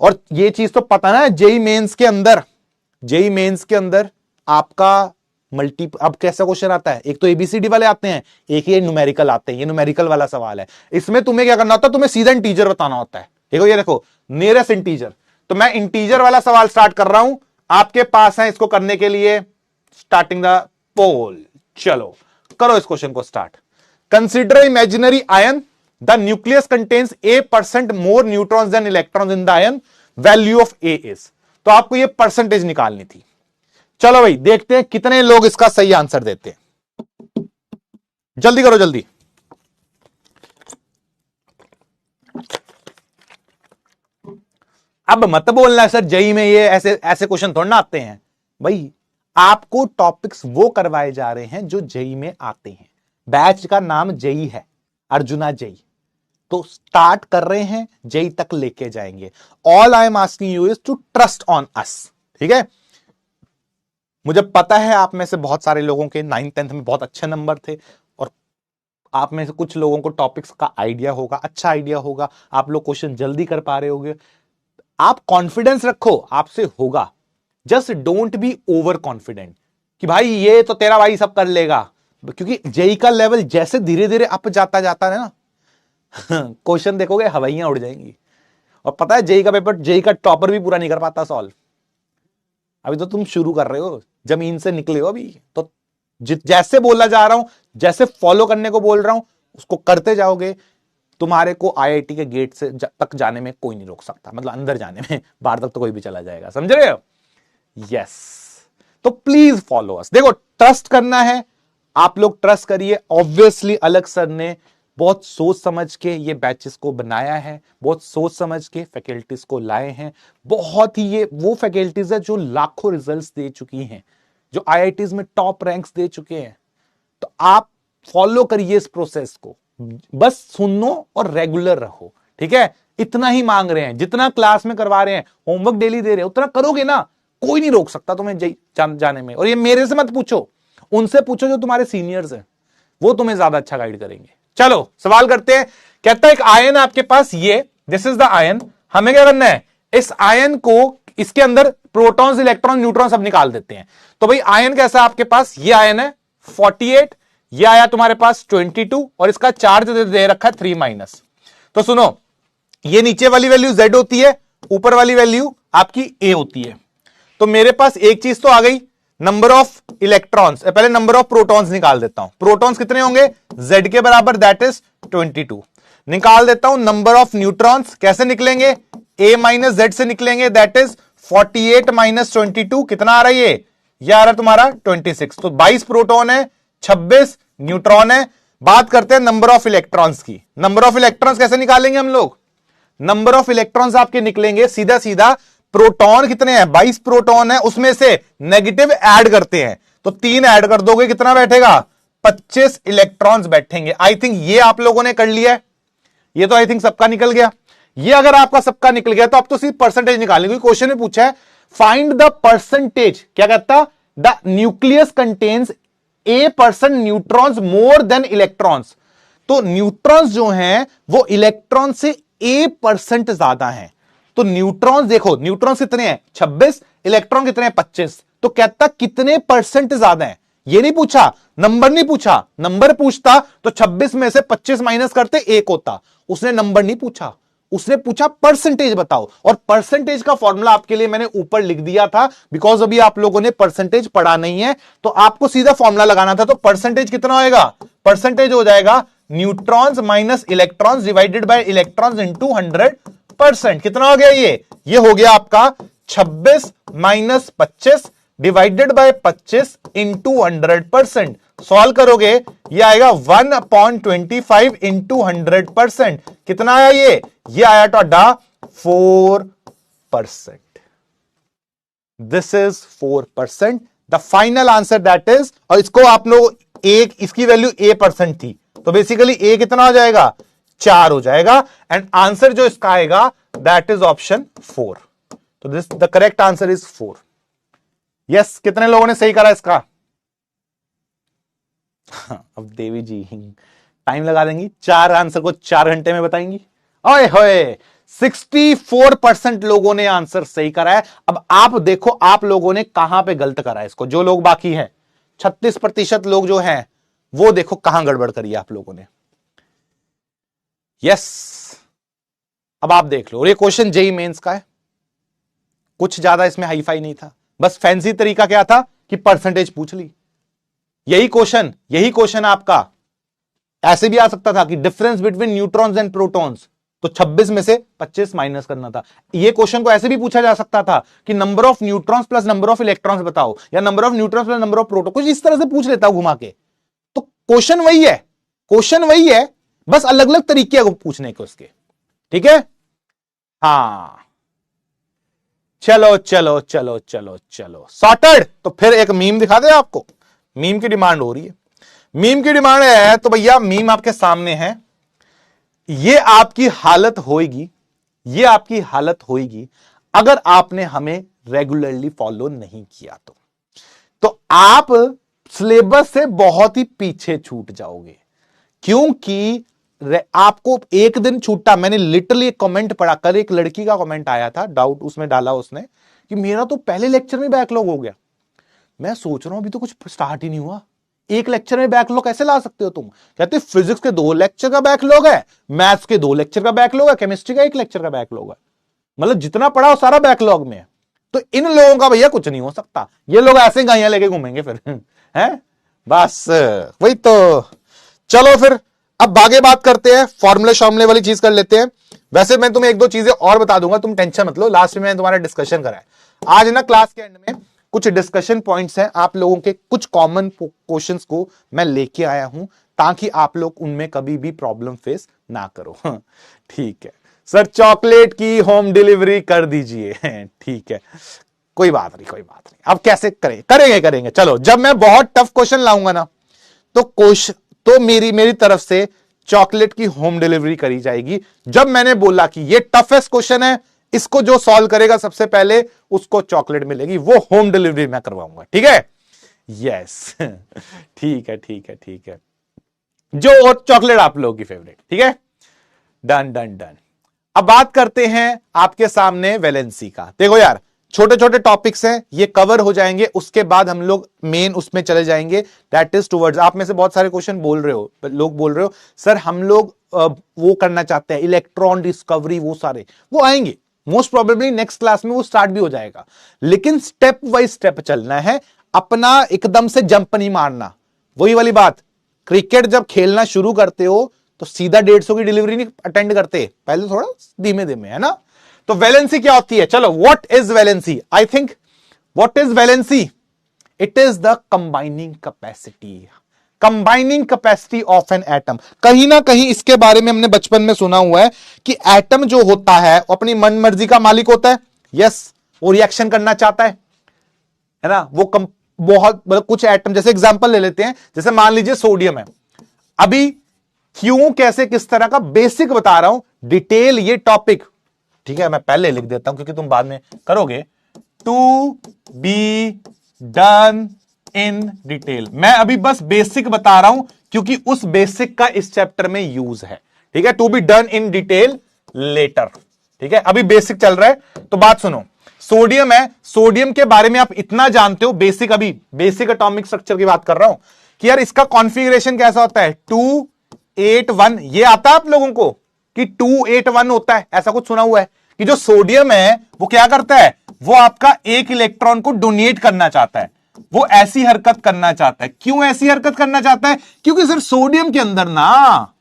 और ये चीज तो पता ना, जेईई मेंस के अंदर, जेईई मेंस के अंदर आपका मल्टी, अब कैसा क्वेश्चन आता है, एक तो एबीसीडी वाले आते हैं, एक ये न्यूमेरिकल आते हैं। ये न्यूमेरिकल वाला सवाल है, इसमें तुम्हें क्या करना होता है, तुम्हें सीधा इंटीजर बताना होता है। देखो ये देखो, नियरेस्ट इंटीजर, तो मैं इंटीजर वाला सवाल स्टार्ट कर रहा हूं, आपके पास है इसको करने के लिए स्टार्टिंग द पोल। चलो करो इस क्वेश्चन को start. Consider imaginary ion, the nucleus contains A% more neutrons than electrons in the ion, value of A is. तो आपको ये परसेंटेज निकालनी थी। चलो भाई देखते हैं कितने लोग इसका सही आंसर देते हैं। जल्दी करो जल्दी। अब मत बोलना सर जेईई में ये ऐसे ऐसे क्वेश्चन थोड़ा ना आते हैं। भाई आपको टॉपिक्स वो करवाए जा रहे हैं जो जेईई में आते हैं। बैच का नाम जेईई है, अर्जुना जेईई, तो स्टार्ट कर रहे हैं, जेईई तक लेके जाएंगे। All I am asking you is to trust on us. ठीक है, मुझे पता है आप में से बहुत सारे लोगों के 9th 10th में बहुत अच्छे नंबर थे, और आप में से कुछ लोगों को टॉपिक्स का आइडिया होगा, अच्छा आइडिया होगा, आप लोग क्वेश्चन जल्दी कर पा रहे होंगे। आप कॉन्फिडेंस रखो, आपसे होगा। Just don't be over confident कि भाई ये तो तेरा भाई सब कर लेगा, क्योंकि जेईई का लेवल जैसे धीरे धीरे अप जाता जाता है ना, क्वेश्चन देखोगे हवाइयां उड़ जाएंगी। और पता है जेई का पेपर, जेई का टॉपर भी पूरा नहीं कर पाता सॉल्व। अभी तो तुम शुरू कर रहे हो, जमीन से निकले हो अभी तो। जैसे बोला जा रहा हूं, जैसे फॉलो करने को बोल रहा हूं, उसको करते जाओगे, तुम्हारे को आईआईटी के गेट से तक जाने में कोई नहीं रोक सकता। मतलब अंदर जाने में, बाहर तक तो कोई भी चला जाएगा, समझ रहे हो? यस। तो प्लीज फॉलो अस। देखो ट्रस्ट करना है, आप लोग ट्रस्ट करिए। ऑब्वियसली अलग सर ने बहुत सोच समझ के ये बैचेस को बनाया है, बहुत सोच समझ के फैकल्टीज को लाए हैं। बहुत ही ये वो फैकल्टीज है जो लाखों रिजल्ट्स दे चुकी हैं, जो आईआईटीज में टॉप रैंक्स दे चुके हैं। तो आप फॉलो करिए इस प्रोसेस को, बस सुनो और रेगुलर रहो, ठीक है? इतना ही मांग रहे हैं, जितना क्लास में करवा रहे हैं, होमवर्क डेली दे रहे हैं, उतना करोगे ना, कोई नहीं रोक सकता तुम्हें जाने में। और ये मेरे से मत पूछो, उनसे पूछो जो तुम्हारे सीनियर्स हैं, वो तुम्हें ज्यादा अच्छा गाइड करेंगे। चलो सवाल करते हैं। कहता है एक आयन आपके पास, ये दिस इज द आयन। हमें क्या करना है? इस आयन को, इसके अंदर प्रोटॉन्स, इलेक्ट्रॉन, न्यूट्रॉन सब निकाल देते हैं। तो भाई आयन कैसा आपके पास? ये आयन है 48, ये आया तुम्हारे पास 22, और इसका चार्ज दे रखा है 3-। तो सुनो, ये नीचे वाली वैल्यू Z होती है, ऊपर वाली वैल्यू आपकी A होती है। तो मेरे पास एक चीज तो आ गई, नंबर ऑफ इलेक्ट्रॉन्स। पहले नंबर ऑफ प्रोटॉन्स निकाल देता हूं। प्रोटॉन्स कितने होंगे? Z के बराबर, दैट इज 22। निकाल देता हूं नंबर ऑफ न्यूट्रॉन्स। कैसे निकलेंगे? A माइनस Z से निकलेंगे, दैट इज 48 माइनस 22। कितना आ रहा है ये आ रहा है तुम्हारा 26। तो 22 प्रोटॉन है, 26 न्यूट्रॉन है। बात करते हैं नंबर ऑफ इलेक्ट्रॉन्स की। नंबर ऑफ इलेक्ट्रॉन्स कैसे निकालेंगे हम लोग? नंबर ऑफ इलेक्ट्रॉन्स आपके निकलेंगे सीधा सीधा, प्रोटॉन कितने हैं? 22 प्रोटॉन है, उसमें से नेगेटिव ऐड करते हैं, तो 3 ऐड कर दोगे, कितना बैठेगा? 25 इलेक्ट्रॉन्स बैठेंगे। आई थिंक ये आप लोगों ने कर लिया है, ये तो आई थिंक सबका निकल गया। ये अगर आपका सबका निकल गया तो आप तो सिर्फ परसेंटेज निकालेंगे। क्वेश्चन में पूछा है फाइंड द परसेंटेज, क्या कहता? The nucleus contains A% neutrons more than electrons. तो न्यूट्रॉन्स जो हैं वो इलेक्ट्रॉन से A% ज्यादा हैं। तो न्यूट्रॉन्स देखो, न्यूट्रॉन्स कितने हैं? 26, इलेक्ट्रॉन कितने हैं? 25। तो कहता कितने परसेंट ज्यादा है? ये नहीं पूछा, नंबर नहीं पूछा। नंबर पूछता तो 26 में से 25 माइनस करते 1 होता। उसने नंबर नहीं पूछा, उसने पूछा परसेंटेज बताओ। और परसेंटेज का फॉर्मूला आपके लिए मैंने ऊपर लिख दिया था, बिकॉज अभी आप लोगों ने परसेंटेज पढ़ा नहीं है, तो आपको सीधा फॉर्मूला लगाना था। तो परसेंटेज कितना होएगा? परसेंटेज हो जाएगा neutrons minus electrons divided by electrons into 100%। कितना हो गया ये हो गया आपका 26 minus 25 divided by 25 into 100%। Solve करोगे ये आएगा 1/25 इंटू 100%। कितना आया ये आया Toda 4%। This is 4%, the final answer that is. और इसको आप लोग एक, इसकी वैल्यू A% थी, तो बेसिकली A कितना हो जाएगा? 4 हो जाएगा। एंड आंसर जो इसका आएगा दैट इज ऑप्शन 4। तो this the correct answer is 4। Yes, कितने लोगों ने सही करा इसका? अब देवी जी टाइम लगा देंगी, 4 आंसर को 4 घंटे में बताएंगी। ओए होए, 64% लोगों ने आंसर सही करा है। अब आप देखो आप लोगों ने कहां पे गलत करा है इसको। जो लोग बाकी हैं 36% लोग जो हैं वो देखो कहां गड़बड़ करी है आप लोगों ने। यस, अब आप देख लो। और ये क्वेश्चन जेई मेंस का है, कुछ ज्यादा इसमें हाईफाई नहीं था, बस फैंसी तरीका क्या था कि परसेंटेज पूछ ली। यही क्वेश्चन आपका ऐसे भी आ सकता था कि difference between neutrons and protons, तो 26 में से 25 माइनस करना था। ये क्वेश्चन को ऐसे भी पूछा जा सकता था कि number of neutrons plus number of electrons बताओ, या number of neutrons plus number of proton, कुछ इस तरह से पूछ लेता घुमा के। तो क्वेश्चन वही है, बस अलग अलग तरीके पूछने के उसके। ठीक है, हाँ, चलो चलो चलो चलो चलो, सॉर्टेड। तो फिर एक मीम दिखा दे आपको। मीम की डिमांड हो रही है, मीम की डिमांड है, तो भैया मीम आपके सामने है। ये आपकी हालत होएगी, ये आपकी हालत होएगी अगर आपने हमें रेगुलरली फॉलो नहीं किया तो आप सिलेबस से बहुत ही पीछे छूट जाओगे। क्योंकि आपको एक दिन छूटा। मैंने लिटरली एक कमेंट पढ़ा, कल एक लड़की का कमेंट आया था, डाउट उसमें डाला उसने कि मेरा तो पहले लेक्चर में बैकलॉग हो गया। मैं सोच रहा हूं अभी तो कुछ स्टार्ट ही नहीं हुआ, एक लेक्चर में बैकलॉग कैसे ला सकते हो तुम? कहते फिजिक्स के 2 लेक्चर का बैकलॉग है, मैथ्स के 2 लेक्चर का बैकलॉग है, केमिस्ट्री का 1 लेक्चर का बैकलॉग है, मतलब जितना पढ़ा वो सारा बैकलॉग में है। तो इन लोगों का भैया कुछ नहीं हो सकता, ये लोग ऐसे गाइयां लेके घूमेंगे फिर हैं, बस वही तो। चलो फिर अब आगे बात करते हैं, फॉर्मूले शॉर्मूले वाली चीज कर लेते हैं। वैसे मैं तुम्हें 1-2 चीजें और बता दूंगा, तुम टेंशन मत लो, लास्ट में तुम्हारा डिस्कशन करा है आज ना क्लास के एंड में। कुछ डिस्कशन पॉइंट्स हैं आप लोगों के, कुछ कॉमन क्वेश्चंस को मैं लेके आया हूं ताकि आप लोग उनमें कभी भी प्रॉब्लम फेस ना करो ठीक है सर, चॉकलेट की होम डिलीवरी कर दीजिए ठीक है, कोई बात नहीं कोई बात नहीं, अब कैसे करेंगे। चलो जब मैं बहुत टफ क्वेश्चन लाऊंगा ना तो मेरी तरफ से चॉकलेट की होम डिलीवरी करी जाएगी। जब मैंने बोला कि ये टफेस्ट क्वेश्चन है, इसको जो सॉल्व करेगा सबसे पहले उसको चॉकलेट मिलेगी, वो होम डिलीवरी मैं करवाऊंगा, ठीक है? यस ठीक है जो और चॉकलेट आप लोगों की फेवरेट, ठीक है, डन। अब बात करते हैं आपके सामने वैलेंसी का। देखो यार, छोटे छोटे टॉपिक्स हैं, ये कवर हो जाएंगे, उसके बाद हम लोग मेन उसमें चले जाएंगे, दैट इज टुवर्ड्स। आप में से बहुत सारे क्वेश्चन लोग बोल रहे हो सर हम लोग वो करना चाहते हैं, इलेक्ट्रॉन डिस्कवरी, वो सारे वो आएंगे मोस्ट प्रोबेबली नेक्स्ट क्लास में, वो स्टार्ट भी हो जाएगा, लेकिन स्टेप बाय स्टेप चलना है, अपना एकदम से जंप नहीं मारना। वही वाली बात, क्रिकेट जब खेलना शुरू करते हो तो सीधा 150 की डिलीवरी नहीं अटेंड करते, पहले थोड़ा धीमे धीमे, है ना? तो वैलेंसी क्या होती है? चलो, what is valency? I think what is valency? It is the combining capacity of an atom. कहीं ना कहीं इसके बारे में हमने बचपन में सुना हुआ है कि एटम जो होता है अपनी मन मर्जी का मालिक होता है। यस, वो रिएक्शन करना चाहता है ना? वो बहुत मतलब कुछ एटम, जैसे एग्जांपल ले लेते हैं, जैसे मान लीजिए सोडियम है। अभी क्यों, कैसे, किस तरह का बेसिक बता रहा हूं, डिटेल ये टॉपिक, ठीक है, मैं पहले लिख देता हूं क्योंकि तुम बाद में करोगे, to be done in detail. मैं अभी बस बेसिक बता रहा हूं क्योंकि उस बेसिक का इस चैप्टर में यूज है, ठीक है? To be done in detail later, ठीक है? अभी बेसिक चल रहा है, तो बात सुनो। सोडियम है, सोडियम के बारे में आप इतना जानते हो, बेसिक, अभी बेसिक एटॉमिक स्ट्रक्चर की बात कर रहा हूं कि यार इसका कॉन्फ़िगरेशन कैसा होता है, 281, ये आता है आप लोगों को कि 281 होता है, ऐसा कुछ सुना हुआ है कि जो सोडियम है वो क्या करता है, वो आपका एक इलेक्ट्रॉन को डोनेट करना चाहता है, वो ऐसी हरकत करना चाहता है। क्यों ऐसी हरकत करना चाहता है? क्योंकि सर सोडियम के अंदर ना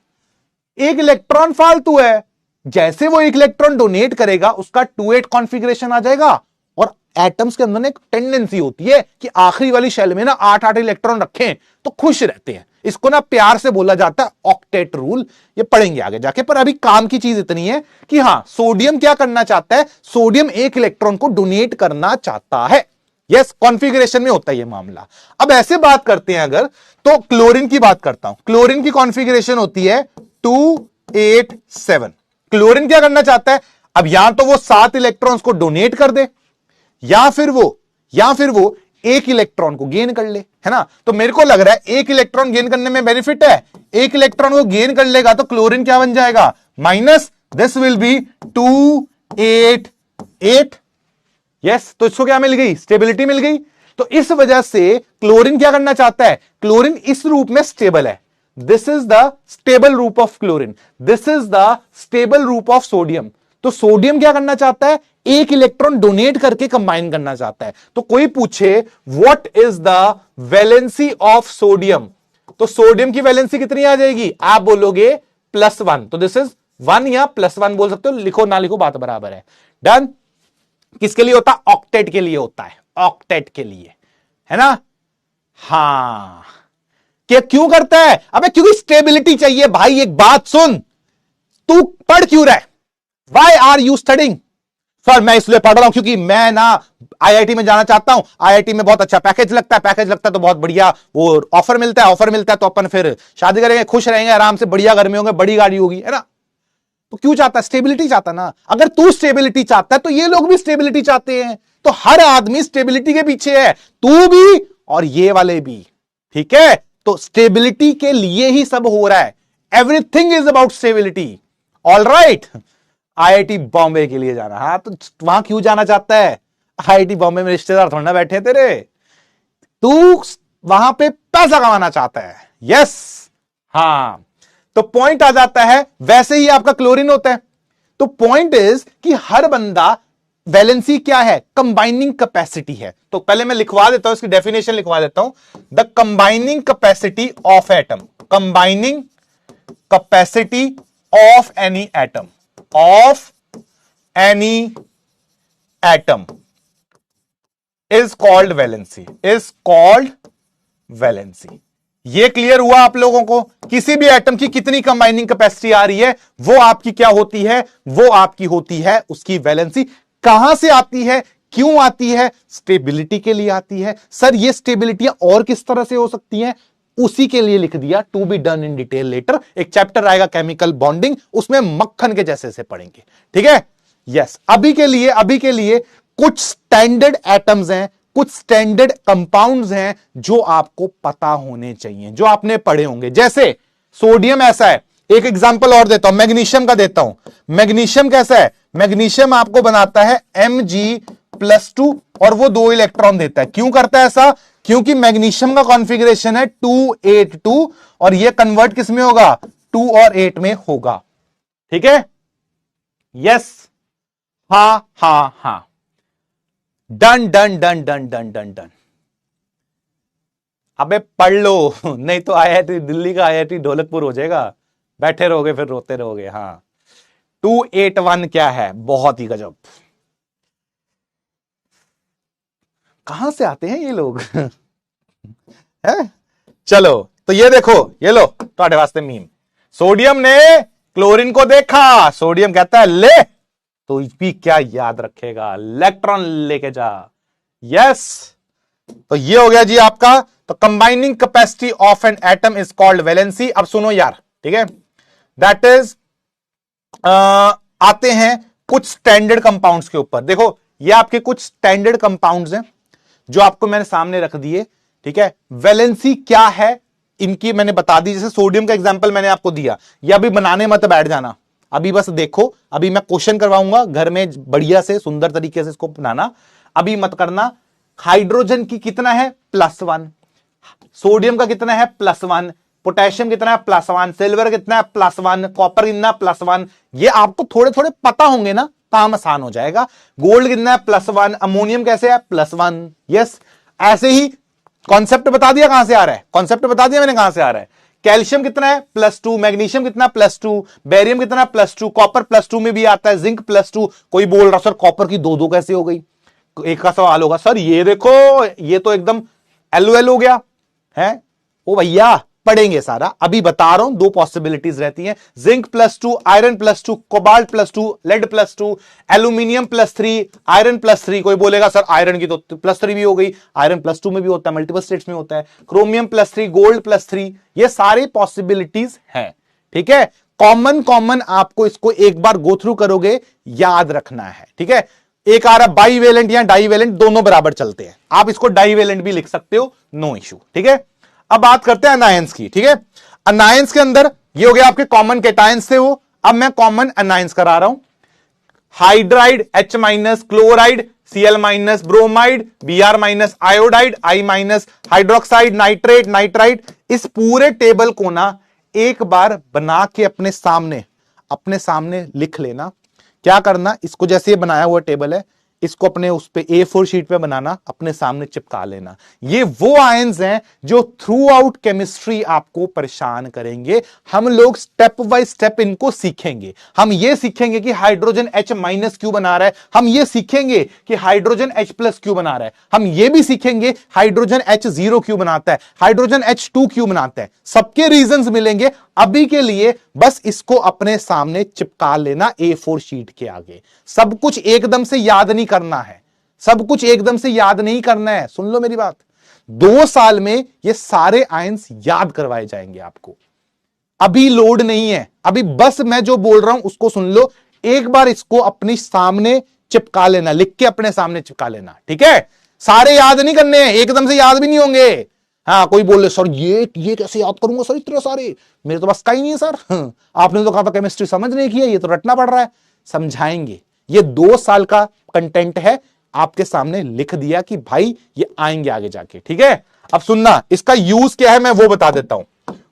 एक इलेक्ट्रॉन फालतू है, जैसे वो एक इलेक्ट्रॉन डोनेट करेगा उसका 28 कॉन्फ़िगरेशन आ जाएगा, और एटम्स के अंदर एक टेंडेंसी होती है कि आखिरी वाली शेल में ना 8-8 इलेक्ट्रॉन रखें तो खुश रहते हैं। इसको ना प्यार से बोला जाता है ऑक्टेट रूल, ये पढ़ेंगे आगे जाके, पर अभी काम की चीज इतनी है कि हां, सोडियम क्या करना चाहता है, सोडियम एक इलेक्ट्रॉन को डोनेट करना चाहता है। यस, कॉन्फ़िगरेशन में होता है ये मामला। अब ऐसे बात करते हैं अगर, तो क्लोरीन की बात करता हूं। क्लोरीन की कॉन्फ़िगरेशन होती है 287। क्लोरीन क्या करना चाहता है? अब यहां तो वो 7 इलेक्ट्रॉन्स को डोनेट कर दे, या फिर वो एक इलेक्ट्रॉन को गेन कर ले, है ना? तो मेरे को लग रहा है एक इलेक्ट्रॉन गेन करने में बेनिफिट है, एक इलेक्ट्रॉन को गेन कर लेगा तो क्लोरीन क्या बन जाएगा, minus, this will be 288। Yes, तो इसको क्या मिल गई, स्टेबिलिटी मिल गई। तो इस वजह से क्लोरीन क्या करना चाहता है, क्लोरीन इस रूप में स्टेबल है, दिस इज द स्टेबल रूप of chlorine, this is the stable रूप ऑफ सोडियम। तो सोडियम क्या करना चाहता है, एक इलेक्ट्रॉन डोनेट करके कंबाइन करना चाहता है। तो कोई पूछे what is the valency of sodium, तो सोडियम की वैलेंसी कितनी आ जाएगी, आप बोलोगे +1, तो दिस इज 1 या +1 बोल सकते हो, लिखो ना लिखो बात बराबर है। डन। किसके लिए होता है, ऑक्टेट के लिए होता है, ऑक्टेट के लिए, है ना? हां, क्या क्यों करता है, अबे क्योंकि स्टेबिलिटी चाहिए भाई। एक बात सुन, तू पढ़ क्यों रहा है, why are you studying? Sir मैं इसलिए पढ़ रहा हूं क्योंकि मैं ना आईआईटी में जाना चाहता हूं, आईआईटी में बहुत अच्छा पैकेज लगता है तो बहुत बढ़िया वो ऑफर मिलता है तो अपन फिर शादी करेंगे, खुश रहेंगे, आराम से बढ़िया घर में होंगे, बड़ी गाड़ी होगी, है ना? तो क्यों चाहता है, स्टेबिलिटी चाहता ना। अगर तू स्टेबिलिटी चाहता है तो ये लोग भी स्टेबिलिटी चाहते हैं, तो हर आदमी स्टेबिलिटी के पीछे है, तू भी और ये वाले भी, ठीक है? तो स्टेबिलिटी के लिए ही सब हो रहा है, everything is about stability. All right, IIT Bombay के लिए जाना, हाँ तो वहां क्यों जाना चाहता है, आईआईटी बॉम्बे में रिश्तेदार थोड़ा ना बैठे तेरे, तू वहां पे पैसा कमाना चाहता है। यस, हाँ, तो पॉइंट आ जाता है। वैसे ही आपका क्लोरीन होता है। तो पॉइंट इज कि हर बंदा, वैलेंसी क्या है? कंबाइनिंग कैपेसिटी है। तो पहले मैं लिखवा देता हूं, इसकी डेफिनेशन लिखवा देता हूं। The combining capacity of atom, combining capacity of any atom, of any atom is called valency, is called valency. ये क्लियर हुआ आप लोगों को? किसी भी एटम की कितनी कंबाइनिंग कैपेसिटी आ रही है, वो आपकी क्या होती है? वो आपकी होती है उसकी वैलेंसी। कहां से आती है, क्यों आती है? स्टेबिलिटी के लिए आती है। सर ये स्टेबिलिटी और किस तरह से हो सकती है? उसी के लिए लिख दिया, to be done in detail later. एक चैप्टर आएगा केमिकल बॉन्डिंग, उसमें मक्खन के जैसे से पढ़ेंगे, ठीक है? यस, अभी के लिए कुछ स्टैंडर्ड एटम्स हैं, कुछ स्टैंडर्ड कंपाउंड्स हैं जो आपको पता होने चाहिए, जो आपने पढ़े होंगे। जैसे सोडियम ऐसा है, एक एग्जांपल और देता हूं, मैग्नीशियम का देता हूं। मैग्नीशियम कैसा है? मैग्नीशियम आपको बनाता है Mg+2 और वो 2 इलेक्ट्रॉन देता है। क्यों करता है ऐसा? क्योंकि मैग्नीशियम का कॉन्फ़िगरेशन है 2 8 2 और ये कन्वर्ट किस में होगा? 2 और 8 में होगा, ठीक है? यस, हा। Done done done done done done done. अबे पढ़ लो, नहीं तो IIT दिल्ली का IIT ढोलकपुर हो जाएगा, बैठे रहोगे फिर रोते रहोगे। हाँ, 281 क्या है? बहुत ही गजब। कहां से आते हैं ये लोग? है? चलो तो ये देखो, ये लो तुम्हारे वास्ते मीम। सोडियम ने क्लोरीन को देखा, सोडियम कहता है ले, तो भी क्या याद रखेगा? इलेक्ट्रॉन लेके जा। यस, तो ये हो गया जी आपका। तो combining capacity of an atom is called valency. अब सुनो यार, ठीक है? दैट इज आते हैं कुछ स्टैंडर्ड कंपाउंड्स के ऊपर। देखो ये आपके कुछ स्टैंडर्ड कंपाउंड्स हैं जो आपको मैंने सामने रख दिए, ठीक है? वैलेंसी क्या है इनकी मैंने बता दी। जैसे सोडियम का एग्जांपल मैंने आपको दिया, या अभी बनाने मत बैठ जाना, अभी बस देखो, अभी मैं क्वेश्चन करवाऊंगा घर में, बढ़िया से सुंदर तरीके से इसको बनाना, अभी मत करना। हाइड्रोजन की कितना है? +1। सोडियम का कितना है? +1। पोटेशियम कितना है? +1। सिल्वर कितना है? +1। कॉपर कितना? +1। ये आपको थोड़े थोड़े पता होंगे ना, काम आसान हो जाएगा। गोल्ड कितना है? +1। अमोनियम कैसे है? +1। यस, ऐसे ही कॉन्सेप्ट बता दिया कहां से आ रहा है, कॉन्सेप्ट बता दिया मैंने कहां से आ रहा है। कैल्शियम कितना है? +2। मैग्नीशियम कितना? +2। बेरियम कितना? +2। कॉपर +2 में भी आता है। जिंक +2। कोई बोल रहा सर कॉपर की 2 कैसे हो गई? एक का सवाल होगा, सर ये देखो ये तो एकदम LOL हो गया है। ओ भैया पढ़ेंगे सारा, अभी बता रहा हूं। 2 पॉसिबिलिटीज रहती हैं, zinc +2, iron +2, cobalt +2, lead +2, aluminium +3, iron +3। कोई बोलेगा सर आयरन की तो +3 भी हो गई, आयरन +2 में भी होता है, मल्टीपल स्टेट्स में होता है। क्रोमियम +3, गोल्ड +3, ये सारी पॉसिबिलिटीज हैं, ठीक है? कॉमन आपको इसको एक बार गो थ्रू करोगे, याद रखना है, ठीक है? एक आ रहा बाईवेलेंट या डाईवेलेंट, दोनों बराबर चलते हैं, आप इसको डाईवेलेंट भी लिख सकते हो, नो इशू, ठीक है? अब बात करते हैं अनायंस की, ठीक है? अनायंस के अंदर ये हो गया आपके कॉमन कैटायंस थे वो, अब मैं कॉमन अनायंस करा रहा हूं। Hydride H-, chloride Cl-, bromide Br-, iodide I-, hydroxide, nitrate, nitride. इस पूरे टेबल को ना एक बार बना के अपने सामने लिख लेना। क्या करना, इसको जैसे ये बनाया हुआ टेबल है, इसको अपने उस पे A4 शीट पे बनाना, अपने सामने चिपका लेना। ये वो आयंस हैं जो थ्रू आउट केमिस्ट्री आपको परेशान करेंगे। हम लोग स्टेप बाय स्टेप इनको सीखेंगे। हम ये सीखेंगे कि हाइड्रोजन H- क्यों बना रहा है, हम ये सीखेंगे कि हाइड्रोजन H+ क्यों बना रहा है, हम ये भी सीखेंगे हाइड्रोजन H0 क्यों बनाता है, हाइड्रोजन H2 क्यों बनाता है। सबके रीजंस मिलेंगे। अभी के लिए बस इसको अपने सामने चिपका लेना A4 शीट के आगे। सब कुछ एकदम से याद नहीं करना है, सब कुछ एकदम से याद नहीं करना है। सुन लो मेरी बात, 2 साल में ये सारे आयंस याद करवाए जाएंगे आपको। अभी लोड नहीं है, अभी बस मैं जो बोल रहा हूं उसको सुन लो। एक बार इसको अपने सामने चिपका लेना, लिख के अपने सामने चिपका लेना, ठीक है? सारे याद नहीं करने हैं, एकदम से याद भी नहीं होंगे। हाँ, कोई बोल रहे सर ये कैसे याद करूंगा सर इतने सारे, मेरे तो बस का ही नहीं है सर। आपने तो कहा था केमिस्ट्री समझ नहीं की है, ये तो रटना पड़ रहा है। समझाएंगे, ये 2 साल का कंटेंट है, आपके सामने लिख दिया कि भाई ये आएंगे आगे जाके, ठीक है? अब सुनना, इसका यूज क्या है मैं वो बता देता हूं।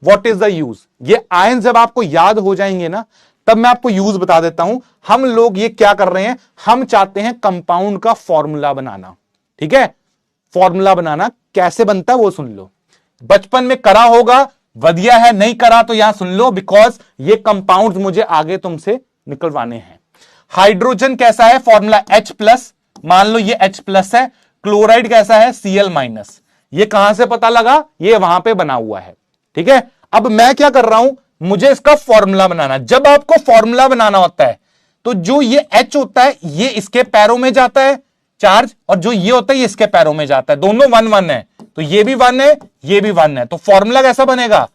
What is the use? ये आयन जब आपको याद हो जाएंगे ना, तब मैं आपको यूज बता देता हूं। हम लोग ये क्या कर रहे हैं, हम चाहते हैं कंपाउंड का फॉर्मूला बनाना। ठीक है, फॉर्मूला बनाना कैसे बनता है वो सुन लो। बचपन में करा होगा, वधिया है, नहीं करा तो यहां सुन लो, बिकॉज ये कंपाउंड मुझे आगे तुमसे निकलवाने हैं। हाइड्रोजन कैसा है, फॉर्मूला H+, मान लो ये H+ है। क्लोराइड कैसा है, Cl-। ये कहां से पता लगा, ये वहां पे बना हुआ है। ठीक है, अब मैं क्या कर रहा हूं, मुझे इसका फॉर्मूला बनाना। जब आपको फॉर्मूला बनाना होता है तो जो ये H होता है ये इसके पैरों में जाता है चार्ज, और जो ये होता है ये इसके पैरों में जाता है। दोनों 1 1 है, तो ये भी 1 है, ये भी 1 है। तो फॉर्मूला कैसा बनेगा,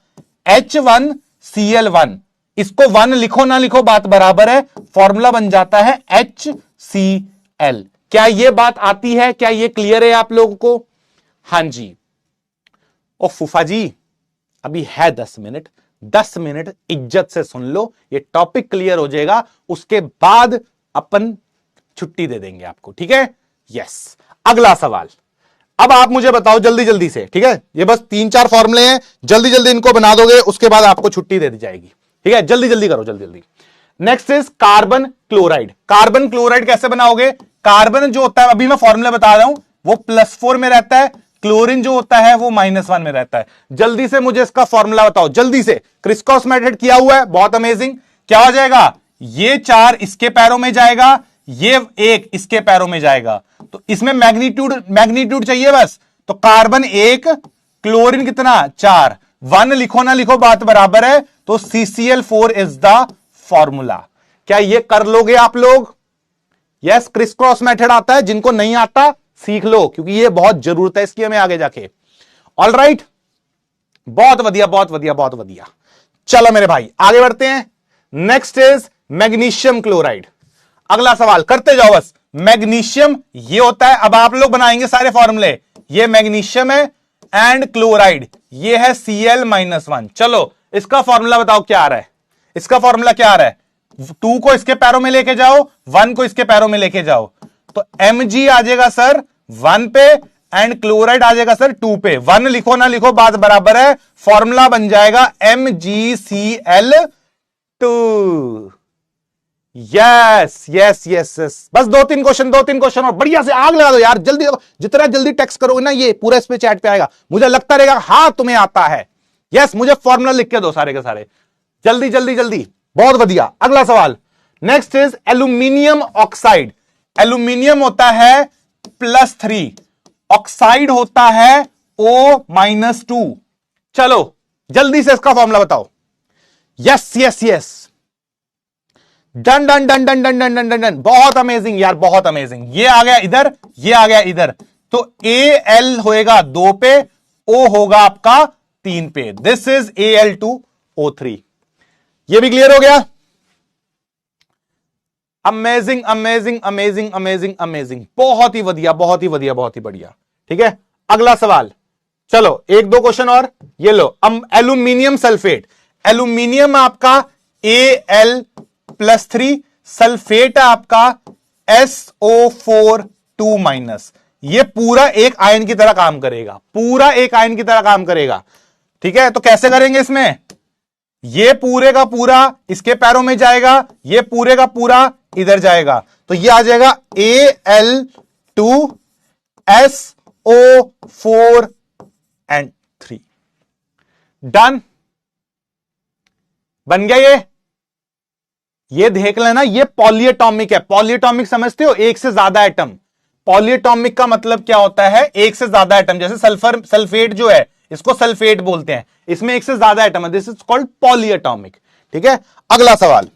H1Cl1। इसको 1 लिखो ना लिखो बात बराबर है, फॉर्मूला बन जाता है HCl। क्या ये बात आती है, क्या ये क्लियर है आप लोगों को? हां जी। ओ फूफा जी, अभी है 10 मिनट, 10 मिनट इज्जत से सुन लो, ये टॉपिक क्लियर हो जाएगा, उसके बाद अपन छुट्टी दे देंगे आपको। ठीक है, यस। अगला सवाल, अब आप मुझे बताओ जल्दी जल्दी से। ठीक है, ये बस 3-4 फॉर्मूले हैं, जल्दी जल्दी इनको बना दोगे, उसके बाद आपको छुट्टी दे दी जाएगी। ठीक है, जल्दी जल्दी करो, जल्दी जल्दी। Next is carbon chloride. Carbon chloride कैसे बनाओगे? कार्बन जो होता है, अभी मैं फॉर्मूला बता रहा हूं, वो +4 में रहता है। क्लोरीन जो होता है वो -1 में रहता है। जल्दी से मुझे इसका फॉर्मूला बताओ, जल्दी से। क्रिस्क्रॉस मेथड किया हुआ है, बहुत अमेजिंग। क्या हो जाएगा, ये 4 इसके पैरों में जाएगा, ये 1 इसके पैरों में जाएगा। तो इसमें मैग्नीट्यूड चाहिए बस। तो कार्बन 1, क्लोरीन कितना 4, 1 लिखो ना लिखो बात बराबर है। तो CCl4 इज द फॉर्मूला। क्या ये कर लोगे आप लोग? यस, क्रिस क्रॉस मेथड आता है, जिनको नहीं आता सीख लो, क्योंकि ये बहुत जरूरत है इसकी हमें आगे जाके। ऑल राइट, बहुत बढ़िया, बहुत बढ़िया, बहुत बढ़िया। चलो मेरे भाई आगे बढ़ते हैं। Next is magnesium chloride. अगला सवाल करते जाओ बस। मैग्नीशियम ये होता है, अब आप लोग बनाएंगे सारे फॉर्मूले। ये मैग्नीशियम है एंड क्लोराइड ये है Cl-1। चलो इसका फॉर्मूला बताओ क्या आ रहा है। इसका फॉर्मूला क्या आ रहा है, 2 को इसके पैरों में लेके जाओ, 1 को इसके पैरों में लेके जाओ, तो Mg आ जाएगा सर 1 पे एंड क्लोराइड आ जाएगा सर 2 पे। 1 लिखो ना लिखो बात बराबर है, फॉर्मूला बन जाएगा MgCl2। Yes yes yes yes, बस 2-3 क्वेश्चन और बढ़िया से आग लगा दो यार, जल्दी। जितना जल्दी टेक्स्ट करोगे ना ये पूरा इस पे चैट पे आएगा, मुझे लगता रहेगा हाँ तुम्हें आता है। यस, मुझे फॉर्मूला लिख के दो सारे के सारे, जल्दी जल्दी जल्दी। बहुत बढ़िया, अगला सवाल। Next is aluminium oxide. Aluminium होता है +3, ऑक्साइड होता है O-2। चलो जल्दी से इसका फॉर्मूला बताओ। Yes yes yes, done done done done done done done done done, बहुत अमेजिंग यार, बहुत अमेजिंग। ये आ गया इधर, ये आ गया इधर, तो Al होएगा 2 पे, O होगा आपका 3 पे। This is Al2O3। ये भी क्लियर हो गया। Amazing amazing amazing amazing amazing, बहुत ही बढ़िया, बहुत ही बढ़िया, बहुत ही बढ़िया। ठीक है, अगला सवाल। चलो 1-2 क्वेश्चन और ये लो। Aluminium sulphate. एल्यूमिनियम आपका Al+3, सल्फेट आपका SO4 2-। ये पूरा एक आयन की तरह काम करेगा, पूरा एक आयन की तरह काम करेगा। ठीक है, तो कैसे करेंगे इसमें, ये पूरे का पूरा इसके पैरों में जाएगा, ये पूरे का पूरा इधर जाएगा, तो ये आ जाएगा Al2SO4 डन, बन गया ये देख लेना। ये पॉलीएटॉमिक है। पॉलीएटॉमिक समझते हो, एक से ज्यादा एटम। पॉलीएटॉमिक का मतलब क्या होता है, एक से ज्यादा एटम। जैसे सल्फेट जो है इसको सल्फेट बोलते हैं, इसमें एक से ज्यादा एटम है, दिस इज कॉल्ड पॉलीएटॉमिक। ठीक है, अगला सवाल।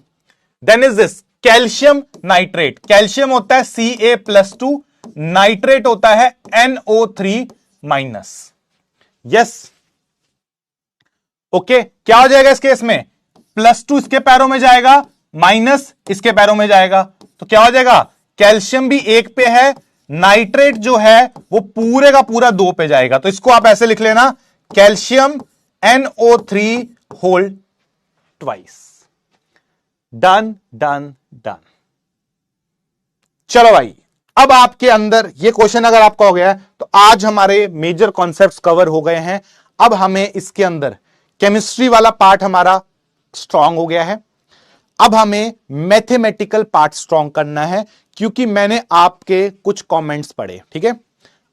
Then is this calcium nitrate. Calcium होता है Ca+2, नाइट्रेट होता है NO3-। यस, ओके, क्या हो जाएगा इस केस में, +2 इसके पैरों में जाएगा, माइनस इसके पैरों में जाएगा, तो क्या हो जाएगा, कैल्शियम भी 1 पे है, नाइट्रेट जो है वो पूरे का पूरा 2 पे जाएगा। तो इसको आप ऐसे लिख लेना, calcium NO3 twice. Done done done. चलो भाई अब आपके अंदर ये क्वेश्चन अगर आपका हो गया है तो आज हमारे मेजर कॉन्सेप्ट्स कवर हो गए हैं। अब हमें इसके अंदर केमिस्ट्री वाला पार्ट हमारा स्ट्रांग हो गया है। अब हमें मैथमेटिकल पार्ट स्ट्रांग करना है, क्योंकि मैंने आपके कुछ कमेंट्स पढ़े। ठीक है,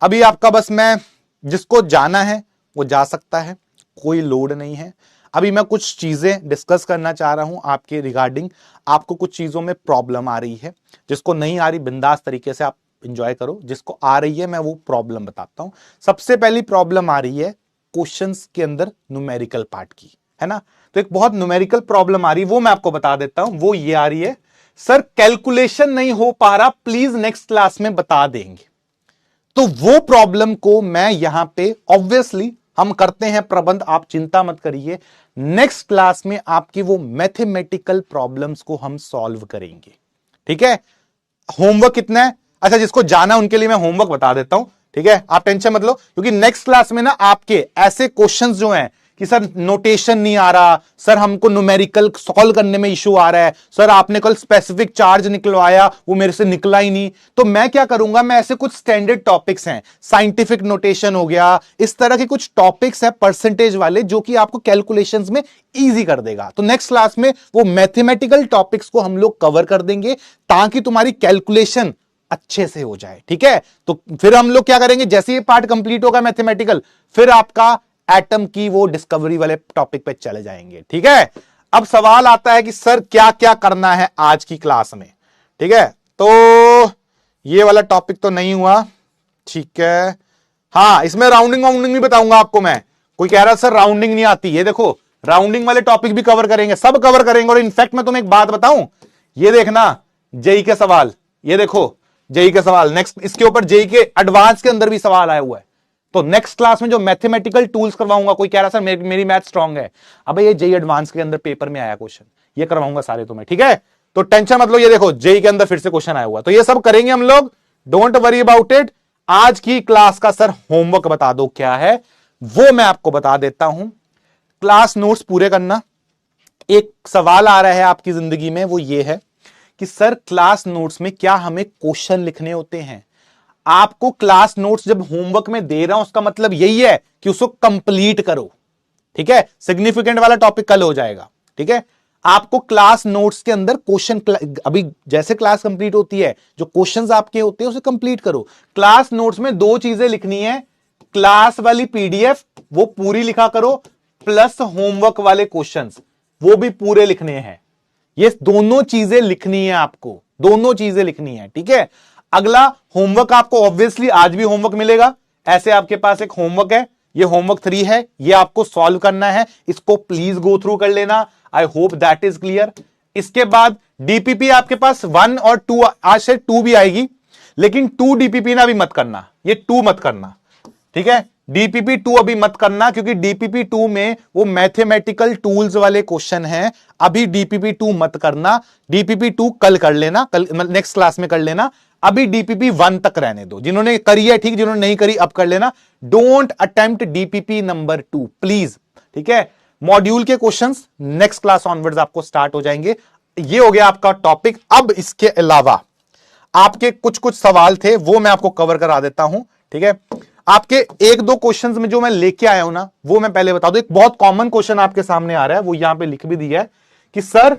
अभी आपका बस मैं जिसको जाना है वो जा सकता है, कोई लोड नहीं है। अभी मैं कुछ चीजें डिस्कस करना चाह रहा हूं आपके रिगार्डिंग। आपको कुछ चीजों में प्रॉब्लम आ रही है, जिसको नहीं आ रही बिंदास तरीके से आप इंजॉय करो, जिसको आ रही है मैं वो प्रॉब्लम बताता हूं। सबसे पहली प्रॉब्लम आ रही है क्वेश्चंस के अंदर न्यूमेरिकल पार्ट की, है ना। तो एक बहुत न्यूमेरिकल प्रॉब्लम आ रही है, वो मैं आपको बता देता हूं। वो ये आ रही है, सर कैलकुलेशन नहीं हो पा रहा, प्लीज नेक्स्ट क्लास में बता देंगे। तो वो प्रॉब्लम को मैं यहां पे ऑब्वियसली हम करते हैं प्रबंध, आप चिंता मत करिए। नेक्स्ट क्लास में आपकी वो मैथमेटिकल प्रॉब्लम्स को हम सॉल्व करेंगे। ठीक है, होमवर्क कितना है? अच्छा, जिसको जाना उनके लिए मैं होमवर्क बता देता हूं। ठीक है, आप टेंशन मत लो, क्योंकि नेक्स्ट क्लास में ना आपके ऐसे क्वेश्चंस जो हैं कि सर नोटेशन नहीं आ रहा, सर हमको न्यूमेरिकल सॉल्व करने में इशू आ रहा है, सर आपने कल स्पेसिफिक चार्ज निकलवाया वो मेरे से निकला ही नहीं। तो मैं क्या करूंगा, मैं ऐसे कुछ स्टैंडर्ड टॉपिक्स हैं, साइंटिफिक नोटेशन हो गया, इस तरह के कुछ टॉपिक्स हैं परसेंटेज वाले, जो कि आपको कैलकुलेशंस में इजी कर देगा। तो नेक्स्ट क्लास में वो मैथमेटिकल टॉपिक्स को हम लोग कवर कर देंगे, ताकि तुम्हारी कैलकुलेशन अच्छे से हो जाए। ठीक है, तो फिर हम लोग क्या करेंगे, जैसे ये पार्ट कंप्लीट होगा मैथमेटिकल, फिर आपका एटम की वो डिस्कवरी वाले टॉपिक पे चले जाएंगे। ठीक है, अब सवाल आता है कि सर क्या क्या करना है आज की क्लास में। ठीक है, तो ये वाला टॉपिक तो नहीं हुआ। ठीक है, हाँ इसमें राउंडिंग वाउंडिंग भी बताऊंगा आपको मैं। कोई कह रहा है सर राउंडिंग नहीं आती, ये देखो राउंडिंग वाले टॉपिक भी कवर करेंगे, सब कवर करेंगे। और इनफैक्ट मैं तुम्हें एक बात बताऊं, ये देखना जेई के सवाल, ये देखो जेई के सवाल, नेक्स्ट इसके ऊपर जेई के एडवांस के अंदर भी सवाल आया हुआ है। तो नेक्स्ट क्लास में जो मैथमेटिकल टूल्स करवाऊंगा, कोई कह रहा सर मेरी मैथ स्ट्रांग है, अबे ये जेई एडवांस के अंदर पेपर में आया क्वेश्चन, ये करवाऊंगा सारे तुम्हें। ठीक है, तो टेंशन मत लो, ये देखो जेई के अंदर फिर से क्वेश्चन आया हुआ, तो ये सब करेंगे हम लोग, डोंट वरी अबाउट इट। आज की क्लास का सर होमवर्क बता दो क्या है, वो मैं आपको बता देता हूं। क्लास नोट्स पूरे करना। एक सवाल आ रहा है आपकी जिंदगी में, वो ये है कि सर क्लास नोट्स में क्या हमें क्वेश्चन लिखने होते हैं? आपको क्लास नोट्स जब होमवर्क में दे रहा हूं, उसका मतलब यही है कि उसको कंप्लीट करो। ठीक है, सिग्निफिकेंट वाला टॉपिक कल हो जाएगा। ठीक है, आपको क्लास नोट्स के अंदर क्वेश्चन, अभी जैसे क्लास कंप्लीट होती है, जो क्वेश्चंस आपके होते हैं उसे कंप्लीट करो। क्लास नोट्स में दो चीजें लिखनी है, क्लास वाली पीडीएफ वो पूरी लिखा करो, प्लस होमवर्क वाले क्वेश्चंस वो भी पूरे लिखने हैं। ये दोनों चीजें लिखनी है आपको, दोनों चीजें लिखनी है। ठीक है, अगला होमवर्क आपको ऑब्वियसली आज भी होमवर्क मिलेगा। ऐसे आपके पास एक होमवर्क है, ये होमवर्क 3 है, ये आपको सॉल्व करना है, इसको प्लीज गो थ्रू कर लेना। आई होप दैट इज क्लियर। इसके बाद डीपीपी आपके पास 1 और 2, आज से 2 भी आएगी, लेकिन 2 डीपीपी ना भी मत करना, ये 2 मत करना। ठीक है, डीपीपी 2 अभी मत करना, क्योंकि डीपीपी 2 में वो मैथमेटिकल टूल्स वाले क्वेश्चन हैं। अभी डीपीपी 2 मत करना, डीपीपी 2 कल कर लेना, कल नेक्स्ट क्लास में कर लेना। अभी डीपीपी 1 तक रहने दो, जिन्होंने करी है ठीक, जिन्होंने नहीं करी अब कर लेना। Don't attempt DPP number 2 please. ठीक है, मॉड्यूल के क्वेश्चंस नेक्स्ट क्लास ऑनवर्ड्स आपको स्टार्ट हो जाएंगे। ये हो गया आपका टॉपिक। अब इसके अलावा आपके कुछ कुछ सवाल थे, वो मैं आपको कवर करा देता हूं। ठीक है, आपके 1-2 क्वेश्चंस में जो मैं लेके आया हूं ना, वो मैं पहले बता दूं। एक बहुत कॉमन क्वेश्चन आपके सामने आ रहा है, वो यहां पे लिख भी दिया है कि सर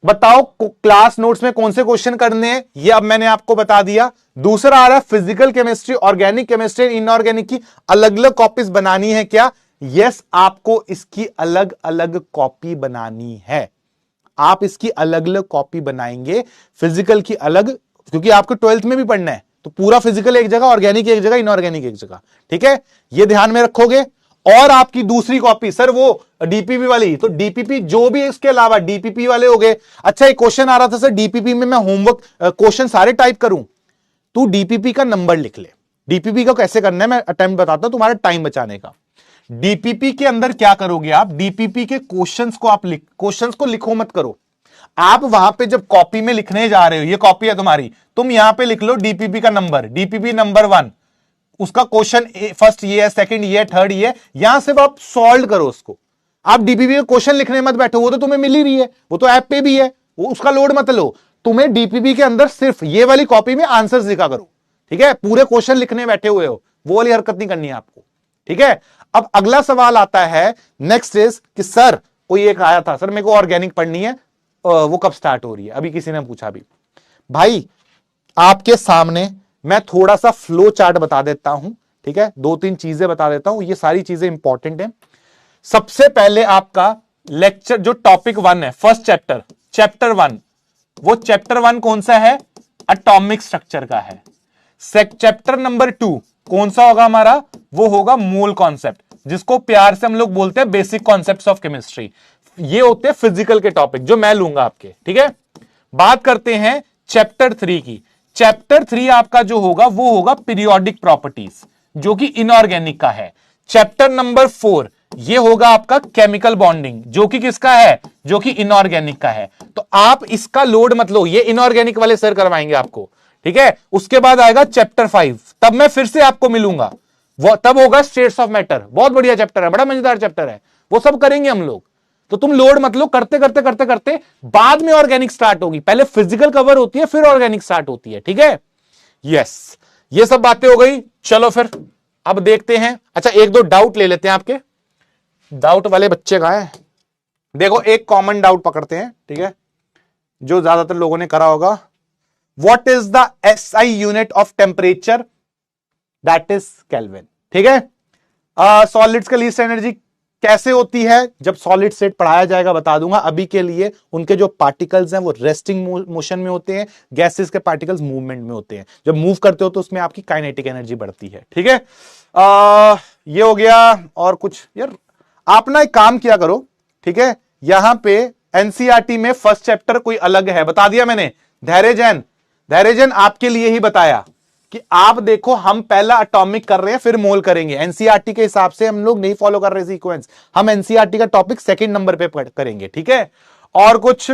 बताओ क्लास नोट्स में कौन से क्वेश्चन करने हैं, ये अब मैंने आपको बता दिया। दूसरा आ रहा है physical chemistry, organic chemistry, inorganic की अलग अलग कॉपीज बनानी है क्या? यस, आपको इसकी अलग अलग कॉपी बनानी है। आप इसकी अलग अलग कॉपी बनाएंगे, फिजिकल की अलग, क्योंकि आपको 12th में भी पढ़ना है, तो पूरा फिजिकल एक जगह, ऑर्गेनिक एक जगह, इनऑर्गेनिक एक जगह। ठीक है, ये ध्यान में रखोगे। और आपकी दूसरी कॉपी सर वो डीपीपी वाली, तो डीपीपी जो भी इसके अलावा डीपीपी वाले हो गए। अच्छा, एक क्वेश्चन आ रहा था सर डीपीपी में मैं होमवर्क क्वेश्चन सारे टाइप करूं, तू डीपीपी का नंबर लिख ले। डीपीपी को कैसे करना है मैं अटेम्प्ट बताता हूं तुम्हारा टाइम बचाने का। डीपीपी के अंदर क्या करोगे आप, डीपीपी के क्वेश्चंस को आप क्वेश्चंस को लिखो मत करो, आप वहां पे जब कॉपी में लिखने जा रहे हो, ये कॉपी है तुम्हारी, तुम यहां पे लिख लो डीपीपी का नंबर, डीपीपी नंबर 1, उसका क्वेश्चन फर्स्ट ये है, सेकंड ये है, थर्ड ये है, यहां से आप सॉल्व करो उसको। आप डीपीपी का क्वेश्चन लिखने मत बैठो, वो तो तुम्हें मिल ही रही है, वो तो ऐप पे भी है, वो उसका लोड मत लो। तुम्हें डीपीबी के अंदर सिर्फ ये वाली कॉपी में आंसर्स लिखा करो, ठीक है, पूरे क्वेश्चन लिखने बैठे हुए हो, वो वाली हरकत नहीं करनी है आपको, ठीक है। अब अगला सवाल आता है, नेक्स्ट इज कि सर कोई एक आया था, सर मेरे को ऑर्गेनिक पढ़नी है, वो कब स्टार्ट हो रही है, अभी किसी ने पूछा भी। भाई आपके सामने मैं थोड़ा सा फ्लो चार्ट बता देता हूं, ठीक है, 2-3 चीजें बता देता हूं, ये सारी चीजें इंपॉर्टेंट हैं। सबसे पहले आपका लेक्चर जो टॉपिक 1 है, फर्स्ट चैप्टर 1, वो चैप्टर 1 कौन सा है, एटॉमिक स्ट्रक्चर का है। चैप्टर नंबर 2 कौन सा होगा हमारा, वो होगा मोल कॉन्सेप्ट, जिसको प्यार से हम लोग बोलते हैं बेसिक कॉन्सेप्ट्स ऑफ केमिस्ट्री। ये होते हैं फिजिकल के टॉपिक जो मैं लूंगा आपके, ठीक है। बात करते हैं चैप्टर 3 की। चैप्टर 3 आपका जो होगा वो होगा पीरियोडिक प्रॉपर्टीज, जो कि इनऑर्गेनिक का है। चैप्टर नंबर 4 ये होगा आपका केमिकल बॉन्डिंग, जो कि किसका है, जो कि इनऑर्गेनिक का है। तो आप इसका लोड मत लो, ये इनऑर्गेनिक वाले सर करवाएंगे आपको, ठीक है। उसके बाद आएगा चैप्टर 5, तब मैं फिर से आपको मिलूंगा, वो तब होगा स्टेट्स ऑफ मैटर, बहुत बढ़िया चैप्टर है, बड़ा मजेदार चैप्टर है, वो सब करेंगे हम लोग। तो तुम लोड मत लो, करते करते करते करते बाद में ऑर्गेनिक स्टार्ट होगी, पहले फिजिकल कवर होती है फिर ऑर्गेनिक स्टार्ट होती है, ठीक है। यस, ये सब बातें हो गई। चलो फिर अब देखते हैं, अच्छा 1-2 डाउट ले लेते हैं आपके, डाउट वाले बच्चे कहां हैं। देखो एक कॉमन डाउट पकड़ते हैं, ठीक है, जो ज्यादातर लोगों ने करा होगा। What is the SI unit of temperature, that is kelvin, ठीक है। सॉलिड्स का लीस्ट एनर्जी कैसे होती है, जब सॉलिड स्टेट पढ़ाया जाएगा बता दूंगा। अभी के लिए उनके जो पार्टिकल्स हैं वो रेस्टिंग मोशन में होते हैं, गैसेस के पार्टिकल्स मूवमेंट में होते हैं। जब मूव करते हो तो उसमें आपकी काइनेटिक एनर्जी बढ़ती है, ठीक है। ये हो गया। और कुछ यार आप ना एक काम किया करो, ठीक है, यहां पे एनसीईआरटी में फर्स्ट चैप्टर कोई अलग है, बता दिया मैंने। धैर्य जैन आपके लिए ही बताया कि आप देखो हम पहला एटॉमिक कर रहे हैं फिर मोल करेंगे। एनसीईआरटी के हिसाब से हम लोग नहीं फॉलो कर रहे सीक्वेंस, हम एनसीईआरटी का टॉपिक सेकंड नंबर पे करेंगे, ठीक है। और कुछ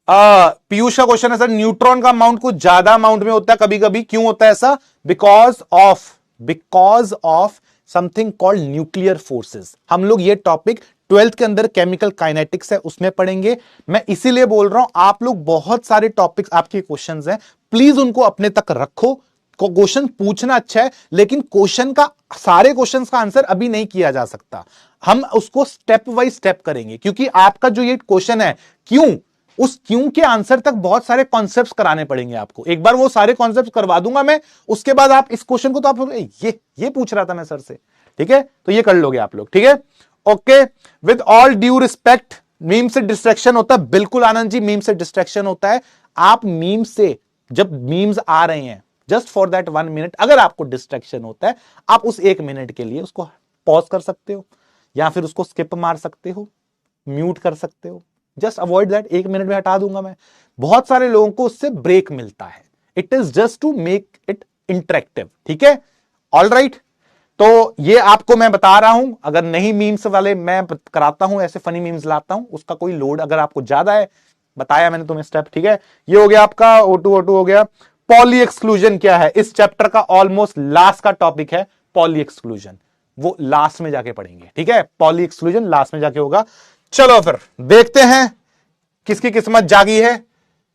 पीयूष का क्वेश्चन है, सर न्यूट्रॉन का अमाउंट कुछ ज्यादा अमाउंट में होता है कभी कभी, क्यों होता है ऐसा, because of something called nuclear forces. हम लोग ये टॉपिक 12th के अंदर केमिकल काइनेटिक्स है उसमें पढ़ेंगे। मैं इसीलिए बोल रहा हूं आप लोग बहुत सारे टॉपिक्स आपके क्वेश्चंस हैं, प्लीज उनको अपने तक रखो। क्वेश्चन पूछना अच्छा है, लेकिन क्वेश्चन का सारे क्वेश्चंस का आंसर अभी नहीं किया जा सकता, हम उसको स्टेप बाय स्टेप करेंगे। क्योंकि आपका जो ये क्वेश्चन है क्यों, उस क्यों के आंसर तक बहुत सारे कॉन्सेप्ट्स कराने पड़ेंगे आपको। एक बार वो सारे कॉन्सेप्ट्स करवा दूंगा मैं, उसके बाद आप इस क्वेश्चन को तो आप ये पूछ रहा था मैं सर से, ठीक है, तो ये कर लोगे आप लोग, ठीक है। Okay, with all due respect, meme से डिस्ट्रैक्शन होता है, बिल्कुल आनंद जी, मीम से डिस्ट्रैक्शन होता है। आप मीम से, जब मीम्स आ रहे हैं जस्ट फॉर दैट 1 मिनट, अगर आपको डिस्ट्रैक्शन होता है आप उस 1 मिनट के लिए उसको पॉज कर सकते हो, या फिर उसको स्किप मार सकते हो, म्यूट कर सकते हो, जस्ट अवॉइड दैट। 1 मिनट में हटा दूंगा मैं। बहुत सारे लोगों को उससे ब्रेक मिलता है, it is just to make it interactive, ठीक है। ऑल राइट, तो ये आपको मैं बता रहा हूं, अगर नहीं मीम्स वाले मैं कराता हूं, ऐसे फनी मीम्स लाता हूं, उसका कोई लोड अगर आपको ज्यादा है, बताया मैंने तुम्हें स्टेप, ठीक है। ये हो गया आपका O2 हो गया। पॉली एक्सक्लूजन क्या है, इस चैप्टर का ऑलमोस्ट लास्ट का टॉपिक है पॉली एक्सक्लूजन, वो लास्ट में जाके पढ़ेंगे, ठीक है। पॉली एक्सक्लूजन लास्ट में जाके होगा। चलो फिर देखते हैं किसकी किस्मत जागी है।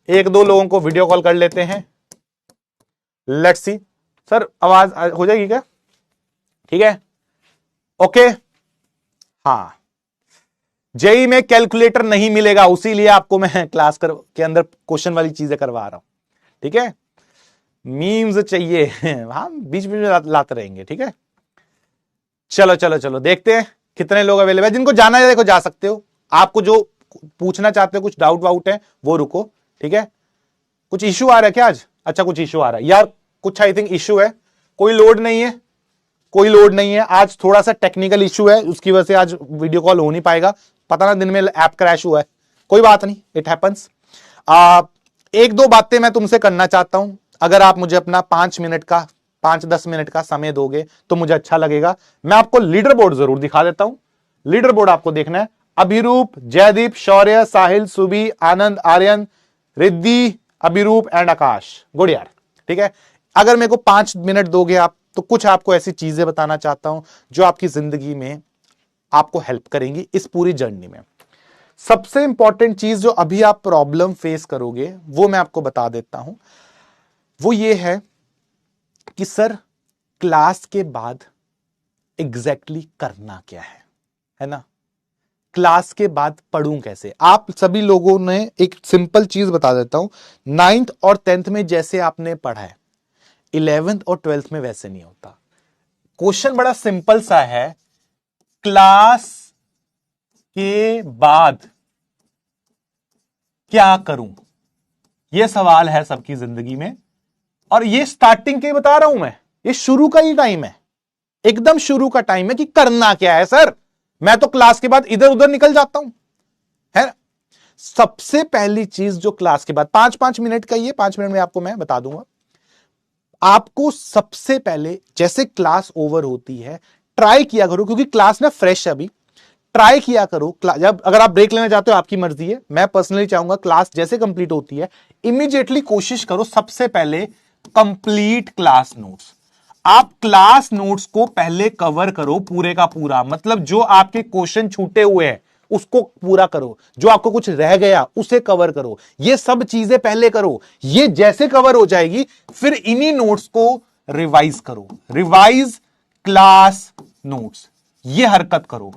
1-2 लोगों को वीडियो कॉल कर लेते हैं, लेट्स सी। सर आवाज हो जाएगी क्या, ठीक है, ओके। हाँ, जेई में कैलकुलेटर नहीं मिलेगा, उसीलिए आपको मैं क्लास के अंदर क्वेश्चन वाली चीजें करवा रहा हूं, ठीक है। मीम्स चाहिए, हाँ बीच बीच में लाते रहेंगे, ठीक है। चलो चलो चलो देखते हैं कितने लोग अवेलेबल है। जिनको जाना है देखो जा सकते हो, आपको जो पूछना चाहते हो, कुछ डाउट वाउट है वो रुको, ठीक है। कुछ इश्यू आ रहा है क्या आज, अच्छा कुछ इश्यू आ रहा है यार, कुछ आई थिंक इश्यू है, कोई लोड नहीं है, कोई लोड नहीं है आज, थोड़ा सा टेक्निकल इश्यू है, उसकी वजह से आज वीडियो कॉल हो नहीं पाएगा। पता ना दिन में ऐप क्रैश हुआ है, कोई बात नहीं, इट हैपेंस। 1-2 बातें मैं तुमसे करना चाहता हूं, अगर आप मुझे अपना 5-10 मिनट का समय दोगे तो मुझे अच्छा लगेगा। मैं आपको लीडर बोर्ड जरूर दिखा देता हूं, लीडर बोर्ड आपको देखना है। अभिरूप, जयदीप, शौर्य, साहिल, सुबी, आनंद, आर्यन, रिद्धि, अभिरूप एंड आकाश, गुड यार, ठीक है। अगर मेरे को 5 मिनट दोगे आप, तो कुछ आपको ऐसी चीजें बताना चाहता हूं जो आपकी जिंदगी में आपको हेल्प करेंगी इस पूरी जर्नी में। सबसे इंपॉर्टेंट चीज जो अभी आप प्रॉब्लम फेस करोगे वो मैं आपको बता देता हूं। वो ये है कि सर क्लास के बाद एग्जैक्टली करना क्या है ना? क्लास के बाद पढ़ूं कैसे? आप सभी लोगों ने एक सिंपल चीज बता देता हूं, 9th और 10th में जैसे आपने पढ़ा है 11th और 12th में वैसे नहीं होता। क्वेश्चन बड़ा सिंपल सा है, क्लास के बाद क्या करूं, यह सवाल है सबकी जिंदगी में। और ये स्टार्टिंग के बता रहा हूं मैं, ये शुरू का ही टाइम है, एकदम शुरू का टाइम है कि करना क्या है सर। मैं तो क्लास के बाद इधर उधर निकल जाता हूं, है ना? सबसे पहली चीज जो क्लास के बाद 5-5 मिनट का, ये 5 मिनट में आपको मैं बता दूंगा। आपको सबसे पहले जैसे क्लास ओवर होती है ट्राई किया करो, क्योंकि क्लास ना फ्रेश है अभी, ट्राई किया करो। जब अगर आप ब्रेक लेना चाहते हो आपकी मर्जी है, मैं पर्सनली चाहूंगा क्लास जैसे कंप्लीट होती है इमीडिएटली कोशिश करो सबसे पहले कंप्लीट क्लास नोट्स। आप क्लास नोट्स को पहले कवर करो पूरे का पूरा, मतलब जो आपके क्वेश्चन छूटे हुए हैं उसको पूरा करो, जो आपको कुछ रह गया उसे कवर करो, ये सब चीजें पहले करो। ये जैसे कवर हो जाएगी फिर इन्हीं नोट्स को रिवाइज करो, रिवाइज क्लास नोट्स, ये हरकत करो।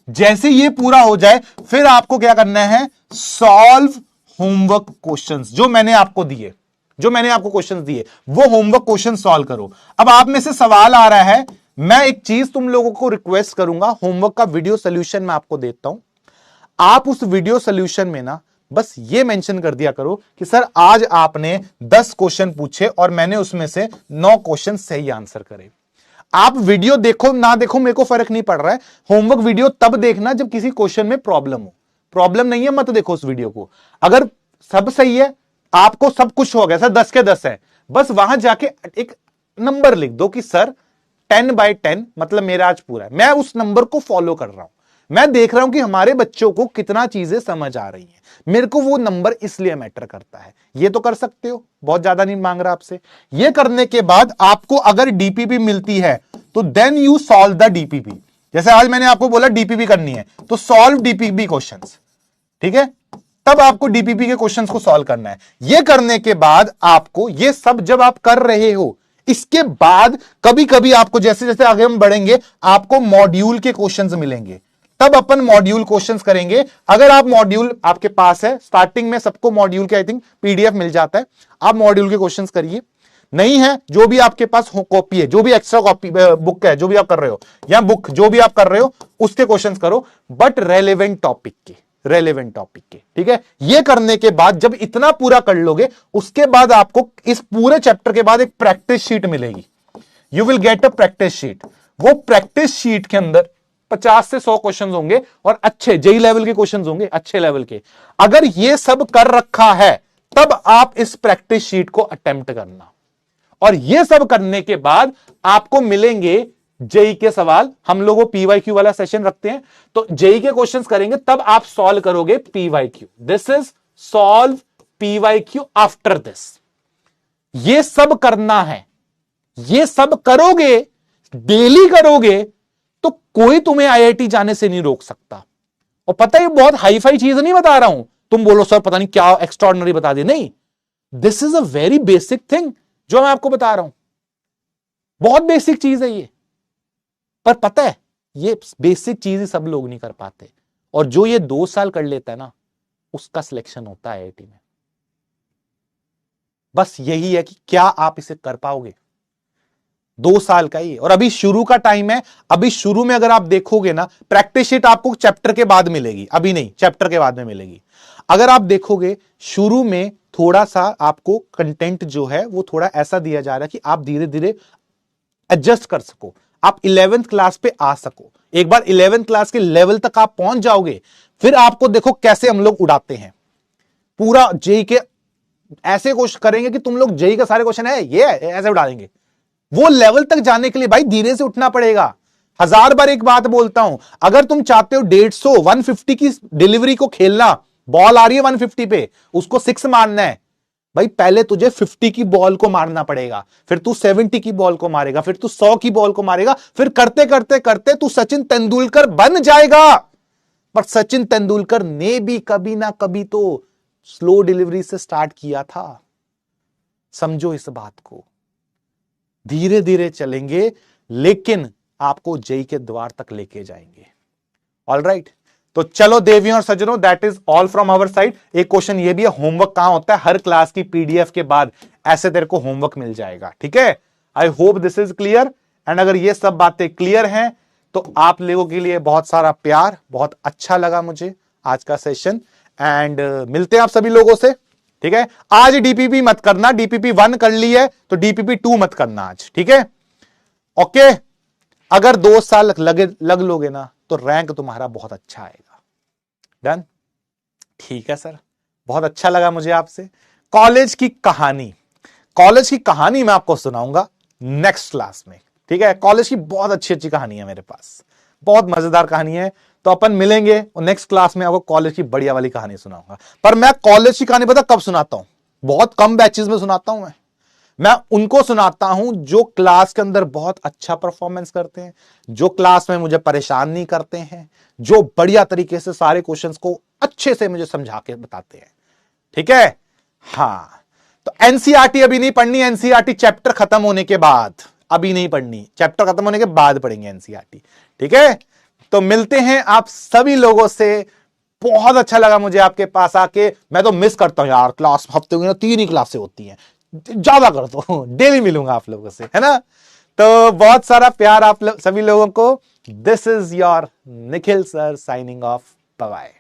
जैसे ये पूरा हो जाए फिर आपको क्या करना है, सॉल्व होमवर्क क्वेश्चंस जो मैंने आपको दिए, जो मैंने आपको क्वेश्चंस दिए वो होमवर्क क्वेश्चन सॉल्व करो। अब आप में से सवाल आ रहा है, मैं एक चीज तुम लोगों को रिक्वेस्ट करूंगा, होमवर्क का वीडियो सोल्यूशन मैं आपको देता हूं, आप उस वीडियो सोल्यूशन में ना बस ये मेंशन कर दिया करो कि सर आज आपने 10 क्वेश्चन पूछे और मैंने उसमें से 9 क्वेश्चन सही आंसर करे। आप वीडियो देखो ना देखो मेरे को फर्क नहीं पड़ रहा है, होमवर्क वीडियो तब देखना जब किसी क्वेश्चन में प्रॉब्लम हो। प्रॉब्लम नहीं है मत देखो उस वीडियो को। अगर सब सही है, आपको सब कुछ हो गया, सर 10 के 10 है, बस वहां जाके एक नंबर लिख दो कि सर 10/10 मतलब मेरा आज पूरा है। मैं उस नंबर को फॉलो कर रहा हूं, मैं देख रहा हूं कि हमारे बच्चों को कितना चीजें समझ आ रही हैं, मेरे को वो नंबर इसलिए मैटर करता है। ये तो कर सकते हो, बहुत ज्यादा नहीं मांग रहा आपसे। ये करने के बाद आपको अगर डीपीपी मिलती है तो then you solve the DPP. जैसे आज मैंने आपको बोला डीपीपी करनी है तो सॉल्व डीपीपी क्वेश्चंस, ठीक है? तब आपको डीपीपी के क्वेश्चंस को सॉल्व करना है। ये करने के बाद आपको, ये सब जब आप कर रहे हो, इसके बाद कभी कभी आपको जैसे जैसे आगे हम बढ़ेंगे आपको मॉड्यूल के क्वेश्चंस मिलेंगे, तब अपन मॉड्यूल क्वेश्चंस करेंगे। अगर आप मॉड्यूल आपके पास है, स्टार्टिंग में सबको मॉड्यूल के आई थिंक पीडीएफ मिल जाता है, आप मॉड्यूल के क्वेश्चंस करिए। नहीं है, जो भी आपके पास कॉपी है, जो भी एक्स्ट्रा कॉपी बुक है, जो भी आप कर रहे हो या बुक जो भी आप कर रहे हो उसके क्वेश्चंस करो, बट रेलेवेंट टॉपिक के, रेलेवेंट टॉपिक के, ठीक है? ये करने के बाद जब इतना पूरा कर लोगे उसके बाद आपको इस पूरे चैप्टर के बाद एक प्रैक्टिस शीट मिलेगी। You will get a practice sheet. वो प्रैक्टिस शीट के अंदर 50 से 100 क्वेश्चन होंगे और अच्छे जेई लेवल के क्वेश्चन होंगे, अच्छे लेवल के। अगर ये सब कर रखा है तब आप इस प्रैक्टिस शीट को अटेम्प्ट करना, और ये सब करने के बाद आपको मिलेंगे जेई के सवाल। हम लोग पीवाईक्यू वाला सेशन रखते हैं तो जेई के क्वेश्चंस करेंगे, तब आप सॉल्व करोगे PYQ. This is solve PYQ after this. ये सब करना है, ये सब करोगे, डेली करोगे तो कोई तुम्हें आईआईटी जाने से नहीं रोक सकता। और पता है बहुत हाई फाई चीज नहीं बता रहा हूं, तुम बोलो सर पता नहीं क्या एक्स्ट्राऑर्डिनरी बता दिया, नहीं, this is a very basic thing जो मैं आपको बता रहा हूं। बहुत बेसिक चीज है ये, पर पता है ये बेसिक चीज ही सब लोग नहीं कर पाते, और जो ये 2 साल कर लेता है ना उसका सिलेक्शन होता है आईआईटी में। बस यही है कि क्या आप इसे कर पाओगे। 2 साल का ही, और अभी शुरू का टाइम है। अभी शुरू में अगर आप देखोगे ना, प्रैक्टिस शीट आपको चैप्टर के बाद मिलेगी, अभी नहीं, चैप्टर के बाद में मिलेगी। अगर आप देखोगे शुरू में थोड़ा सा आपको कंटेंट जो है वो थोड़ा ऐसा दिया जा रहा है कि आप धीरे धीरे एडजस्ट कर सको, आप 11th क्लास पे आ सको। एक बार 11th क्लास के लेवल तक आप पहुंच जाओगे फिर आपको देखो कैसे हम लोग उड़ाते हैं पूरा जेई के। ऐसे क्वेश्चन करेंगे कि तुम लोग जेई का सारे क्वेश्चन है ये ऐसे उड़ा देंगे। वो लेवल तक जाने के लिए भाई धीरे से उठना पड़ेगा। 1000 बार एक बात बोलता हूं, अगर तुम चाहते हो 150 150 की डिलीवरी को खेलना, बॉल आ रही है 150 पे, उसको 6 मारना है, भाई पहले तुझे 50 की बॉल को मारना पड़ेगा, फिर तू 70 की बॉल को मारेगा, फिर तू 100 की बॉल को मारेगा, फिर करते करते करते तू सचिन तेंदुलकर बन जाएगा। पर सचिन तेंदुलकर ने भी कभी ना कभी तो स्लो डिलीवरी से स्टार्ट किया था। समझो इस बात को, धीरे धीरे चलेंगे लेकिन आपको जेई के द्वार तक लेके जाएंगे। ऑल राइट, तो चलो देवियों और सज्जनों, that is all from our side. एक क्वेश्चन ये भी है, होमवर्क कहां होता है? हर क्लास की पीडीएफ के बाद ऐसे तेरे को होमवर्क मिल जाएगा, ठीक है। आई hope this is clear. And अगर ये सब बातें क्लियर हैं तो आप लोगों के लिए बहुत सारा प्यार, बहुत अच्छा लगा मुझे आज का सेशन। एंड मिलते हैं आप सभी लोगों से, ठीक है। आज डीपीपी मत करना, डीपीपी 1 कर ली है तो डीपीपी 2 मत करना आज, ठीक है। ओके, अगर 2 साल लग लोगे ना तो रैंक तुम्हारा बहुत अच्छा आएगा। डन, ठीक है सर, बहुत अच्छा लगा मुझे आपसे। कॉलेज की कहानी मैं आपको सुनाऊंगा नेक्स्ट क्लास में, ठीक है। कॉलेज की बहुत अच्छी अच्छी कहानी है मेरे पास, बहुत मजेदार कहानी है। तो अपन मिलेंगे और नेक्स्ट क्लास में आपको कॉलेज की बढ़िया वाली कहानी सुनाऊंगा। पर मैं कॉलेज की कहानी पता कब सुनाता हूं? बहुत कम बैचेस में सुनाता हूं। मैं उनको सुनाता हूं जो क्लास के अंदर बहुत अच्छा परफॉर्मेंस करते हैं, जो क्लास में मुझे परेशान नहीं करते हैं, जो बढ़िया तरीके से सारे क्वेश्चंस को अच्छे से मुझे समझा के बताते हैं, ठीक है। हाँ, तो एनसीईआरटी अभी नहीं पढ़नी, एनसीईआरटी चैप्टर खत्म होने के बाद, अभी नहीं पढ़नी, चैप्टर खत्म होने के बाद पढ़ेंगे एनसीईआरटी, ठीक है। तो मिलते हैं आप सभी लोगों से। बहुत अच्छा लगा मुझे आपके पास आके। मैं तो मिस करता हूं यार, क्लास हफ्ते में 3 ही क्लासें होती हैं, ज्यादा करता हूं, डेली मिलूंगा आप लोगों से, है ना। तो बहुत सारा प्यार आप सभी लोगों को। This is your Nikhil sir signing off, bye bye.